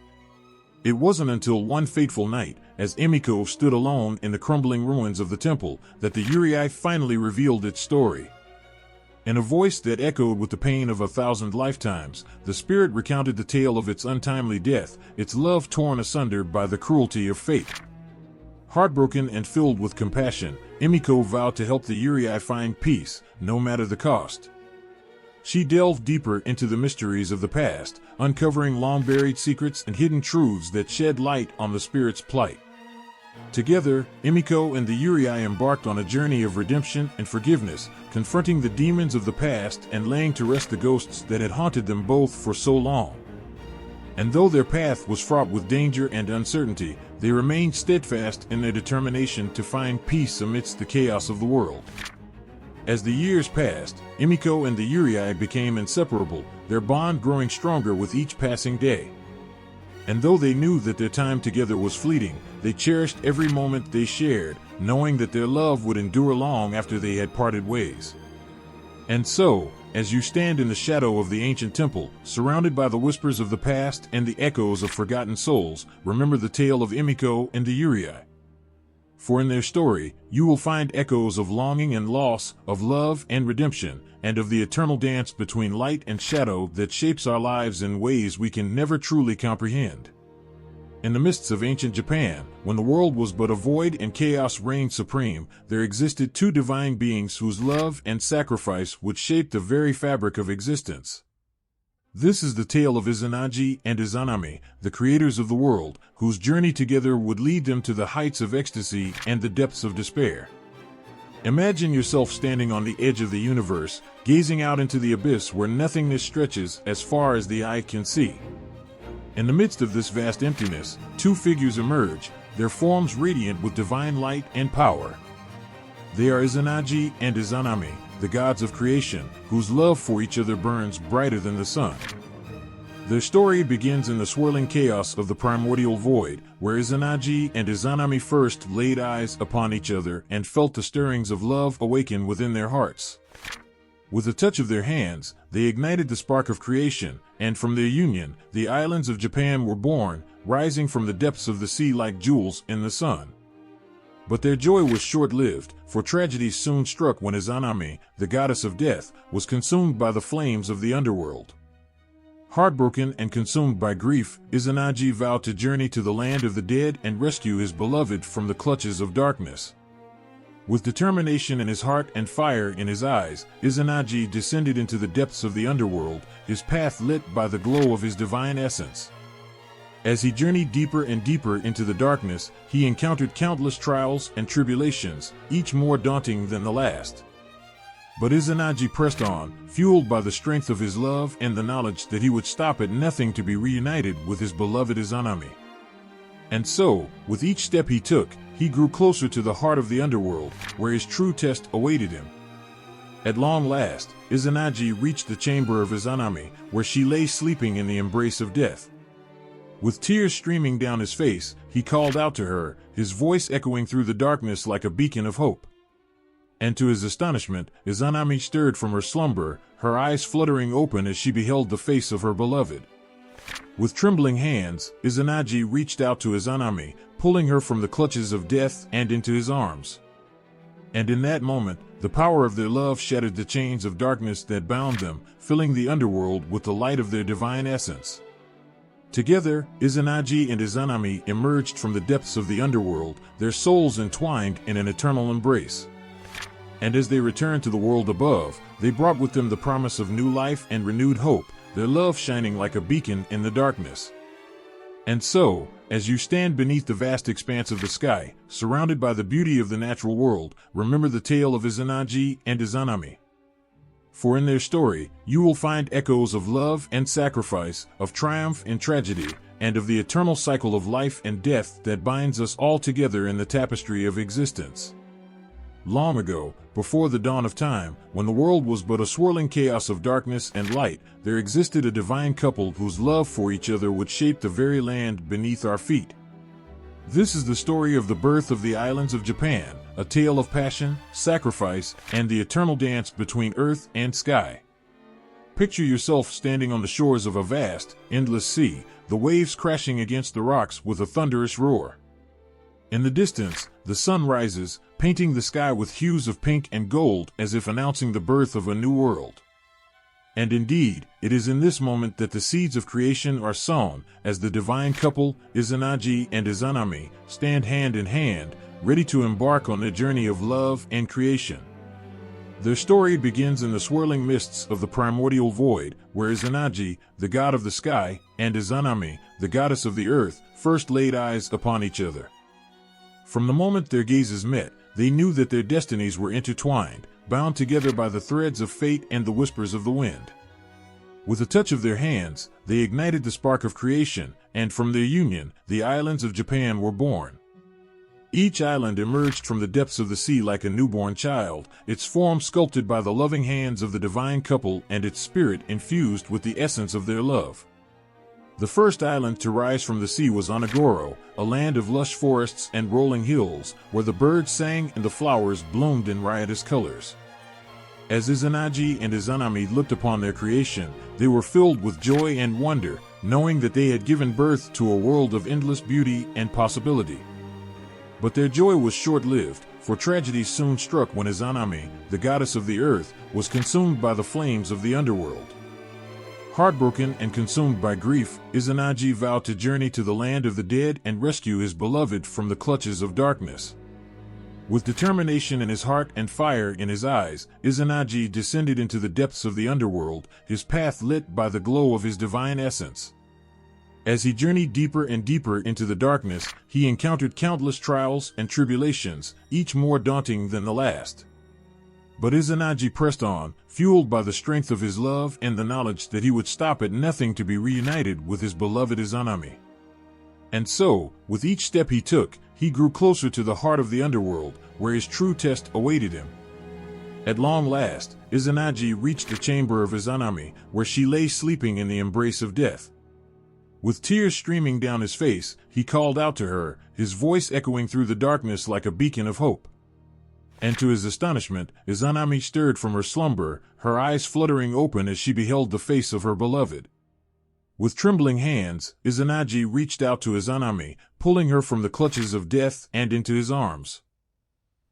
[SPEAKER 1] It wasn't until one fateful night, as Imiko stood alone in the crumbling ruins of the temple, that the Yurei finally revealed its story. In a voice that echoed with the pain of 1,000 lifetimes, the spirit recounted the tale of its untimely death, its love torn asunder by the cruelty of fate. Heartbroken and filled with compassion, Imiko vowed to help the Yurei find peace, no matter the cost. She delved deeper into the mysteries of the past, uncovering long-buried secrets and hidden truths that shed light on the spirit's plight. Together, Imiko and the Yurei embarked on a journey of redemption and forgiveness, confronting the demons of the past and laying to rest the ghosts that had haunted them both for so long. And though their path was fraught with danger and uncertainty, they remained steadfast in their determination to find peace amidst the chaos of the world. As the years passed, Imiko and the Yurei became inseparable, their bond growing stronger with each passing day. And though they knew that their time together was fleeting, they cherished every moment they shared, knowing that their love would endure long after they had parted ways. And so, as you stand in the shadow of the ancient temple, surrounded by the whispers of the past and the echoes of forgotten souls, remember the tale of Imiko and the Yurei. For in their story, you will find echoes of longing and loss, of love and redemption, and of the eternal dance between light and shadow that shapes our lives in ways we can never truly comprehend. In the mists of ancient Japan, when the world was but a void and chaos reigned supreme, there existed two divine beings whose love and sacrifice would shape the very fabric of existence. This is the tale of Izanagi and Izanami, the creators of the world, whose journey together would lead them to the heights of ecstasy and the depths of despair. Imagine yourself standing on the edge of the universe, gazing out into the abyss where nothingness stretches as far as the eye can see. In the midst of this vast emptiness, two figures emerge, their forms radiant with divine light and power. They are Izanagi and Izanami, the gods of creation, whose love for each other burns brighter than the sun. Their story begins in the swirling chaos of the primordial void, where Izanagi and Izanami first laid eyes upon each other and felt the stirrings of love awaken within their hearts. With a touch of their hands, they ignited the spark of creation, and from their union, the islands of Japan were born, rising from the depths of the sea like jewels in the sun. But their joy was short-lived, for tragedy soon struck when Izanami, the goddess of death, was consumed by the flames of the underworld. Heartbroken and consumed by grief, Izanagi vowed to journey to the land of the dead and rescue his beloved from the clutches of darkness. With determination in his heart and fire in his eyes, Izanagi descended into the depths of the underworld, his path lit by the glow of his divine essence. As he journeyed deeper and deeper into the darkness, he encountered countless trials and tribulations, each more daunting than the last. But Izanagi pressed on, fueled by the strength of his love and the knowledge that he would stop at nothing to be reunited with his beloved Izanami. And so, with each step he took, he grew closer to the heart of the underworld, where his true test awaited him. At long last, Izanagi reached the chamber of Izanami, where she lay sleeping in the embrace of death. With tears streaming down his face, he called out to her, his voice echoing through the darkness like a beacon of hope. And to his astonishment, Izanami stirred from her slumber, her eyes fluttering open as she beheld the face of her beloved. With trembling hands, Izanagi reached out to Izanami, pulling her from the clutches of death and into his arms. And in that moment, the power of their love shattered the chains of darkness that bound them, filling the underworld with the light of their divine essence. Together, Izanagi and Izanami emerged from the depths of the underworld, their souls entwined in an eternal embrace. And as they returned to the world above, they brought with them the promise of new life and renewed hope, their love shining like a beacon in the darkness. And so, as you stand beneath the vast expanse of the sky, surrounded by the beauty of the natural world, remember the tale of Izanagi and Izanami. For in their story, you will find echoes of love and sacrifice, of triumph and tragedy, and of the eternal cycle of life and death that binds us all together in the tapestry of existence. Long ago, before the dawn of time, when the world was but a swirling chaos of darkness and light, there existed a divine couple whose love for each other would shape the very land beneath our feet. This is the story of the birth of the islands of Japan, a tale of passion, sacrifice, and the eternal dance between earth and sky. Picture yourself standing on the shores of a vast, endless sea, the waves crashing against the rocks with a thunderous roar. In the distance, the sun rises, painting the sky with hues of pink and gold as if announcing the birth of a new world. And indeed, it is in this moment that the seeds of creation are sown, as the divine couple, Izanagi and Izanami, stand hand in hand, ready to embark on a journey of love and creation. Their story begins in the swirling mists of the primordial void, where Izanagi, the god of the sky, and Izanami, the goddess of the earth, first laid eyes upon each other. From the moment their gazes met, they knew that their destinies were intertwined, bound together by the threads of fate and the whispers of the wind. With a touch of their hands, they ignited the spark of creation, and from their union, the islands of Japan were born. Each island emerged from the depths of the sea like a newborn child, its form sculpted by the loving hands of the divine couple and its spirit infused with the essence of their love. The first island to rise from the sea was Onagoro, a land of lush forests and rolling hills, where the birds sang and the flowers bloomed in riotous colors. As Izanagi and Izanami looked upon their creation, they were filled with joy and wonder, knowing that they had given birth to a world of endless beauty and possibility. But their joy was short-lived, for tragedy soon struck when Izanami, the goddess of the earth, was consumed by the flames of the underworld. Heartbroken and consumed by grief, Izanagi vowed to journey to the land of the dead and rescue his beloved from the clutches of darkness. With determination in his heart and fire in his eyes, Izanagi descended into the depths of the underworld, his path lit by the glow of his divine essence. As he journeyed deeper and deeper into the darkness, he encountered countless trials and tribulations, each more daunting than the last. But Izanagi pressed on, fueled by the strength of his love and the knowledge that he would stop at nothing to be reunited with his beloved Izanami. And so, with each step he took, he grew closer to the heart of the underworld, where his true test awaited him. At long last, Izanagi reached the chamber of Izanami, where she lay sleeping in the embrace of death. With tears streaming down his face, he called out to her, his voice echoing through the darkness like a beacon of hope. And to his astonishment, Izanami stirred from her slumber, her eyes fluttering open as she beheld the face of her beloved. With trembling hands, Izanagi reached out to Izanami, pulling her from the clutches of death and into his arms.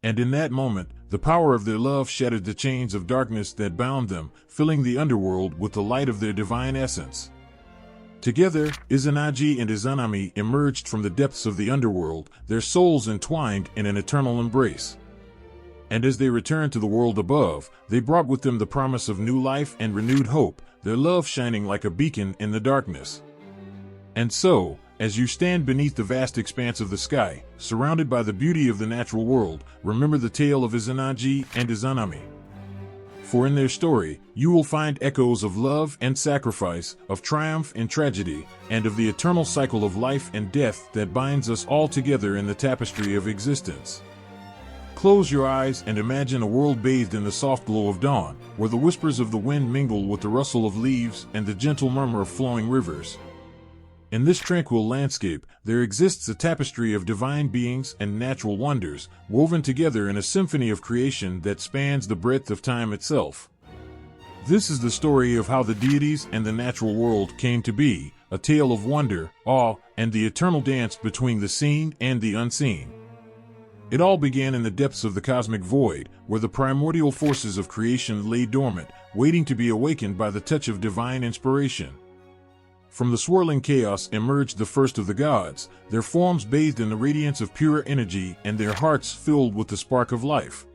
[SPEAKER 1] And in that moment, the power of their love shattered the chains of darkness that bound them, filling the underworld with the light of their divine essence. Together, Izanagi and Izanami emerged from the depths of the underworld, their souls entwined in an eternal embrace. And as they returned to the world above, they brought with them the promise of new life and renewed hope, their love shining like a beacon in the darkness. And so, as you stand beneath the vast expanse of the sky, surrounded by the beauty of the natural world, remember the tale of Izanagi and Izanami. For in their story, you will find echoes of love and sacrifice, of triumph and tragedy, and of the eternal cycle of life and death that binds us all together in the tapestry of existence. Close your eyes and imagine a world bathed in the soft glow of dawn, where the whispers of the wind mingle with the rustle of leaves and the gentle murmur of flowing rivers. In this tranquil landscape, there exists a tapestry of divine beings and natural wonders, woven together in a symphony of creation that spans the breadth of time itself. This is the story of how the deities and the natural world came to be, a tale of wonder, awe, and the eternal dance between the seen and the unseen. It all began in the depths of the cosmic void, where the primordial forces of creation lay dormant, waiting to be awakened by the touch of divine inspiration. From the swirling chaos emerged the first of the gods, their forms bathed in the radiance of pure energy and their hearts filled with the spark of life.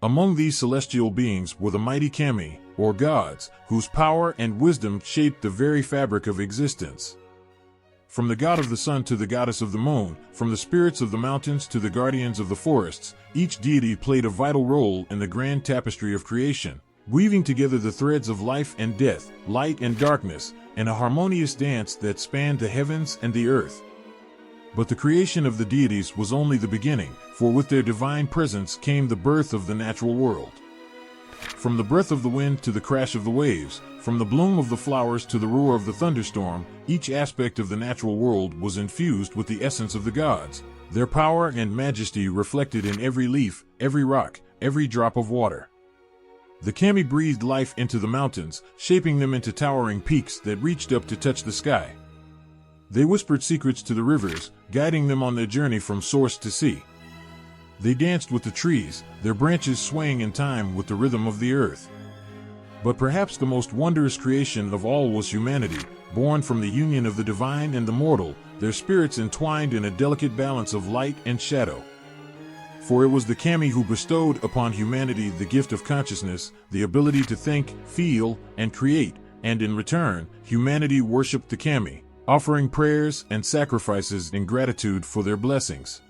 [SPEAKER 1] Among these celestial beings were the mighty kami, or gods, whose power and wisdom shaped the very fabric of existence. From the god of the sun to the goddess of the moon, from the spirits of the mountains to the guardians of the forests, each deity played a vital role in the grand tapestry of creation, weaving together the threads of life and death, light and darkness, in a harmonious dance that spanned the heavens and the earth. But the creation of the deities was only the beginning, for with their divine presence came the birth of the natural world. From the breath of the wind to the crash of the waves, from the bloom of the flowers to the roar of the thunderstorm, each aspect of the natural world was infused with the essence of the gods, their power and majesty reflected in every leaf, every rock, every drop of water. The kami breathed life into the mountains, shaping them into towering peaks that reached up to touch the sky. They whispered secrets to the rivers, guiding them on their journey from source to sea. They danced with the trees, their branches swaying in time with the rhythm of the earth. But perhaps the most wondrous creation of all was humanity, born from the union of the divine and the mortal, their spirits entwined in a delicate balance of light and shadow. For it was the kami who bestowed upon humanity the gift of consciousness, the ability to think, feel, and create, and in return, humanity worshipped the kami, offering prayers and sacrifices in gratitude for their blessings.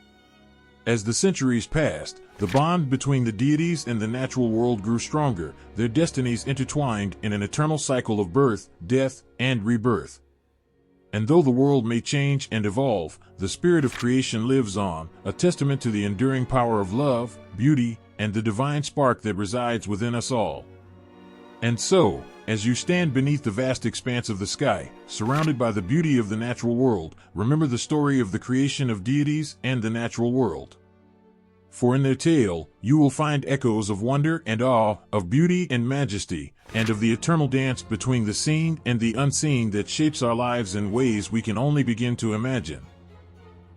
[SPEAKER 1] As the centuries passed, the bond between the deities and the natural world grew stronger, their destinies intertwined in an eternal cycle of birth, death, and rebirth. And though the world may change and evolve, the spirit of creation lives on, a testament to the enduring power of love, beauty, and the divine spark that resides within us all. And so, as you stand beneath the vast expanse of the sky, surrounded by the beauty of the natural world, remember the story of the creation of deities and the natural world. For in their tale, you will find echoes of wonder and awe, of beauty and majesty, and of the eternal dance between the seen and the unseen that shapes our lives in ways we can only begin to imagine.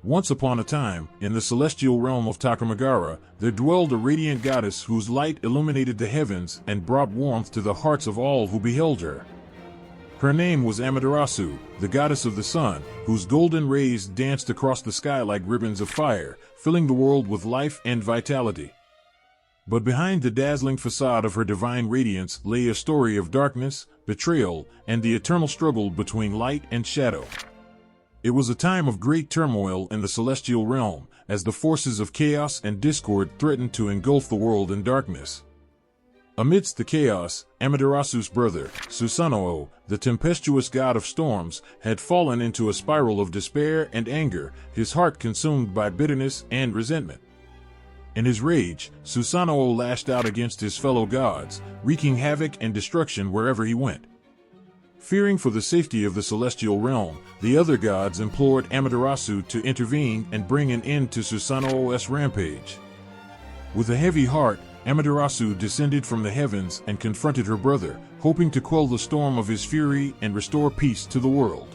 [SPEAKER 1] Once upon a time, in the celestial realm of Takamagara, there dwelled a radiant goddess whose light illuminated the heavens and brought warmth to the hearts of all who beheld her. Her name was Amaterasu, the goddess of the sun, whose golden rays danced across the sky like ribbons of fire, filling the world with life and vitality. But behind the dazzling facade of her divine radiance lay a story of darkness, betrayal, and the eternal struggle between light and shadow. It was a time of great turmoil in the celestial realm, as the forces of chaos and discord threatened to engulf the world in darkness. Amidst the chaos, Amaterasu's brother, Susanoo, the tempestuous god of storms, had fallen into a spiral of despair and anger, his heart consumed by bitterness and resentment. In his rage, Susanoo lashed out against his fellow gods, wreaking havoc and destruction wherever he went. Fearing for the safety of the celestial realm, the other gods implored Amaterasu to intervene and bring an end to Susanoo's rampage. With a heavy heart, Amaterasu descended from the heavens and confronted her brother, hoping to quell the storm of his fury and restore peace to the world.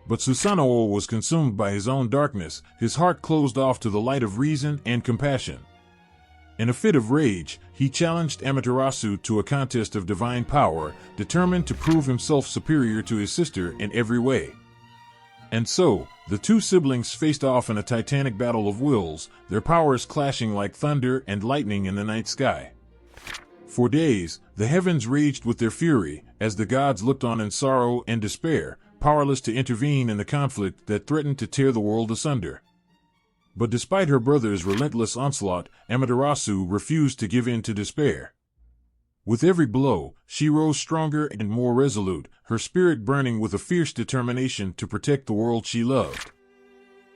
[SPEAKER 1] But Susanoo was consumed by his own darkness, his heart closed off to the light of reason and compassion. In a fit of rage, he challenged Amaterasu to a contest of divine power, determined to prove himself superior to his sister in every way. And so, the two siblings faced off in a titanic battle of wills, their powers clashing like thunder and lightning in the night sky. For days, the heavens raged with their fury, as the gods looked on in sorrow and despair, powerless to intervene in the conflict that threatened to tear the world asunder. But despite her brother's relentless onslaught, Amaterasu refused to give in to despair. With every blow, she rose stronger and more resolute, her spirit burning with a fierce determination to protect the world she loved.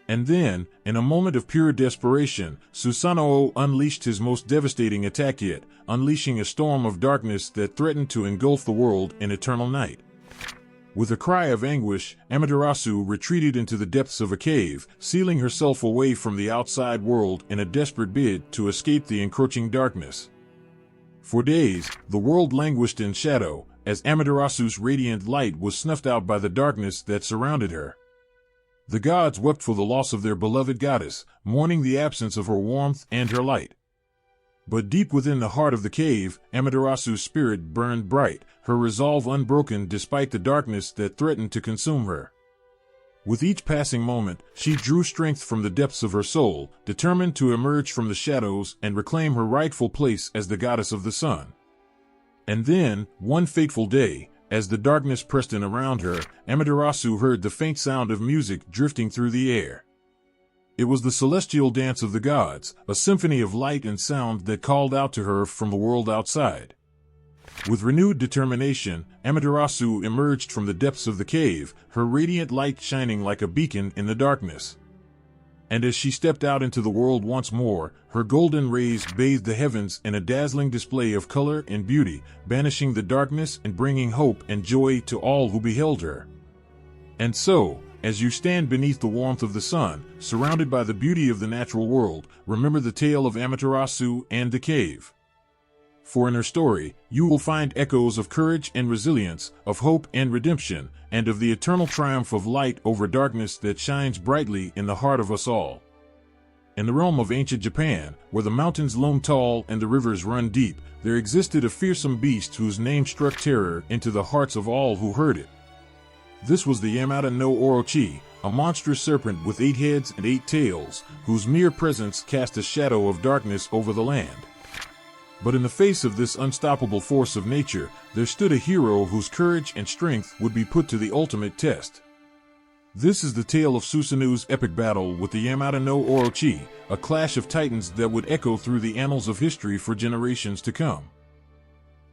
[SPEAKER 1] And then, in a moment of pure desperation, Susanoo unleashed his most devastating attack yet, unleashing a storm of darkness that threatened to engulf the world in eternal night. With a cry of anguish, Amaterasu retreated into the depths of a cave, sealing herself away from the outside world in a desperate bid to escape the encroaching darkness. For days, the world languished in shadow, as Amaterasu's radiant light was snuffed out by the darkness that surrounded her. The gods wept for the loss of their beloved goddess, mourning the absence of her warmth and her light. But deep within the heart of the cave, Amaterasu's spirit burned bright, her resolve unbroken despite the darkness that threatened to consume her. With each passing moment, she drew strength from the depths of her soul, determined to emerge from the shadows and reclaim her rightful place as the goddess of the sun. And then, one fateful day, as the darkness pressed in around her, Amaterasu heard the faint sound of music drifting through the air. It was the celestial dance of the gods, a symphony of light and sound that called out to her from the world outside. With renewed determination, Amaterasu emerged from the depths of the cave, her radiant light shining like a beacon in the darkness. And as she stepped out into the world once more, her golden rays bathed the heavens in a dazzling display of color and beauty, banishing the darkness and bringing hope and joy to all who beheld her. And so, as you stand beneath the warmth of the sun, surrounded by the beauty of the natural world, remember the tale of Amaterasu and the cave. For in her story, you will find echoes of courage and resilience, of hope and redemption, and of the eternal triumph of light over darkness that shines brightly in the heart of us all. In the realm of ancient Japan, where the mountains loom tall and the rivers run deep, there existed a fearsome beast whose name struck terror into the hearts of all who heard it. This was the Yamata no Orochi, a monstrous serpent with 8 heads and 8 tails, whose mere presence cast a shadow of darkness over the land. But in the face of this unstoppable force of nature, there stood a hero whose courage and strength would be put to the ultimate test. This is the tale of Susanoo's epic battle with the Yamata no Orochi, a clash of titans that would echo through the annals of history for generations to come.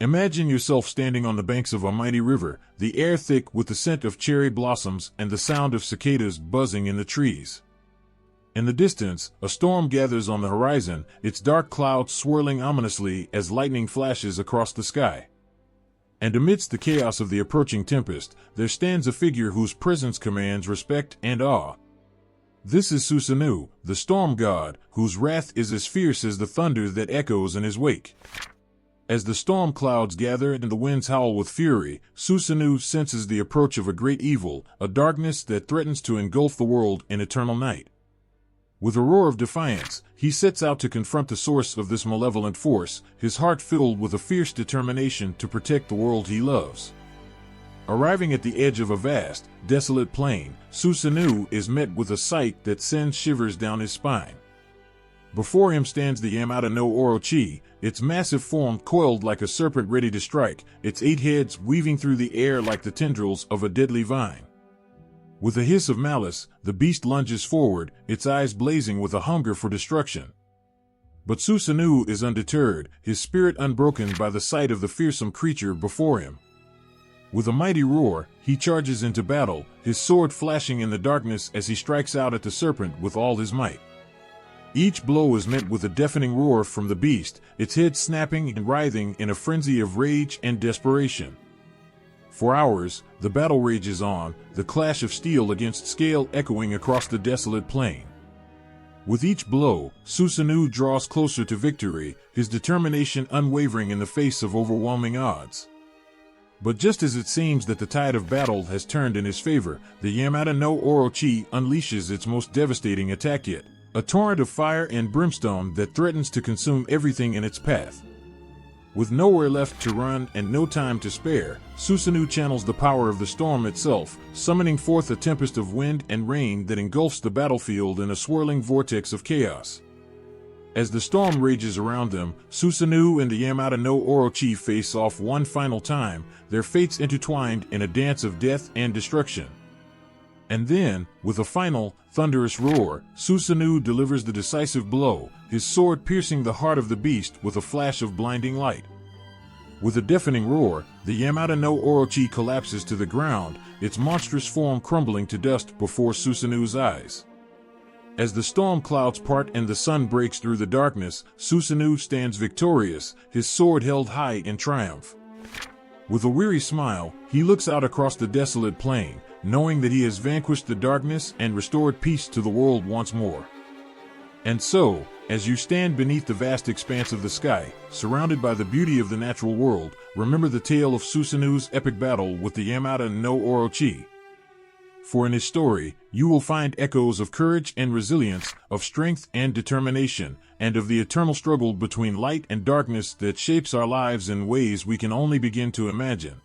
[SPEAKER 1] Imagine yourself standing on the banks of a mighty river, the air thick with the scent of cherry blossoms and the sound of cicadas buzzing in the trees. In the distance, a storm gathers on the horizon, its dark clouds swirling ominously as lightning flashes across the sky. And amidst the chaos of the approaching tempest, there stands a figure whose presence commands respect and awe. This is Susanoo, the storm god, whose wrath is as fierce as the thunder that echoes in his wake. As the storm clouds gather and the winds howl with fury, Susanoo senses the approach of a great evil, a darkness that threatens to engulf the world in eternal night. With a roar of defiance, he sets out to confront the source of this malevolent force, his heart filled with a fierce determination to protect the world he loves. Arriving at the edge of a vast, desolate plain, Susanoo is met with a sight that sends shivers down his spine. Before him stands the Yamata no Orochi, its massive form coiled like a serpent ready to strike, its 8 heads weaving through the air like the tendrils of a deadly vine. With a hiss of malice, the beast lunges forward, its eyes blazing with a hunger for destruction. But Susanoo is undeterred, his spirit unbroken by the sight of the fearsome creature before him. With a mighty roar, he charges into battle, his sword flashing in the darkness as he strikes out at the serpent with all his might. Each blow is met with a deafening roar from the beast, its head snapping and writhing in a frenzy of rage and desperation. For hours, the battle rages on, the clash of steel against scale echoing across the desolate plain. With each blow, Susanoo draws closer to victory, his determination unwavering in the face of overwhelming odds. But just as it seems that the tide of battle has turned in his favor, the Yamata no Orochi unleashes its most devastating attack yet. a torrent of fire and brimstone that threatens to consume everything in its path. With nowhere left to run and no time to spare, Susanoo channels the power of the storm itself, summoning forth a tempest of wind and rain that engulfs the battlefield in a swirling vortex of chaos. As the storm rages around them, Susanoo and the Yamata no Orochi face off one final time, their fates intertwined in a dance of death and destruction. And then, with a final, thunderous roar, Susanoo delivers the decisive blow, his sword piercing the heart of the beast with a flash of blinding light. With a deafening roar, the Yamata no Orochi collapses to the ground, its monstrous form crumbling to dust before Susanoo's eyes. As the storm clouds part and the sun breaks through the darkness, Susanoo stands victorious, his sword held high in triumph. With a weary smile, he looks out across the desolate plain, knowing that he has vanquished the darkness and restored peace to the world once more. And so, as you stand beneath the vast expanse of the sky, surrounded by the beauty of the natural world, remember the tale of Susanoo's epic battle with the Yamata no Orochi. For in his story, you will find echoes of courage and resilience, of strength and determination, and of the eternal struggle between light and darkness that shapes our lives in ways we can only begin to imagine.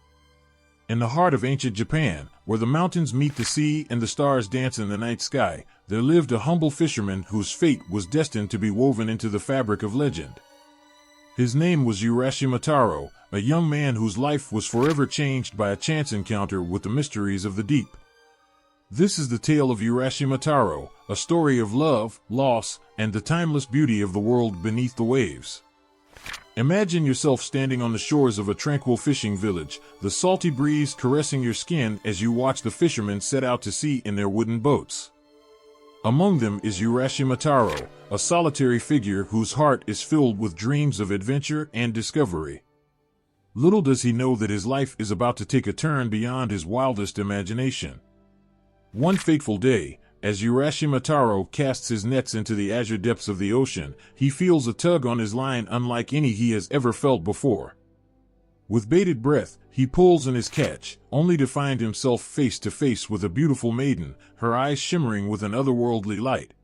[SPEAKER 1] In the heart of ancient Japan, where the mountains meet the sea and the stars dance in the night sky, there lived a humble fisherman whose fate was destined to be woven into the fabric of legend. His name was Urashimataro, a young man whose life was forever changed by a chance encounter with the mysteries of the deep. This is the tale of Urashimataro, a story of love, loss, and the timeless beauty of the world beneath the waves. Imagine yourself standing on the shores of a tranquil fishing village, the salty breeze caressing your skin as you watch the fishermen set out to sea in their wooden boats. Among them is Urashimataro, a solitary figure whose heart is filled with dreams of adventure and discovery. Little does he know that his life is about to take a turn beyond his wildest imagination. One fateful day, as Urashimataro casts his nets into the azure depths of the ocean, he feels a tug on his line unlike any he has ever felt before. With bated breath, he pulls in his catch, only to find himself face to face with a beautiful maiden, her eyes shimmering with an otherworldly light.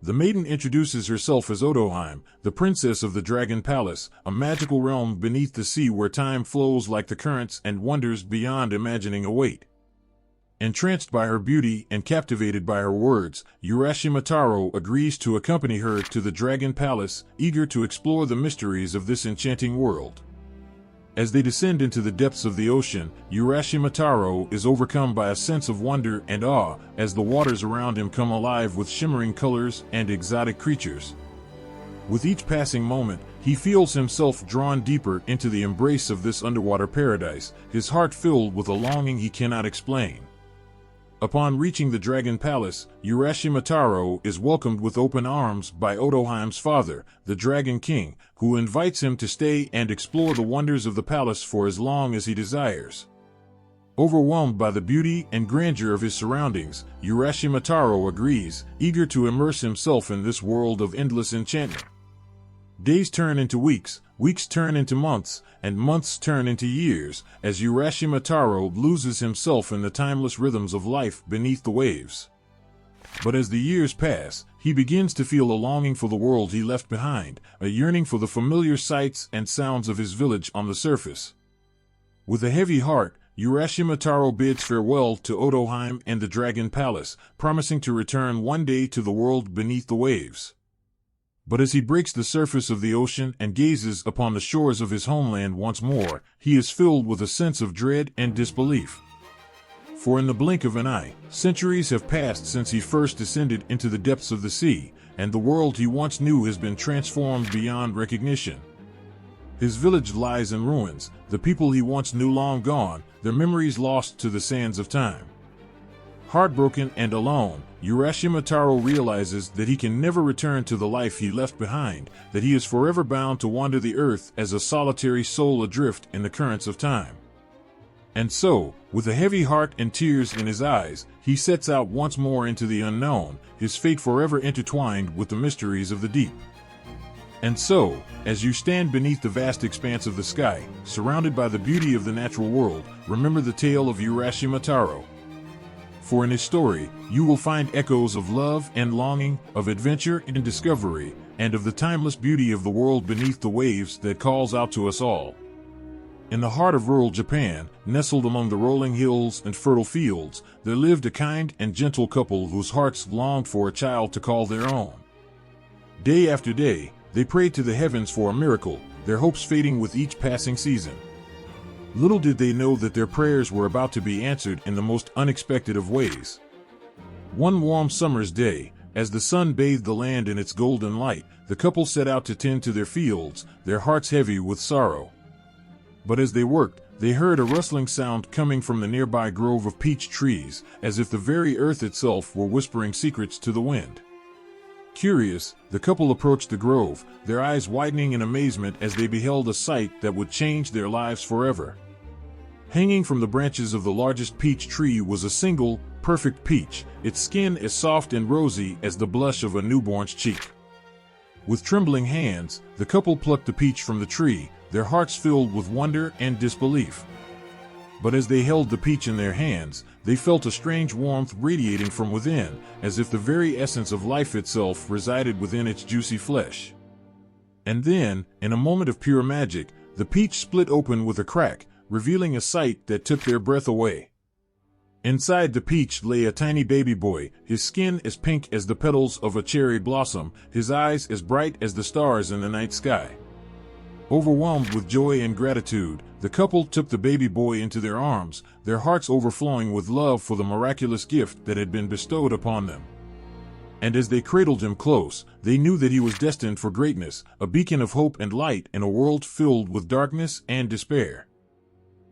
[SPEAKER 1] The maiden introduces herself as Otoheim, the princess of the Dragon Palace, a magical realm beneath the sea where time flows like the currents and wonders beyond imagining await. Entranced by her beauty and captivated by her words, Urashimataro agrees to accompany her to the Dragon Palace, eager to explore the mysteries of this enchanting world. As they descend into the depths of the ocean, Urashimataro is overcome by a sense of wonder and awe as the waters around him come alive with shimmering colors and exotic creatures. With each passing moment, he feels himself drawn deeper into the embrace of this underwater paradise, his heart filled with a longing he cannot explain. Upon reaching the Dragon Palace, Urashimataro is welcomed with open arms by Otoheim's father, the Dragon King, who invites him to stay and explore the wonders of the palace for as long as he desires. Overwhelmed by the beauty and grandeur of his surroundings, Urashimataro agrees, eager to immerse himself in this world of endless enchantment. Days turn into weeks, weeks turn into months, and months turn into years, as Urashimataro loses himself in the timeless rhythms of life beneath the waves. But as the years pass, he begins to feel a longing for the world he left behind, a yearning for the familiar sights and sounds of his village on the surface. With a heavy heart, Urashimataro bids farewell to Otoheim and the Dragon Palace, promising to return one day to the world beneath the waves. But as he breaks the surface of the ocean and gazes upon the shores of his homeland once more, he is filled with a sense of dread and disbelief. For in the blink of an eye, centuries have passed since he first descended into the depths of the sea, and the world he once knew has been transformed beyond recognition. His village lies in ruins, the people he once knew long gone, their memories lost to the sands of time. Heartbroken and alone, Urashimataro realizes that he can never return to the life he left behind, that he is forever bound to wander the earth as a solitary soul adrift in the currents of time. And so, with a heavy heart and tears in his eyes, he sets out once more into the unknown, his fate forever intertwined with the mysteries of the deep. And so, as you stand beneath the vast expanse of the sky, surrounded by the beauty of the natural world, remember the tale of Urashimataro. For in his story, you will find echoes of love and longing, of adventure and discovery, and of the timeless beauty of the world beneath the waves that calls out to us all. In the heart of rural Japan, nestled among the rolling hills and fertile fields, there lived a kind and gentle couple whose hearts longed for a child to call their own. Day after day, they prayed to the heavens for a miracle, their hopes fading with each passing season. Little did they know that their prayers were about to be answered in the most unexpected of ways. One warm summer's day, as the sun bathed the land in its golden light, the couple set out to tend to their fields, their hearts heavy with sorrow. But as they worked, they heard a rustling sound coming from the nearby grove of peach trees, as if the very earth itself were whispering secrets to the wind. Curious, the couple approached the grove, their eyes widening in amazement as they beheld a sight that would change their lives forever. Hanging from the branches of the largest peach tree was a single, perfect peach, its skin as soft and rosy as the blush of a newborn's cheek. With trembling hands, the couple plucked the peach from the tree, their hearts filled with wonder and disbelief. But as they held the peach in their hands, they felt a strange warmth radiating from within, as if the very essence of life itself resided within its juicy flesh. And then, in a moment of pure magic, the peach split open with a crack, revealing a sight that took their breath away. Inside the peach lay a tiny baby boy, his skin as pink as the petals of a cherry blossom, his eyes as bright as the stars in the night sky. Overwhelmed with joy and gratitude, the couple took the baby boy into their arms, their hearts overflowing with love for the miraculous gift that had been bestowed upon them. And as they cradled him close, they knew that he was destined for greatness, a beacon of hope and light in a world filled with darkness and despair.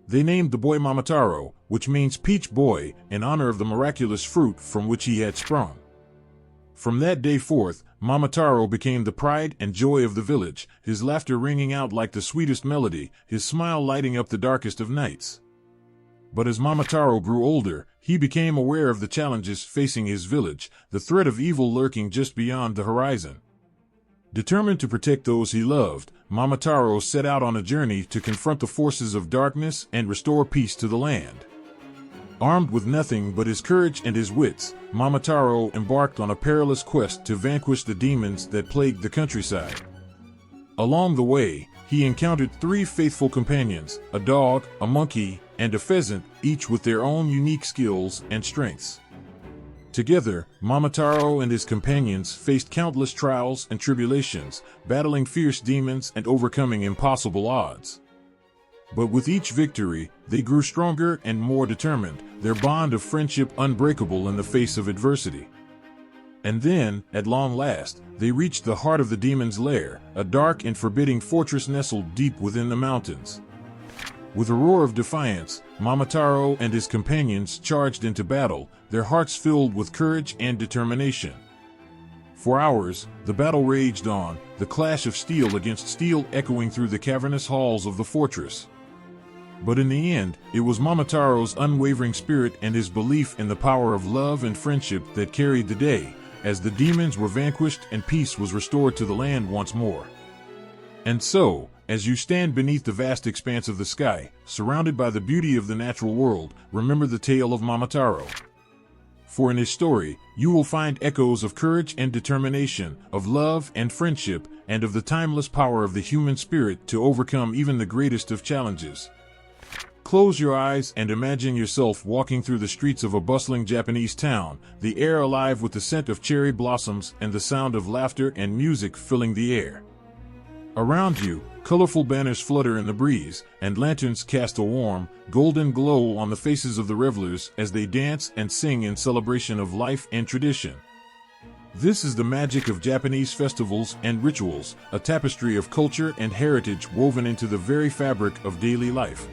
[SPEAKER 1] They named the boy Amaterasu, which means peach boy, in honor of the miraculous fruit from which he had sprung. From that day forth, Amaterasu became the pride and joy of the village, his laughter ringing out like the sweetest melody, his smile lighting up the darkest of nights. But as Amaterasu grew older, he became aware of the challenges facing his village, the threat of evil lurking just beyond the horizon. Determined to protect those he loved, Amaterasu set out on a journey to confront the forces of darkness and restore peace to the land. Armed with nothing but his courage and his wits, Amaterasu embarked on a perilous quest to vanquish the demons that plagued the countryside. Along the way, he encountered 3 faithful companions, a dog, a monkey, and a pheasant, each with their own unique skills and strengths. Together, Amaterasu and his companions faced countless trials and tribulations, battling fierce demons and overcoming impossible odds. But with each victory, they grew stronger and more determined, their bond of friendship unbreakable in the face of adversity. And then, at long last, they reached the heart of the demon's lair, a dark and forbidding fortress nestled deep within the mountains. With a roar of defiance, Amaterasu and his companions charged into battle, their hearts filled with courage and determination. For hours, the battle raged on, the clash of steel against steel echoing through the cavernous halls of the fortress. But in the end, it was Amaterasu's unwavering spirit and his belief in the power of love and friendship that carried the day, as the demons were vanquished and peace was restored to the land once more. And so, as you stand beneath the vast expanse of the sky, surrounded by the beauty of the natural world, remember the tale of Amaterasu. For in his story, you will find echoes of courage and determination, of love and friendship, and of the timeless power of the human spirit to overcome even the greatest of challenges. Close your eyes and imagine yourself walking through the streets of a bustling Japanese town, the air alive with the scent of cherry blossoms and the sound of laughter and music filling the air. Around you, colorful banners flutter in the breeze, and lanterns cast a warm, golden glow on the faces of the revelers as they dance and sing in celebration of life and tradition. This is the magic of Japanese festivals and rituals, a tapestry of culture and heritage woven into the very fabric of daily life.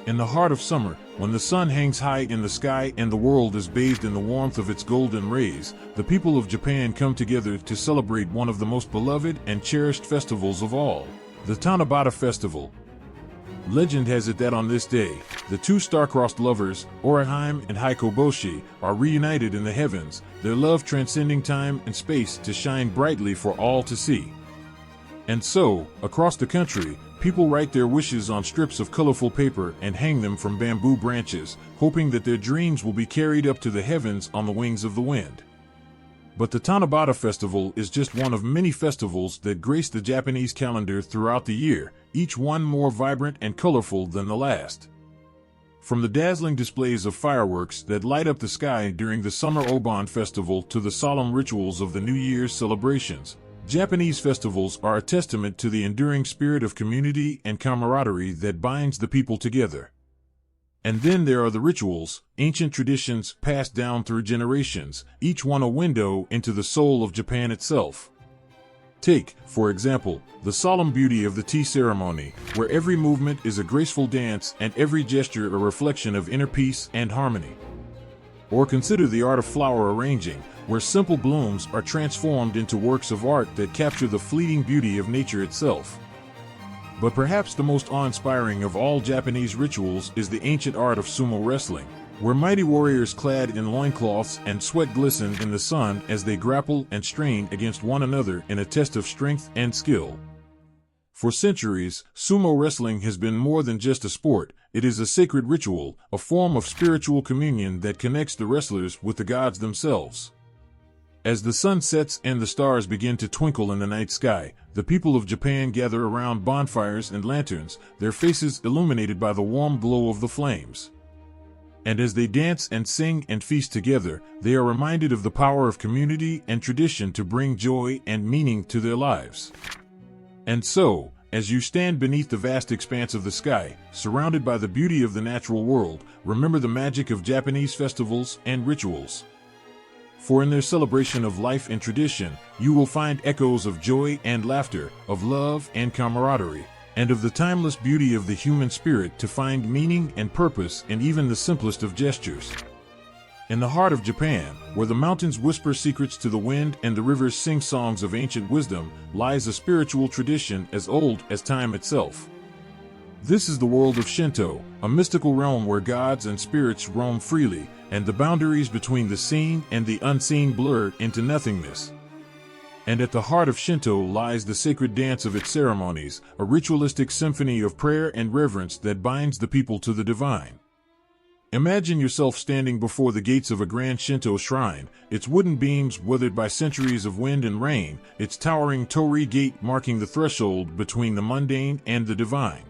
[SPEAKER 1] In the heart of summer, when the sun hangs high in the sky and the world is bathed in the warmth of its golden rays, the people of Japan come together to celebrate one of the most beloved and cherished festivals of all, the Tanabata Festival. Legend has it that on this day, the 2 star-crossed lovers, Oraheim and Hikoboshi, are reunited in the heavens, their love transcending time and space to shine brightly for all to see. And so, across the country, People write their wishes on strips of colorful paper and hang them from bamboo branches, hoping that their dreams will be carried up to the heavens on the wings of the wind. But the Tanabata festival is just one of many festivals that grace the Japanese calendar throughout the year, each one more vibrant and colorful than the last. From the dazzling displays of fireworks that light up the sky during the Summer Obon Festival to the solemn rituals of the New Year's celebrations, Japanese festivals are a testament to the enduring spirit of community and camaraderie that binds the people together. And then there are the rituals, ancient traditions passed down through generations, each one a window into the soul of Japan itself. Take, for example, the solemn beauty of the tea ceremony, where every movement is a graceful dance and every gesture a reflection of inner peace and harmony. Or consider the art of flower arranging, where simple blooms are transformed into works of art that capture the fleeting beauty of nature itself. But perhaps the most awe-inspiring of all Japanese rituals is the ancient art of sumo wrestling, where mighty warriors clad in loincloths and sweat glisten in the sun as they grapple and strain against one another in a test of strength and skill. For centuries, sumo wrestling has been more than just a sport. It is a sacred ritual, a form of spiritual communion that connects the wrestlers with the gods themselves. As the sun sets and the stars begin to twinkle in the night sky, the people of Japan gather around bonfires and lanterns, their faces illuminated by the warm glow of the flames. And as they dance and sing and feast together, they are reminded of the power of community and tradition to bring joy and meaning to their lives. And so, as you stand beneath the vast expanse of the sky, surrounded by the beauty of the natural world, remember the magic of Japanese festivals and rituals. For in their celebration of life and tradition, you will find echoes of joy and laughter, of love and camaraderie, and of the timeless beauty of the human spirit to find meaning and purpose in even the simplest of gestures. In the heart of Japan, where the mountains whisper secrets to the wind and the rivers sing songs of ancient wisdom, lies a spiritual tradition as old as time itself. This is the world of Shinto, a mystical realm where gods and spirits roam freely, and the boundaries between the seen and the unseen blur into nothingness. And at the heart of Shinto lies the sacred dance of its ceremonies, a ritualistic symphony of prayer and reverence that binds the people to the divine. Imagine yourself standing before the gates of a grand Shinto shrine, its wooden beams weathered by centuries of wind and rain, its towering torii gate marking the threshold between the mundane and the divine.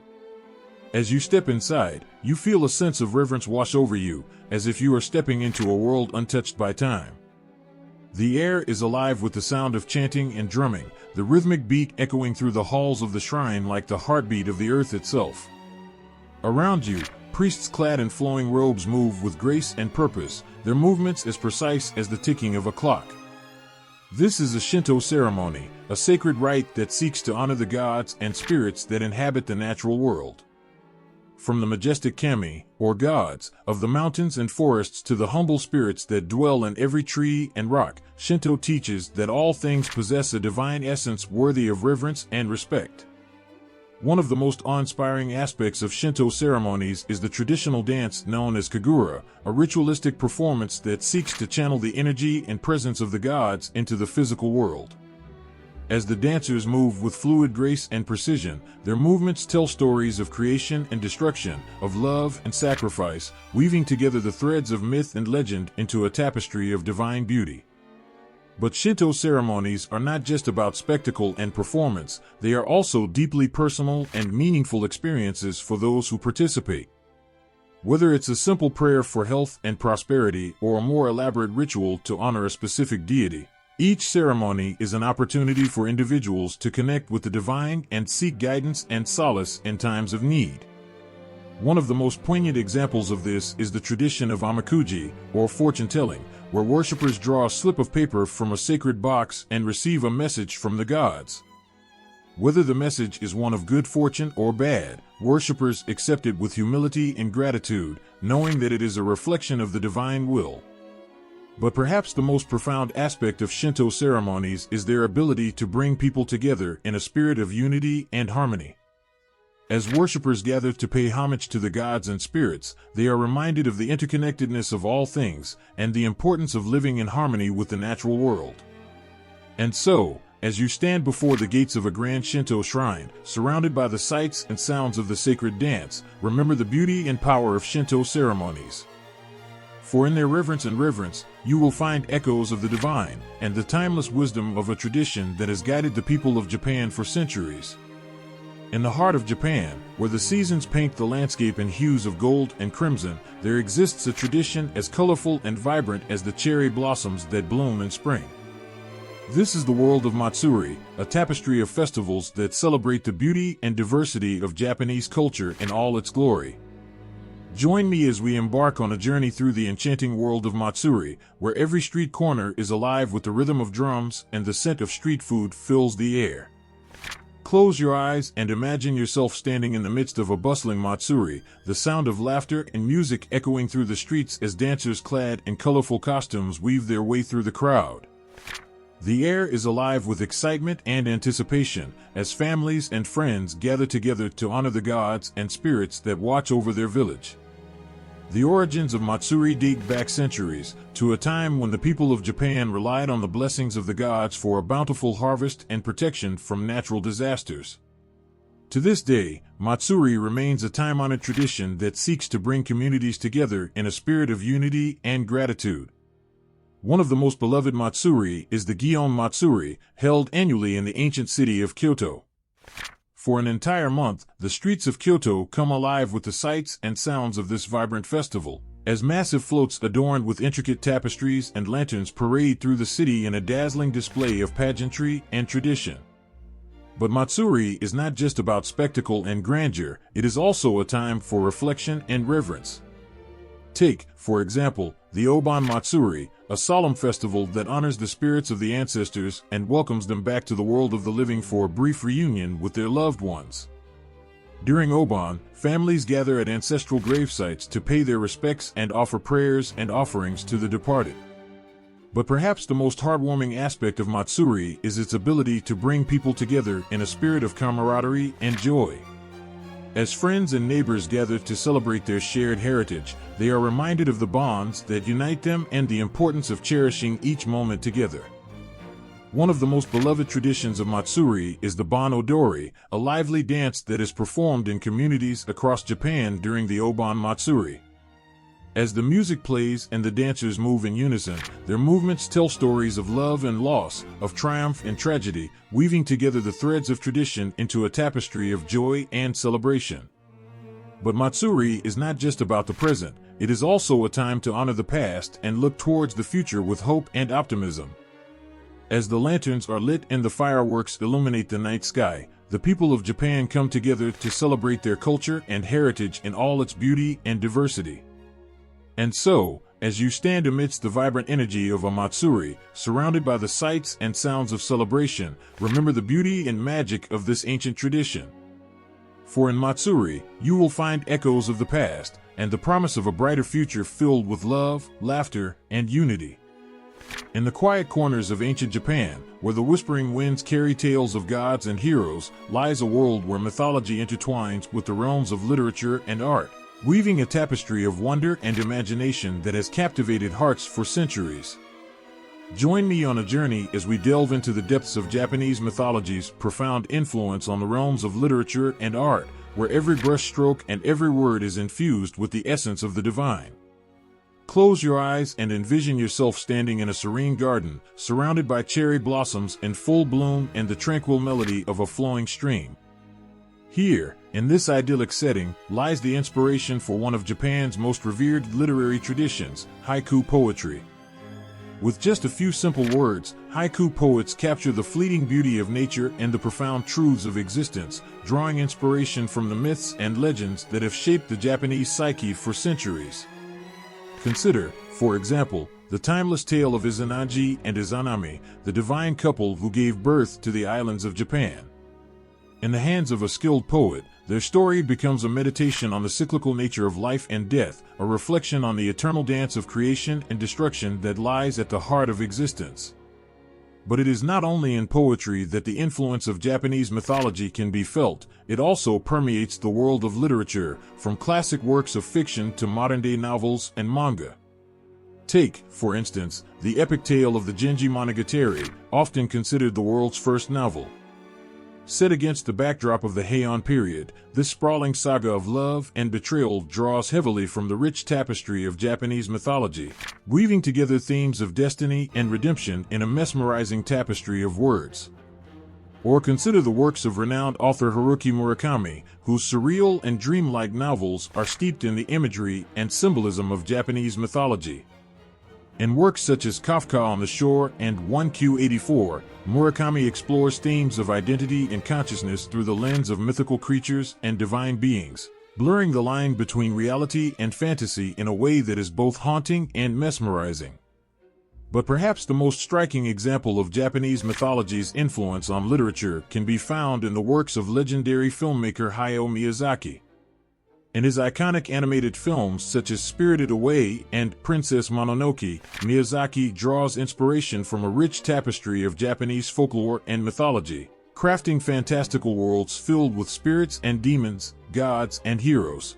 [SPEAKER 1] As you step inside, you feel a sense of reverence wash over you, as if you are stepping into a world untouched by time. The air is alive with the sound of chanting and drumming, the rhythmic beat echoing through the halls of the shrine like the heartbeat of the earth itself. Around you, priests clad in flowing robes move with grace and purpose, their movements as precise as the ticking of a clock. This is a Shinto ceremony, a sacred rite that seeks to honor the gods and spirits that inhabit the natural world. From the majestic kami, or gods, of the mountains and forests to the humble spirits that dwell in every tree and rock, Shinto teaches that all things possess a divine essence worthy of reverence and respect. One of the most awe-inspiring aspects of Shinto ceremonies is the traditional dance known as kagura, a ritualistic performance that seeks to channel the energy and presence of the gods into the physical world. As the dancers move with fluid grace and precision, their movements tell stories of creation and destruction, of love and sacrifice, weaving together the threads of myth and legend into a tapestry of divine beauty. But Shinto ceremonies are not just about spectacle and performance, they are also deeply personal and meaningful experiences for those who participate. Whether it's a simple prayer for health and prosperity or a more elaborate ritual to honor a specific deity, each ceremony is an opportunity for individuals to connect with the divine and seek guidance and solace in times of need. One of the most poignant examples of this is the tradition of amakuji, or fortune-telling, where worshippers draw a slip of paper from a sacred box and receive a message from the gods. Whether the message is one of good fortune or bad, worshippers accept it with humility and gratitude, knowing that it is a reflection of the divine will. But perhaps the most profound aspect of Shinto ceremonies is their ability to bring people together in a spirit of unity and harmony. As worshippers gather to pay homage to the gods and spirits, they are reminded of the interconnectedness of all things and the importance of living in harmony with the natural world. And so, as you stand before the gates of a grand Shinto shrine, surrounded by the sights and sounds of the sacred dance, remember the beauty and power of Shinto ceremonies. For in their reverence, you will find echoes of the divine, and the timeless wisdom of a tradition that has guided the people of Japan for centuries. In the heart of Japan, where the seasons paint the landscape in hues of gold and crimson, there exists a tradition as colorful and vibrant as the cherry blossoms that bloom in spring. This is the world of Matsuri, a tapestry of festivals that celebrate the beauty and diversity of Japanese culture in all its glory. Join me as we embark on a journey through the enchanting world of Matsuri, where every street corner is alive with the rhythm of drums and the scent of street food fills the air. Close your eyes and imagine yourself standing in the midst of a bustling Matsuri, the sound of laughter and music echoing through the streets as dancers clad in colorful costumes weave their way through the crowd. The air is alive with excitement and anticipation, as families and friends gather together to honor the gods and spirits that watch over their village. The origins of Matsuri date back centuries, to a time when the people of Japan relied on the blessings of the gods for a bountiful harvest and protection from natural disasters. To this day, Matsuri remains a time-honored tradition that seeks to bring communities together in a spirit of unity and gratitude. One of the most beloved Matsuri is the Gion Matsuri, held annually in the ancient city of Kyoto. For an entire month, the streets of Kyoto come alive with the sights and sounds of this vibrant festival, as massive floats adorned with intricate tapestries and lanterns parade through the city in a dazzling display of pageantry and tradition. But Matsuri is not just about spectacle and grandeur, it is also a time for reflection and reverence. Take, for example, the Obon Matsuri, a solemn festival that honors the spirits of the ancestors and welcomes them back to the world of the living for a brief reunion with their loved ones. During Obon, families gather at ancestral gravesites to pay their respects and offer prayers and offerings to the departed. But perhaps the most heartwarming aspect of Matsuri is its ability to bring people together in a spirit of camaraderie and joy. As friends and neighbors gather to celebrate their shared heritage, they are reminded of the bonds that unite them and the importance of cherishing each moment together. One of the most beloved traditions of Matsuri is the Bon Odori, a lively dance that is performed in communities across Japan during the Obon Matsuri. As the music plays and the dancers move in unison, their movements tell stories of love and loss, of triumph and tragedy, weaving together the threads of tradition into a tapestry of joy and celebration. But Matsuri is not just about the present, it is also a time to honor the past and look towards the future with hope and optimism. As the lanterns are lit and the fireworks illuminate the night sky, the people of Japan come together to celebrate their culture and heritage in all its beauty and diversity. And so, as you stand amidst the vibrant energy of a Matsuri, surrounded by the sights and sounds of celebration, remember the beauty and magic of this ancient tradition. For in Matsuri, you will find echoes of the past, and the promise of a brighter future filled with love, laughter, and unity. In the quiet corners of ancient Japan, where the whispering winds carry tales of gods and heroes, lies a world where mythology intertwines with the realms of literature and art, weaving a tapestry of wonder and imagination that has captivated hearts for centuries. Join me on a journey as we delve into the depths of Japanese mythology's profound influence on the realms of literature and art, where every brushstroke and every word is infused with the essence of the divine. Close your eyes and envision yourself standing in a serene garden, surrounded by cherry blossoms in full bloom and the tranquil melody of a flowing stream. Here, in this idyllic setting, lies the inspiration for one of Japan's most revered literary traditions, haiku poetry. With just a few simple words, haiku poets capture the fleeting beauty of nature and the profound truths of existence, drawing inspiration from the myths and legends that have shaped the Japanese psyche for centuries. Consider, for example, the timeless tale of Izanagi and Izanami, the divine couple who gave birth to the islands of Japan. In the hands of a skilled poet, their story becomes a meditation on the cyclical nature of life and death, a reflection on the eternal dance of creation and destruction that lies at the heart of existence. But it is not only in poetry that the influence of Japanese mythology can be felt, it also permeates the world of literature, from classic works of fiction to modern-day novels and manga. Take, for instance, the epic tale of the Genji Monogatari, often considered the world's first novel. Set against the backdrop of the Heian period, this sprawling saga of love and betrayal draws heavily from the rich tapestry of Japanese mythology, weaving together themes of destiny and redemption in a mesmerizing tapestry of words. Or consider the works of renowned author Haruki Murakami, whose surreal and dreamlike novels are steeped in the imagery and symbolism of Japanese mythology. In works such as Kafka on the Shore and 1Q84, Murakami explores themes of identity and consciousness through the lens of mythical creatures and divine beings, blurring the line between reality and fantasy in a way that is both haunting and mesmerizing. But perhaps the most striking example of Japanese mythology's influence on literature can be found in the works of legendary filmmaker Hayao Miyazaki. In his iconic animated films such as Spirited Away and Princess Mononoke, Miyazaki draws inspiration from a rich tapestry of Japanese folklore and mythology, crafting fantastical worlds filled with spirits and demons, gods and heroes.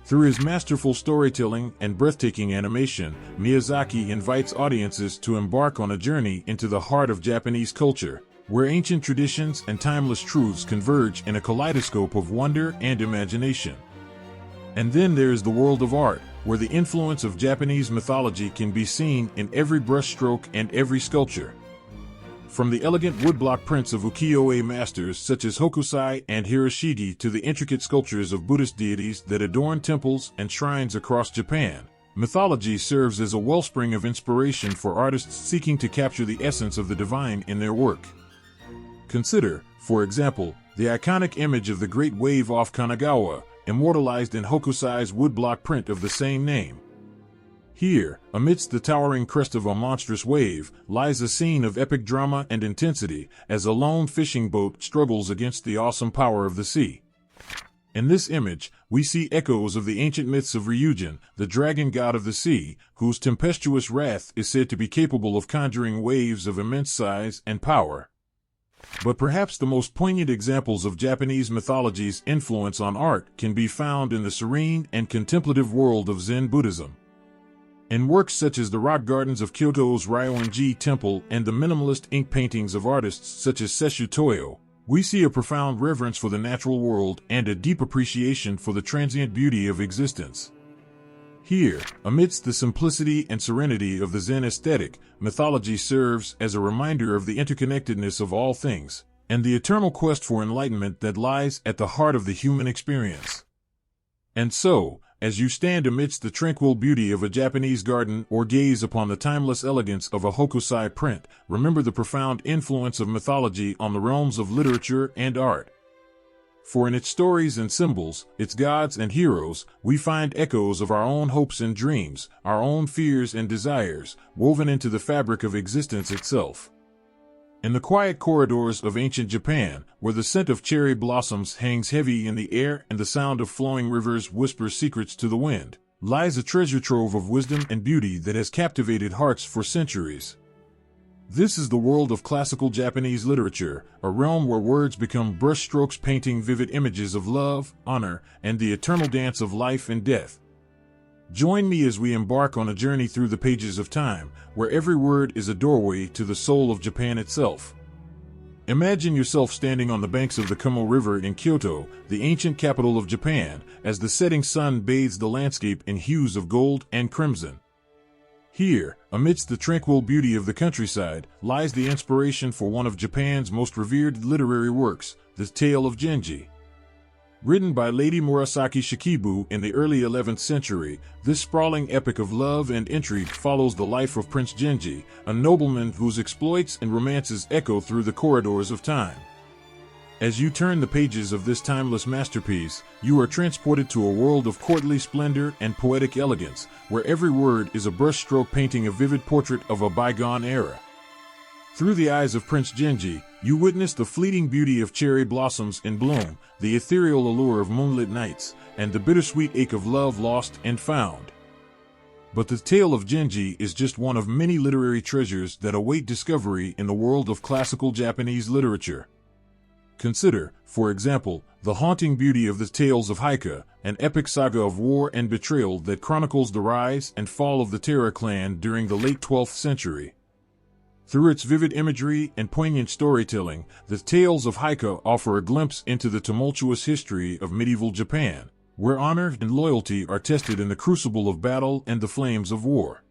[SPEAKER 1] Through his masterful storytelling and breathtaking animation, Miyazaki invites audiences to embark on a journey into the heart of Japanese culture, where ancient traditions and timeless truths converge in a kaleidoscope of wonder and imagination. And then there is the world of art, where the influence of Japanese mythology can be seen in every brushstroke and every sculpture. From the elegant woodblock prints of ukiyo-e masters such as Hokusai and Hiroshige to the intricate sculptures of Buddhist deities that adorn temples and shrines across Japan, mythology serves as a wellspring of inspiration for artists seeking to capture the essence of the divine in their work. Consider, for example, the iconic image of the Great Wave off Kanagawa, immortalized in Hokusai's woodblock print of the same name. Here, amidst the towering crest of a monstrous wave, lies a scene of epic drama and intensity as a lone fishing boat struggles against the awesome power of the sea. In this image, we see echoes of the ancient myths of Ryujin, the dragon god of the sea, whose tempestuous wrath is said to be capable of conjuring waves of immense size and power. But perhaps the most poignant examples of Japanese mythology's influence on art can be found in the serene and contemplative world of Zen Buddhism. In works such as the rock gardens of Kyoto's Ryoan-ji Temple and the minimalist ink paintings of artists such as Sesshu Toyo, we see a profound reverence for the natural world and a deep appreciation for the transient beauty of existence. Here, amidst the simplicity and serenity of the Zen aesthetic, mythology serves as a reminder of the interconnectedness of all things, and the eternal quest for enlightenment that lies at the heart of the human experience. And so, as you stand amidst the tranquil beauty of a Japanese garden or gaze upon the timeless elegance of a Hokusai print, remember the profound influence of mythology on the realms of literature and art. For in its stories and symbols, its gods and heroes, we find echoes of our own hopes and dreams, our own fears and desires, woven into the fabric of existence itself. In the quiet corridors of ancient Japan, where the scent of cherry blossoms hangs heavy in the air and the sound of flowing rivers whispers secrets to the wind, lies a treasure trove of wisdom and beauty that has captivated hearts for centuries. This is the world of classical Japanese literature, a realm where words become brushstrokes painting vivid images of love, honor, and the eternal dance of life and death. Join me as we embark on a journey through the pages of time, where every word is a doorway to the soul of Japan itself. Imagine yourself standing on the banks of the Kumo River in Kyoto, the ancient capital of Japan, as the setting sun bathes the landscape in hues of gold and crimson. Here, amidst the tranquil beauty of the countryside, lies the inspiration for one of Japan's most revered literary works, The Tale of Genji. Written by Lady Murasaki Shikibu in the early 11th century, this sprawling epic of love and intrigue follows the life of Prince Genji, a nobleman whose exploits and romances echo through the corridors of time. As you turn the pages of this timeless masterpiece, you are transported to a world of courtly splendor and poetic elegance, where every word is a brushstroke painting a vivid portrait of a bygone era. Through the eyes of Prince Genji, you witness the fleeting beauty of cherry blossoms in bloom, the ethereal allure of moonlit nights, and the bittersweet ache of love lost and found. But the tale of Genji is just one of many literary treasures that await discovery in the world of classical Japanese literature. Consider, for example, the haunting beauty of the tales of Haika, an epic saga of war and betrayal that chronicles the rise and fall of the Terra clan during the late 12th century. Through its vivid imagery and poignant storytelling, the tales of Haika offer a glimpse into the tumultuous history of medieval Japan, where honor and loyalty are tested in the crucible of battle and the flames of war.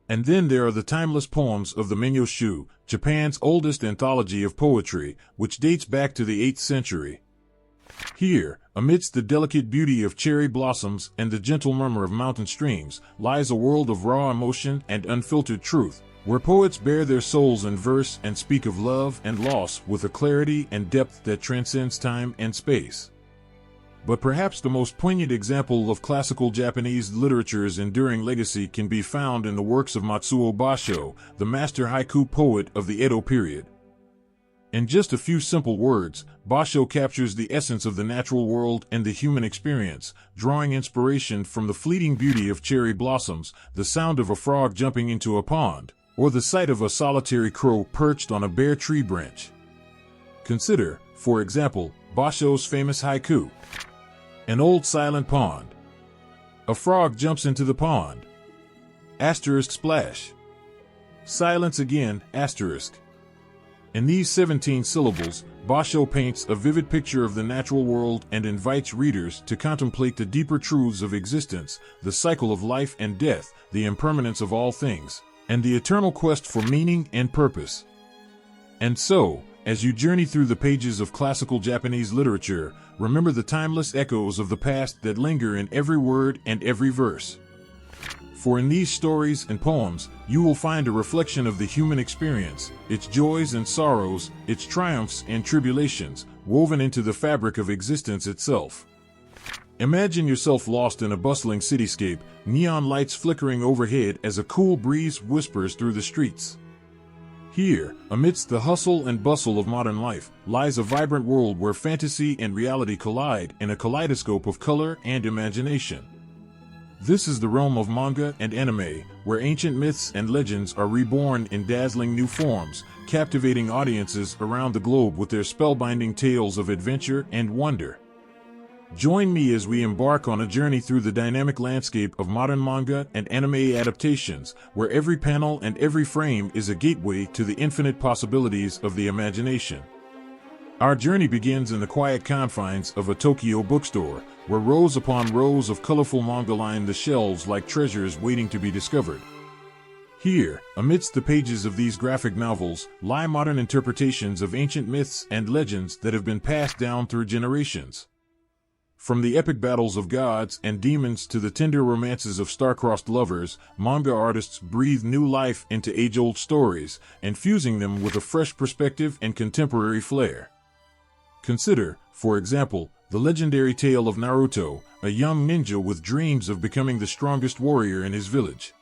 [SPEAKER 1] And then there are the timeless poems of the Menyoshu, Japan's oldest anthology of poetry, which dates back to the 8th century. Here, amidst the delicate beauty of cherry blossoms and the gentle murmur of mountain streams, lies a world of raw emotion and unfiltered truth, where poets bare their souls in verse and speak of love and loss with a clarity and depth that transcends time and space. But perhaps the most poignant example of classical Japanese literature's enduring legacy can be found in the works of Matsuo Basho, the master haiku poet of the Edo period. In just a few simple words, Basho captures the essence of the natural world and the human experience, drawing inspiration from the fleeting beauty of cherry blossoms, the sound of a frog jumping into a pond, or the sight of a solitary crow perched on a bare tree branch. Consider, for example, Basho's famous haiku. An old silent pond. A frog jumps into the pond. Asterisk splash. Silence again, asterisk. In these 17 syllables, Basho paints a vivid picture of the natural world and invites readers to contemplate the deeper truths of existence, the cycle of life and death, the impermanence of all things, and the eternal quest for meaning and purpose. And so, as you journey through the pages of classical Japanese literature, remember the timeless echoes of the past that linger in every word and every verse. For in these stories and poems, you will find a reflection of the human experience, its joys and sorrows, its triumphs and tribulations, woven into the fabric of existence itself. Imagine yourself lost in a bustling cityscape, neon lights flickering overhead as a cool breeze whispers through the streets. Here, amidst the hustle and bustle of modern life, lies a vibrant world where fantasy and reality collide in a kaleidoscope of color and imagination. This is the realm of manga and anime, where ancient myths and legends are reborn in dazzling new forms, captivating audiences around the globe with their spellbinding tales of adventure and wonder. Join me as we embark on a journey through the dynamic landscape of modern manga and anime adaptations, where every panel and every frame is a gateway to the infinite possibilities of the imagination. Our journey begins in the quiet confines of a Tokyo bookstore, where rows upon rows of colorful manga line the shelves like treasures waiting to be discovered. Here, amidst the pages of these graphic novels, lie modern interpretations of ancient myths and legends that have been passed down through generations. From the epic battles of gods and demons to the tender romances of star-crossed lovers, manga artists breathe new life into age-old stories, infusing them with a fresh perspective and contemporary flair. Consider, for example, the legendary tale of Naruto, a young ninja with dreams of becoming the strongest warrior in his village.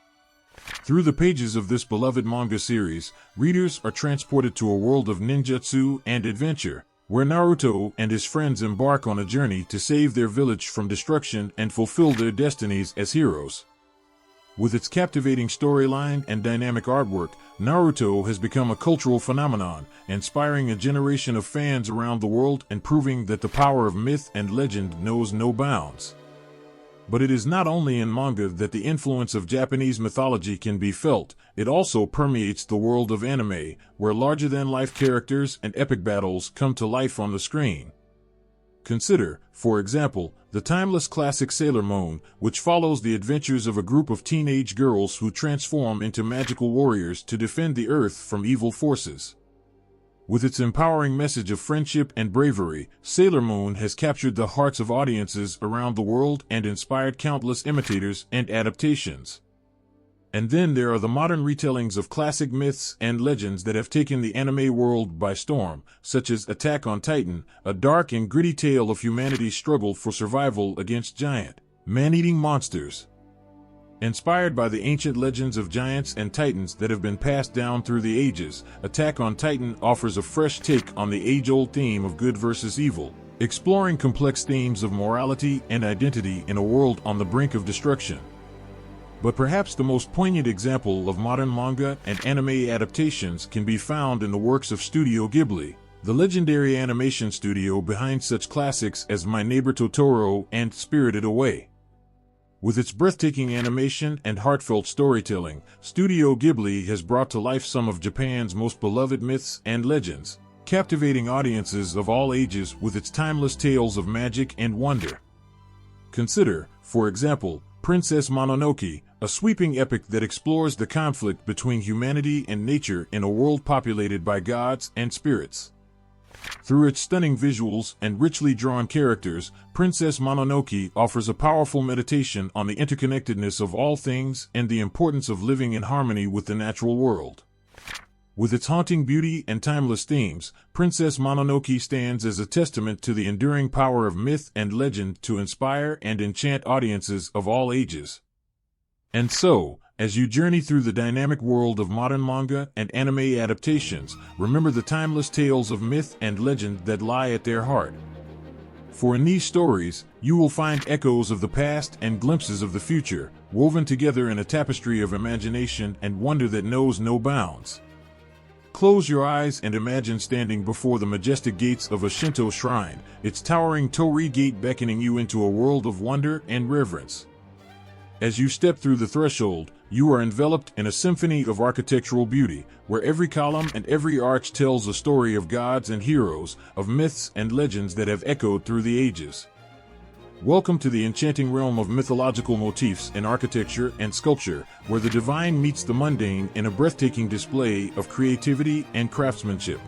[SPEAKER 1] Through the pages of this beloved manga series, readers are transported to a world of ninjutsu and adventure, where Naruto and his friends embark on a journey to save their village from destruction and fulfill their destinies as heroes. With its captivating storyline and dynamic artwork, Naruto has become a cultural phenomenon, inspiring a generation of fans around the world and proving that the power of myth and legend knows no bounds. But it is not only in manga that the influence of Japanese mythology can be felt, it also permeates the world of anime, where larger-than-life characters and epic battles come to life on the screen. Consider, for example, the timeless classic Sailor Moon, which follows the adventures of a group of teenage girls who transform into magical warriors to defend the Earth from evil forces. With its empowering message of friendship and bravery, Sailor Moon has captured the hearts of audiences around the world and inspired countless imitators and adaptations. And then there are the modern retellings of classic myths and legends that have taken the anime world by storm, such as Attack on Titan, a dark and gritty tale of humanity's struggle for survival against giant, man-eating monsters. Inspired by the ancient legends of giants and titans that have been passed down through the ages, Attack on Titan offers a fresh take on the age-old theme of good versus evil, exploring complex themes of morality and identity in a world on the brink of destruction. But perhaps the most poignant example of modern manga and anime adaptations can be found in the works of Studio Ghibli, the legendary animation studio behind such classics as My Neighbor Totoro and Spirited Away. With its breathtaking animation and heartfelt storytelling, Studio Ghibli has brought to life some of Japan's most beloved myths and legends, captivating audiences of all ages with its timeless tales of magic and wonder. Consider, for example, Princess Mononoke, a sweeping epic that explores the conflict between humanity and nature in a world populated by gods and spirits. Through its stunning visuals and richly drawn characters, Princess Mononoke offers a powerful meditation on the interconnectedness of all things and the importance of living in harmony with the natural world. With its haunting beauty and timeless themes, Princess Mononoke stands as a testament to the enduring power of myth and legend to inspire and enchant audiences of all ages. And so, as you journey through the dynamic world of modern manga and anime adaptations, remember the timeless tales of myth and legend that lie at their heart. For in these stories, you will find echoes of the past and glimpses of the future, woven together in a tapestry of imagination and wonder that knows no bounds. Close your eyes and imagine standing before the majestic gates of a Shinto shrine, its towering torii gate beckoning you into a world of wonder and reverence. As you step through the threshold, you are enveloped in a symphony of architectural beauty, where every column and every arch tells a story of gods and heroes, of myths and legends that have echoed through the ages. Welcome to the enchanting realm of mythological motifs in architecture and sculpture, where the divine meets the mundane in a breathtaking display of creativity and craftsmanship.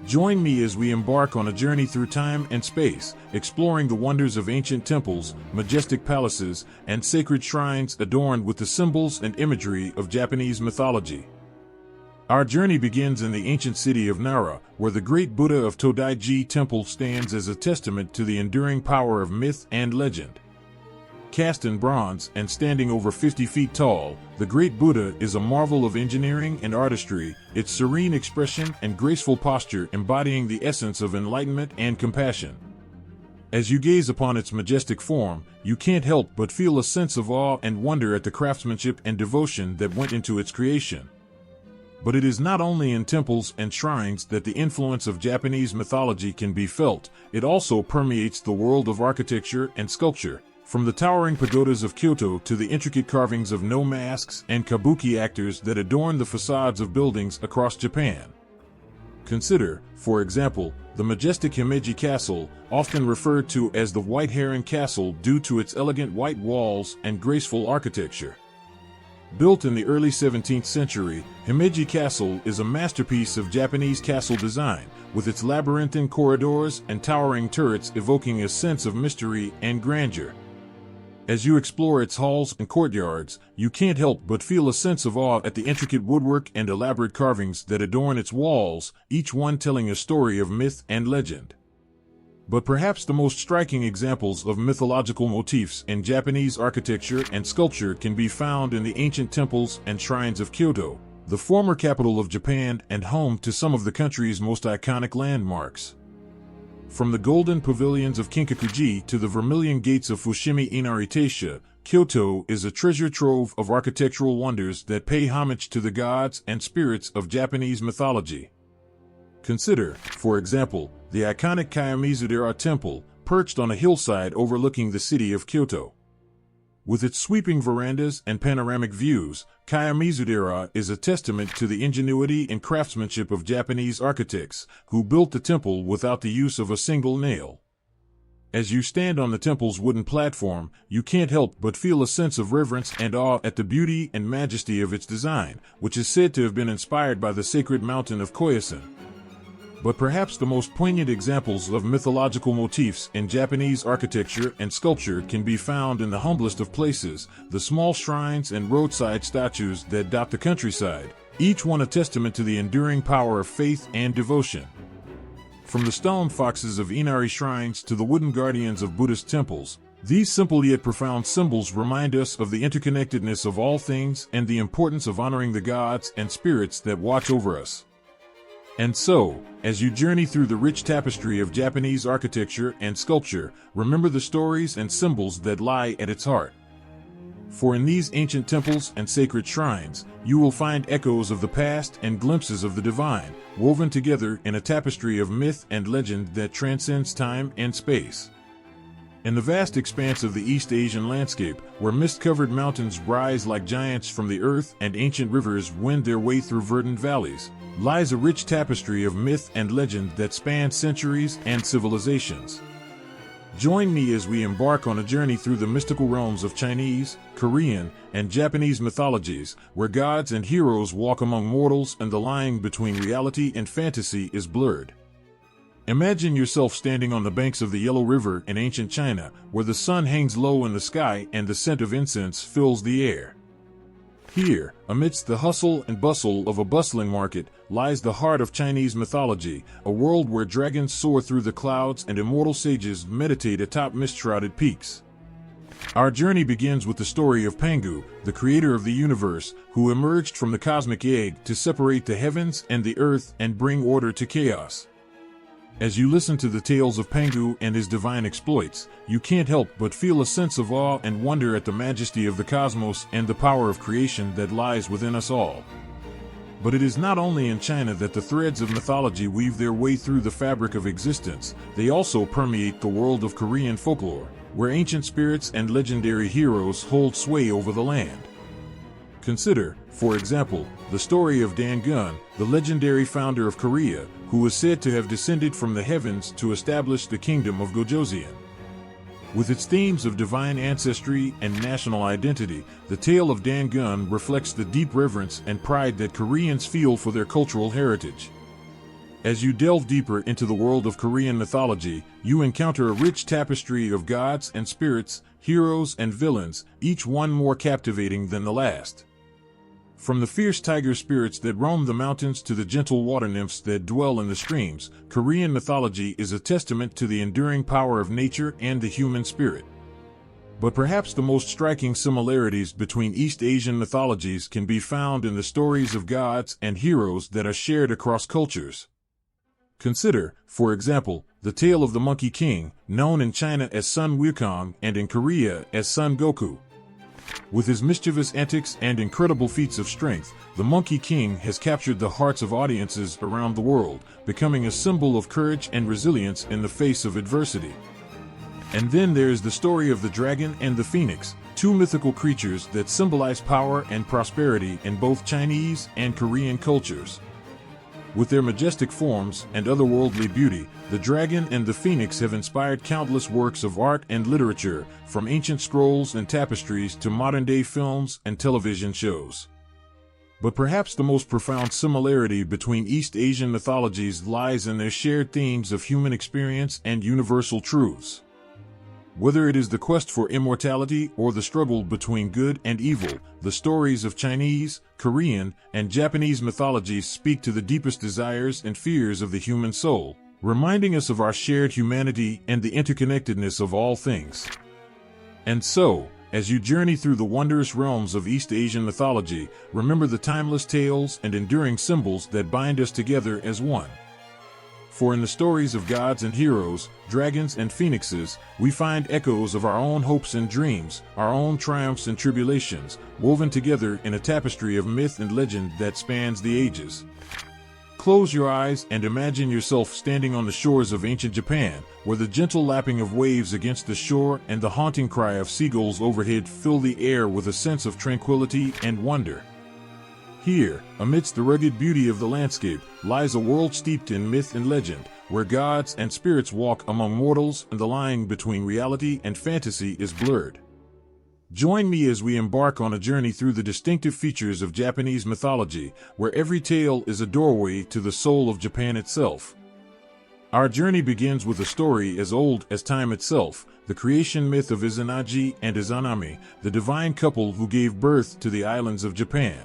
[SPEAKER 1] Join me as we embark on a journey through time and space, exploring the wonders of ancient temples, majestic palaces, and sacred shrines adorned with the symbols and imagery of Japanese mythology. Our journey begins in the ancient city of Nara, where the great Buddha of Todaiji Temple stands as a testament to the enduring power of myth and legend. Cast in bronze and standing over 50 feet tall, the great Buddha is a marvel of engineering and artistry, its serene expression and graceful posture embodying the essence of enlightenment and compassion. As you gaze upon its majestic form, you can't help but feel a sense of awe and wonder at the craftsmanship and devotion that went into its creation. But it is not only in temples and shrines that the influence of Japanese mythology can be felt, it also permeates the world of architecture and sculpture. From the towering pagodas of Kyoto to the intricate carvings of no masks and kabuki actors that adorn the facades of buildings across Japan. Consider, for example, the majestic Himeji Castle, often referred to as the White Heron Castle due to its elegant white walls and graceful architecture. Built in the early 17th century, Himeji Castle is a masterpiece of Japanese castle design, with its labyrinthine corridors and towering turrets evoking a sense of mystery and grandeur. As you explore its halls and courtyards, you can't help but feel a sense of awe at the intricate woodwork and elaborate carvings that adorn its walls, each one telling a story of myth and legend. But perhaps the most striking examples of mythological motifs in Japanese architecture and sculpture can be found in the ancient temples and shrines of Kyoto, the former capital of Japan and home to some of the country's most iconic landmarks. From the golden pavilions of Kinkakuji to the vermilion gates of Fushimi Inari Taisha, Kyoto is a treasure trove of architectural wonders that pay homage to the gods and spirits of Japanese mythology. Consider, for example, the iconic Kiyomizudera Temple, perched on a hillside overlooking the city of Kyoto. With its sweeping verandas and panoramic views, Kiyomizudera is a testament to the ingenuity and craftsmanship of Japanese architects, who built the temple without the use of a single nail. As you stand on the temple's wooden platform, you can't help but feel a sense of reverence and awe at the beauty and majesty of its design, which is said to have been inspired by the sacred mountain of Koyasan. But perhaps the most poignant examples of mythological motifs in Japanese architecture and sculpture can be found in the humblest of places, the small shrines and roadside statues that dot the countryside, each one a testament to the enduring power of faith and devotion. From the stone foxes of Inari shrines to the wooden guardians of Buddhist temples, these simple yet profound symbols remind us of the interconnectedness of all things and the importance of honoring the gods and spirits that watch over us. And so, as you journey through the rich tapestry of Japanese architecture and sculpture, remember the stories and symbols that lie at its heart. For in these ancient temples and sacred shrines, you will find echoes of the past and glimpses of the divine, woven together in a tapestry of myth and legend that transcends time and space. In the vast expanse of the East Asian landscape, where mist-covered mountains rise like giants from the earth and ancient rivers wend their way through verdant valleys, lies a rich tapestry of myth and legend that spans centuries and civilizations. Join me as we embark on a journey through the mystical realms of Chinese, Korean, and Japanese mythologies, where gods and heroes walk among mortals and the line between reality and fantasy is blurred. Imagine yourself standing on the banks of the Yellow River in ancient China, where the sun hangs low in the sky and the scent of incense fills the air. Here, amidst the hustle and bustle of a bustling market, lies the heart of Chinese mythology, a world where dragons soar through the clouds and immortal sages meditate atop mist-shrouded peaks. Our journey begins with the story of Pangu, the creator of the universe, who emerged from the cosmic egg to separate the heavens and the earth and bring order to chaos. As you listen to the tales of Pangu and his divine exploits, you can't help but feel a sense of awe and wonder at the majesty of the cosmos and the power of creation that lies within us all. But it is not only in China that the threads of mythology weave their way through the fabric of existence, they also permeate the world of Korean folklore, where ancient spirits and legendary heroes hold sway over the land. Consider, for example, the story of Dan-gun, the legendary founder of Korea, who is said to have descended from the heavens to establish the kingdom of Gojoseon. With its themes of divine ancestry and national identity, the tale of Dan-gun reflects the deep reverence and pride that Koreans feel for their cultural heritage. As you delve deeper into the world of Korean mythology, you encounter a rich tapestry of gods and spirits, heroes and villains, each one more captivating than the last. From the fierce tiger spirits that roam the mountains to the gentle water nymphs that dwell in the streams, Korean mythology is a testament to the enduring power of nature and the human spirit. But perhaps the most striking similarities between East Asian mythologies can be found in the stories of gods and heroes that are shared across cultures. Consider, for example, the tale of the Monkey King, known in China as Sun Wukong and in Korea as Sun Goku. With his mischievous antics and incredible feats of strength, the Monkey King has captured the hearts of audiences around the world, becoming a symbol of courage and resilience in the face of adversity. And then there is the story of the dragon and the phoenix, two mythical creatures that symbolize power and prosperity in both Chinese and Korean cultures. With their majestic forms and otherworldly beauty, the dragon and the phoenix have inspired countless works of art and literature, from ancient scrolls and tapestries to modern-day films and television shows. But perhaps the most profound similarity between East Asian mythologies lies in their shared themes of human experience and universal truths. Whether it is the quest for immortality or the struggle between good and evil, the stories of Chinese, Korean, and Japanese mythologies speak to the deepest desires and fears of the human soul, reminding us of our shared humanity and the interconnectedness of all things. And so, as you journey through the wondrous realms of East Asian mythology, remember the timeless tales and enduring symbols that bind us together as one. For in the stories of gods and heroes, dragons and phoenixes, we find echoes of our own hopes and dreams, our own triumphs and tribulations, woven together in a tapestry of myth and legend that spans the ages. Close your eyes and imagine yourself standing on the shores of ancient Japan, where the gentle lapping of waves against the shore and the haunting cry of seagulls overhead fill the air with a sense of tranquility and wonder. Here, amidst the rugged beauty of the landscape, lies a world steeped in myth and legend, where gods and spirits walk among mortals and the line between reality and fantasy is blurred. Join me as we embark on a journey through the distinctive features of Japanese mythology, where every tale is a doorway to the soul of Japan itself. Our journey begins with a story as old as time itself, the creation myth of Izanagi and Izanami, the divine couple who gave birth to the islands of Japan.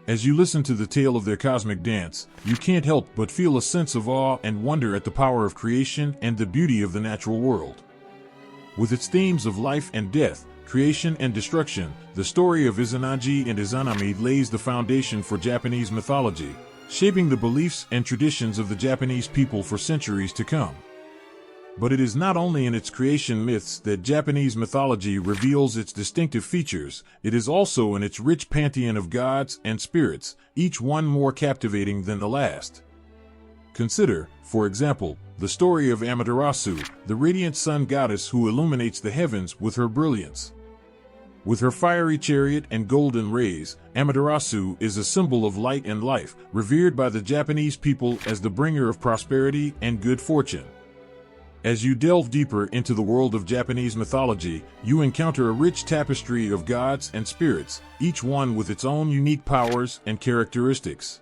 [SPEAKER 1] As you listen to the tale of their cosmic dance, you can't help but feel a sense of awe and wonder at the power of creation and the beauty of the natural world. With its themes of life and death, creation and destruction, the story of Izanagi and Izanami lays the foundation for Japanese mythology, shaping the beliefs and traditions of the Japanese people for centuries to come. But it is not only in its creation myths that Japanese mythology reveals its distinctive features, it is also in its rich pantheon of gods and spirits, each one more captivating than the last. Consider, for example, the story of Amaterasu, the radiant sun goddess who illuminates the heavens with her brilliance. With her fiery chariot and golden rays, Amaterasu is a symbol of light and life, revered by the Japanese people as the bringer of prosperity and good fortune. As you delve deeper into the world of Japanese mythology, you encounter a rich tapestry of gods and spirits, each one with its own unique powers and characteristics.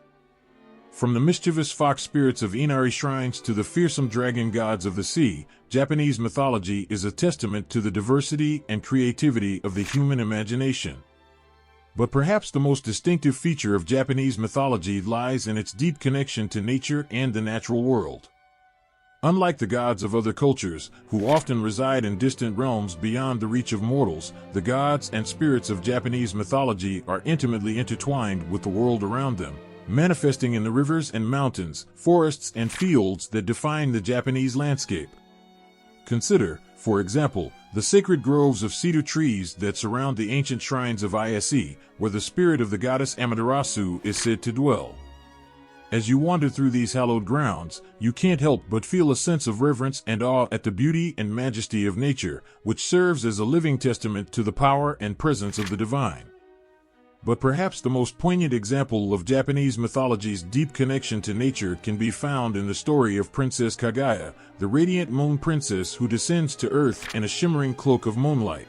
[SPEAKER 1] From the mischievous fox spirits of Inari shrines to the fearsome dragon gods of the sea, Japanese mythology is a testament to the diversity and creativity of the human imagination. But perhaps the most distinctive feature of Japanese mythology lies in its deep connection to nature and the natural world. Unlike the gods of other cultures, who often reside in distant realms beyond the reach of mortals, the gods and spirits of Japanese mythology are intimately intertwined with the world around them, manifesting in the rivers and mountains, forests and fields that define the Japanese landscape. Consider, for example, the sacred groves of cedar trees that surround the ancient shrines of Ise, where the spirit of the goddess Amaterasu is said to dwell. As you wander through these hallowed grounds, you can't help but feel a sense of reverence and awe at the beauty and majesty of nature, which serves as a living testament to the power and presence of the divine. But perhaps the most poignant example of Japanese mythology's deep connection to nature can be found in the story of Princess Kaguya, the radiant moon princess who descends to earth in a shimmering cloak of moonlight.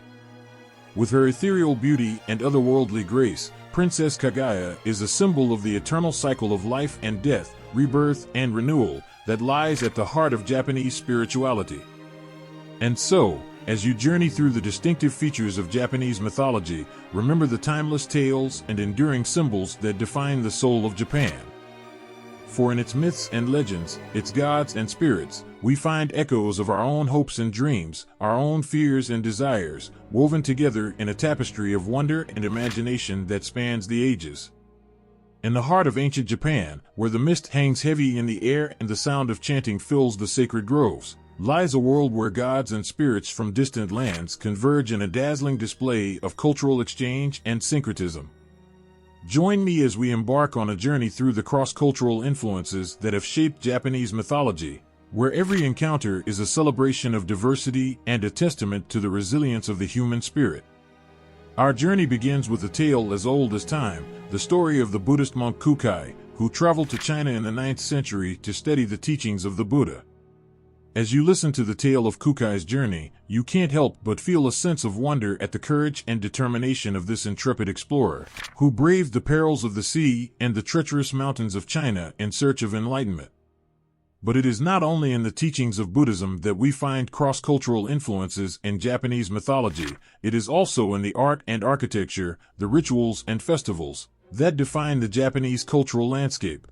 [SPEAKER 1] With her ethereal beauty and otherworldly grace, Princess Kaguya is a symbol of the eternal cycle of life and death, rebirth and renewal that lies at the heart of Japanese spirituality. And so, as you journey through the distinctive features of Japanese mythology, remember the timeless tales and enduring symbols that define the soul of Japan. For in its myths and legends, its gods and spirits, we find echoes of our own hopes and dreams, our own fears and desires, woven together in a tapestry of wonder and imagination that spans the ages. In the heart of ancient Japan, where the mist hangs heavy in the air and the sound of chanting fills the sacred groves, lies a world where gods and spirits from distant lands converge in a dazzling display of cultural exchange and syncretism. Join me as we embark on a journey through the cross-cultural influences that have shaped Japanese mythology, where every encounter is a celebration of diversity and a testament to the resilience of the human spirit. Our journey begins with a tale as old as time, the story of the Buddhist monk Kukai, who traveled to China in the 9th century to study the teachings of the Buddha. As you listen to the tale of Kukai's journey, you can't help but feel a sense of wonder at the courage and determination of this intrepid explorer, who braved the perils of the sea and the treacherous mountains of China in search of enlightenment. But it is not only in the teachings of Buddhism that we find cross-cultural influences in Japanese mythology, it is also in the art and architecture, the rituals and festivals, that define the Japanese cultural landscape.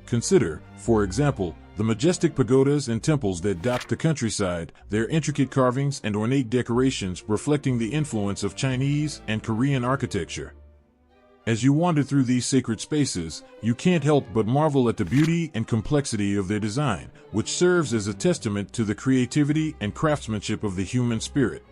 [SPEAKER 1] Consider, for example, the majestic pagodas and temples that dot the countryside, their intricate carvings and ornate decorations reflecting the influence of Chinese and Korean architecture. As you wander through these sacred spaces, you can't help but marvel at the beauty and complexity of their design, which serves as a testament to the creativity and craftsmanship of the human spirit.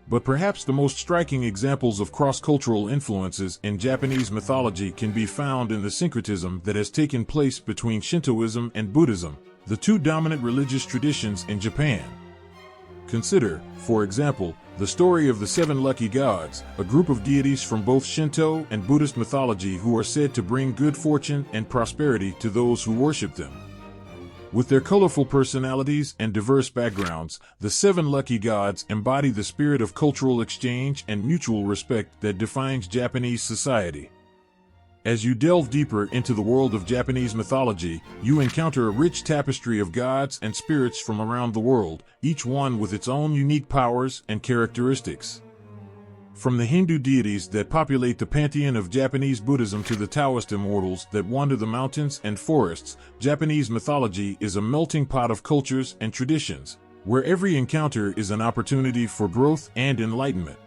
[SPEAKER 1] But perhaps the most striking examples of cross-cultural influences in Japanese mythology can be found in the syncretism that has taken place between Shintoism and Buddhism, the two dominant religious traditions in Japan. Consider, for example, the story of the Seven Lucky Gods, a group of deities from both Shinto and Buddhist mythology who are said to bring good fortune and prosperity to those who worship them. With their colorful personalities and diverse backgrounds, the Seven Lucky Gods embody the spirit of cultural exchange and mutual respect that defines Japanese society. As you delve deeper into the world of Japanese mythology, you encounter a rich tapestry of gods and spirits from around the world, each one with its own unique powers and characteristics. From the Hindu deities that populate the pantheon of Japanese Buddhism to the Taoist immortals that wander the mountains and forests, Japanese mythology is a melting pot of cultures and traditions, where every encounter is an opportunity for growth and enlightenment.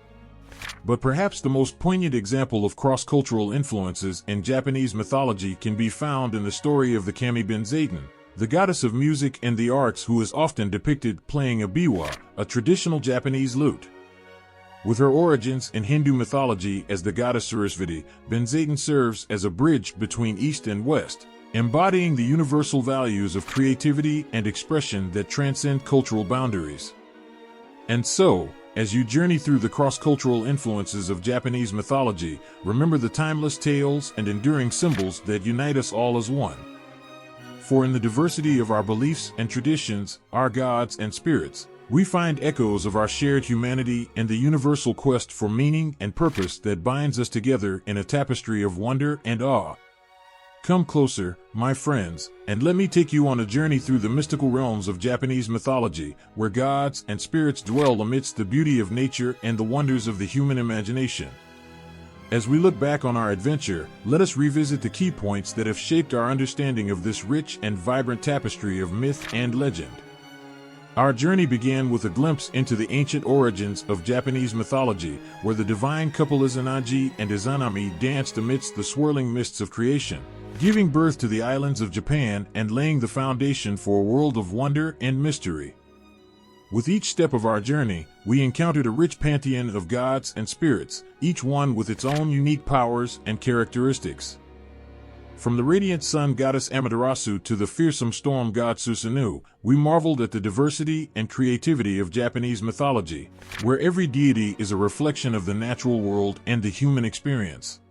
[SPEAKER 1] But perhaps the most poignant example of cross-cultural influences in Japanese mythology can be found in the story of the Kami Benzaiten, the goddess of music and the arts who is often depicted playing a biwa, a traditional Japanese lute. With her origins in Hindu mythology as the goddess Sarasvati, Benzaiten serves as a bridge between East and West, embodying the universal values of creativity and expression that transcend cultural boundaries. And so, as you journey through the cross-cultural influences of Japanese mythology, remember the timeless tales and enduring symbols that unite us all as one. For in the diversity of our beliefs and traditions, our gods and spirits, we find echoes of our shared humanity and the universal quest for meaning and purpose that binds us together in a tapestry of wonder and awe. Come closer, my friends, and let me take you on a journey through the mystical realms of Japanese mythology, where gods and spirits dwell amidst the beauty of nature and the wonders of the human imagination. As we look back on our adventure, let us revisit the key points that have shaped our understanding of this rich and vibrant tapestry of myth and legend. Our journey began with a glimpse into the ancient origins of Japanese mythology, where the divine couple Izanagi and Izanami danced amidst the swirling mists of creation, giving birth to the islands of Japan and laying the foundation for a world of wonder and mystery. With each step of our journey, we encountered a rich pantheon of gods and spirits, each one with its own unique powers and characteristics. From the radiant sun goddess Amaterasu to the fearsome storm god Susanoo, we marveled at the diversity and creativity of Japanese mythology, where every deity is a reflection of the natural world and the human experience.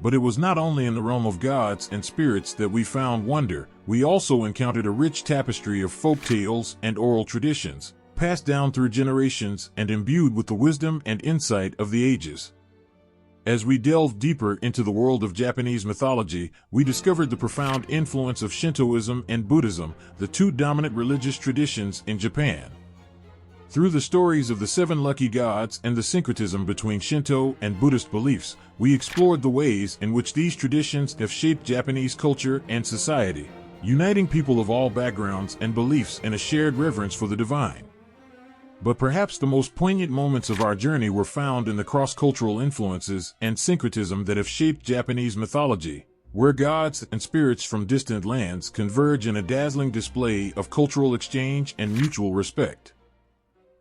[SPEAKER 1] But it was not only in the realm of gods and spirits that we found wonder, we also encountered a rich tapestry of folk tales and oral traditions, passed down through generations and imbued with the wisdom and insight of the ages. As we delved deeper into the world of Japanese mythology, we discovered the profound influence of Shintoism and Buddhism, the two dominant religious traditions in Japan. Through the stories of the seven lucky gods and the syncretism between Shinto and Buddhist beliefs, we explored the ways in which these traditions have shaped Japanese culture and society, uniting people of all backgrounds and beliefs in a shared reverence for the divine. But perhaps the most poignant moments of our journey were found in the cross-cultural influences and syncretism that have shaped Japanese mythology, where gods and spirits from distant lands converge in a dazzling display of cultural exchange and mutual respect.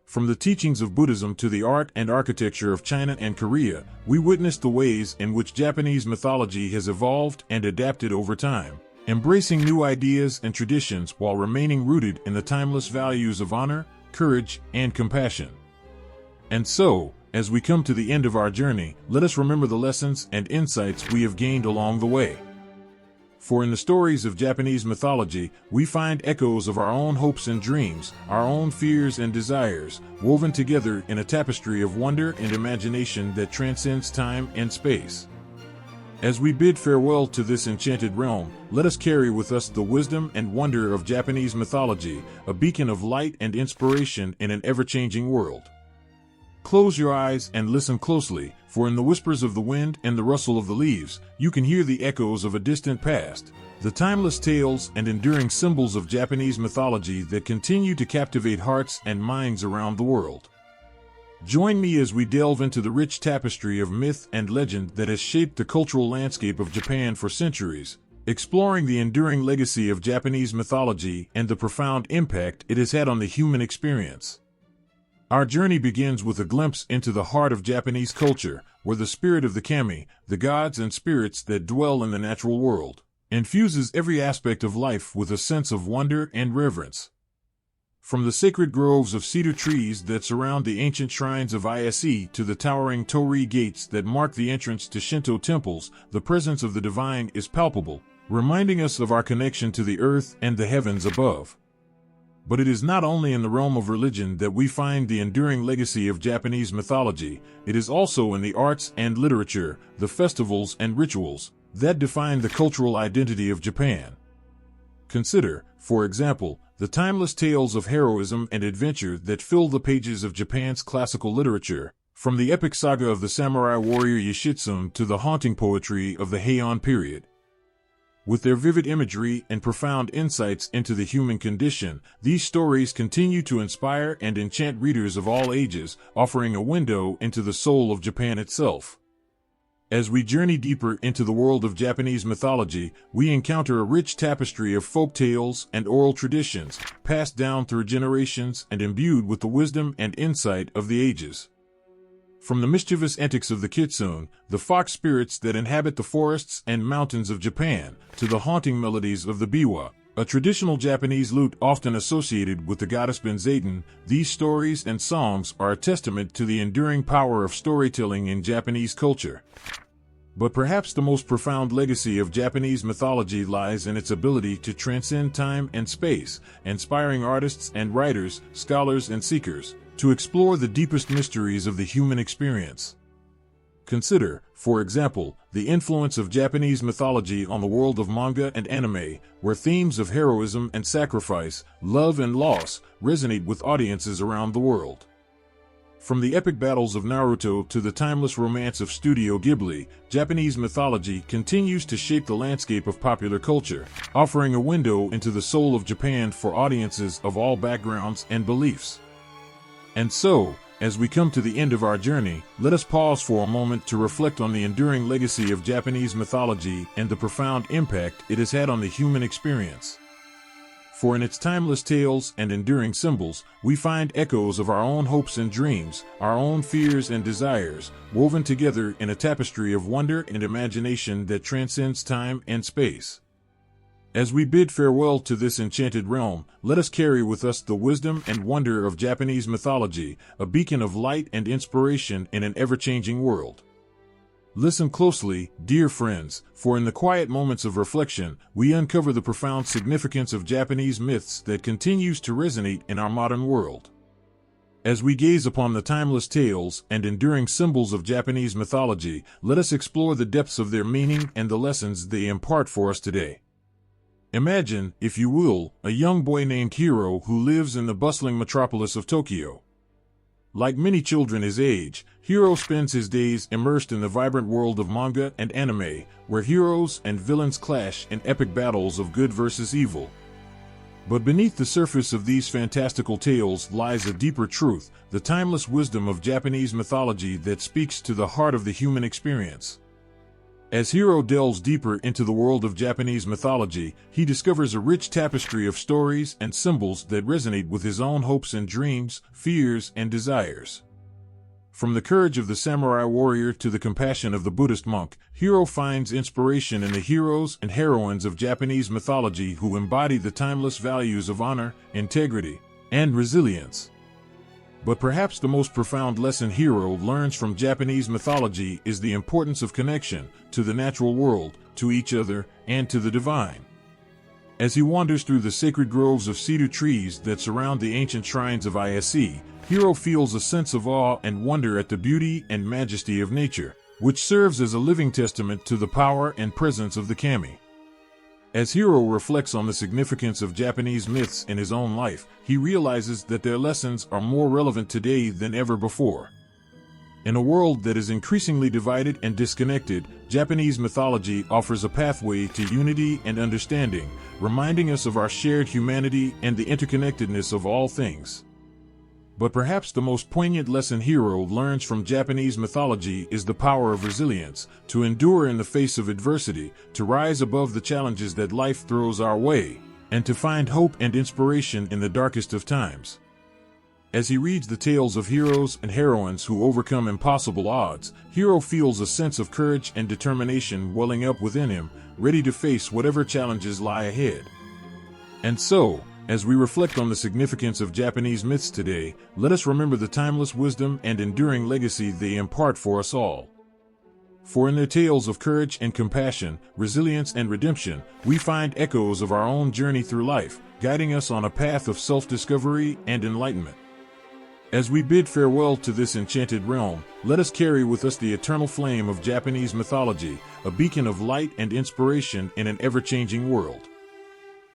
[SPEAKER 1] From the teachings of Buddhism to the art and architecture of China and Korea, we witnessed the ways in which Japanese mythology has evolved and adapted over time, embracing new ideas and traditions while remaining rooted in the timeless values of honor, courage, and compassion. And so, as we come to the end of our journey, let us remember the lessons and insights we have gained along the way. For in the stories of Japanese mythology, we find echoes of our own hopes and dreams, our own fears and desires, woven together in a tapestry of wonder and imagination that transcends time and space. As we bid farewell to this enchanted realm, let us carry with us the wisdom and wonder of Japanese mythology, a beacon of light and inspiration in an ever-changing world. Close your eyes and listen closely, for in the whispers of the wind and the rustle of the leaves, you can hear the echoes of a distant past, the timeless tales and enduring symbols of Japanese mythology that continue to captivate hearts and minds around the world. Join me as we delve into the rich tapestry of myth and legend that has shaped the cultural landscape of Japan for centuries, exploring the enduring legacy of Japanese mythology and the profound impact it has had on the human experience. Our journey begins with a glimpse into the heart of Japanese culture, where the spirit of the kami, the gods and spirits that dwell in the natural world, infuses every aspect of life with a sense of wonder and reverence. From the sacred groves of cedar trees that surround the ancient shrines of Ise to the towering torii gates that mark the entrance to Shinto temples, the presence of the divine is palpable, reminding us of our connection to the earth and the heavens above. But it is not only in the realm of religion that we find the enduring legacy of Japanese mythology, it is also in the arts and literature, the festivals and rituals, that define the cultural identity of Japan. Consider, for example, the timeless tales of heroism and adventure that fill the pages of Japan's classical literature, from the epic saga of the samurai warrior Yoshitsune to the haunting poetry of the Heian period. With their vivid imagery and profound insights into the human condition, these stories continue to inspire and enchant readers of all ages, offering a window into the soul of Japan itself. As we journey deeper into the world of Japanese mythology, we encounter a rich tapestry of folk tales and oral traditions, passed down through generations and imbued with the wisdom and insight of the ages. From the mischievous antics of the kitsune, the fox spirits that inhabit the forests and mountains of Japan, to the haunting melodies of the biwa, a traditional Japanese lute often associated with the goddess Benzaiten, these stories and songs are a testament to the enduring power of storytelling in Japanese culture. But perhaps the most profound legacy of Japanese mythology lies in its ability to transcend time and space, inspiring artists and writers, scholars and seekers, to explore the deepest mysteries of the human experience. Consider, for example, the influence of Japanese mythology on the world of manga and anime, where themes of heroism and sacrifice, love and loss, resonate with audiences around the world. From the epic battles of Naruto to the timeless romance of Studio Ghibli, Japanese mythology continues to shape the landscape of popular culture, offering a window into the soul of Japan for audiences of all backgrounds and beliefs. And so, as we come to the end of our journey, let us pause for a moment to reflect on the enduring legacy of Japanese mythology and the profound impact it has had on the human experience. For in its timeless tales and enduring symbols, we find echoes of our own hopes and dreams, our own fears and desires, woven together in a tapestry of wonder and imagination that transcends time and space. As we bid farewell to this enchanted realm, let us carry with us the wisdom and wonder of Japanese mythology, a beacon of light and inspiration in an ever-changing world. Listen closely, dear friends, for in the quiet moments of reflection, we uncover the profound significance of Japanese myths that continues to resonate in our modern world. As we gaze upon the timeless tales and enduring symbols of Japanese mythology, let us explore the depths of their meaning and the lessons they impart for us today. Imagine, if you will, a young boy named Hiro who lives in the bustling metropolis of Tokyo. Like many children his age, Hiro spends his days immersed in the vibrant world of manga and anime, where heroes and villains clash in epic battles of good versus evil. But beneath the surface of these fantastical tales lies a deeper truth, the timeless wisdom of Japanese mythology that speaks to the heart of the human experience. As Hiro delves deeper into the world of Japanese mythology, he discovers a rich tapestry of stories and symbols that resonate with his own hopes and dreams, fears and desires. From the courage of the samurai warrior to the compassion of the Buddhist monk, Hiro finds inspiration in the heroes and heroines of Japanese mythology who embody the timeless values of honor, integrity, and resilience. But perhaps the most profound lesson Hiro learns from Japanese mythology is the importance of connection to the natural world, to each other, and to the divine. As he wanders through the sacred groves of cedar trees that surround the ancient shrines of Ise, Hiro feels a sense of awe and wonder at the beauty and majesty of nature, which serves as a living testament to the power and presence of the kami. As Hiro reflects on the significance of Japanese myths in his own life, he realizes that their lessons are more relevant today than ever before. In a world that is increasingly divided and disconnected, Japanese mythology offers a pathway to unity and understanding, reminding us of our shared humanity and the interconnectedness of all things. But perhaps the most poignant lesson Hiro learns from Japanese mythology is the power of resilience, to endure in the face of adversity, to rise above the challenges that life throws our way, and to find hope and inspiration in the darkest of times. As he reads the tales of heroes and heroines who overcome impossible odds, Hiro feels a sense of courage and determination welling up within him, ready to face whatever challenges lie ahead. And so, as we reflect on the significance of Japanese myths today, let us remember the timeless wisdom and enduring legacy they impart for us all. For in their tales of courage and compassion, resilience and redemption, we find echoes of our own journey through life, guiding us on a path of self-discovery and enlightenment. As we bid farewell to this enchanted realm, let us carry with us the eternal flame of Japanese mythology, a beacon of light and inspiration in an ever-changing world.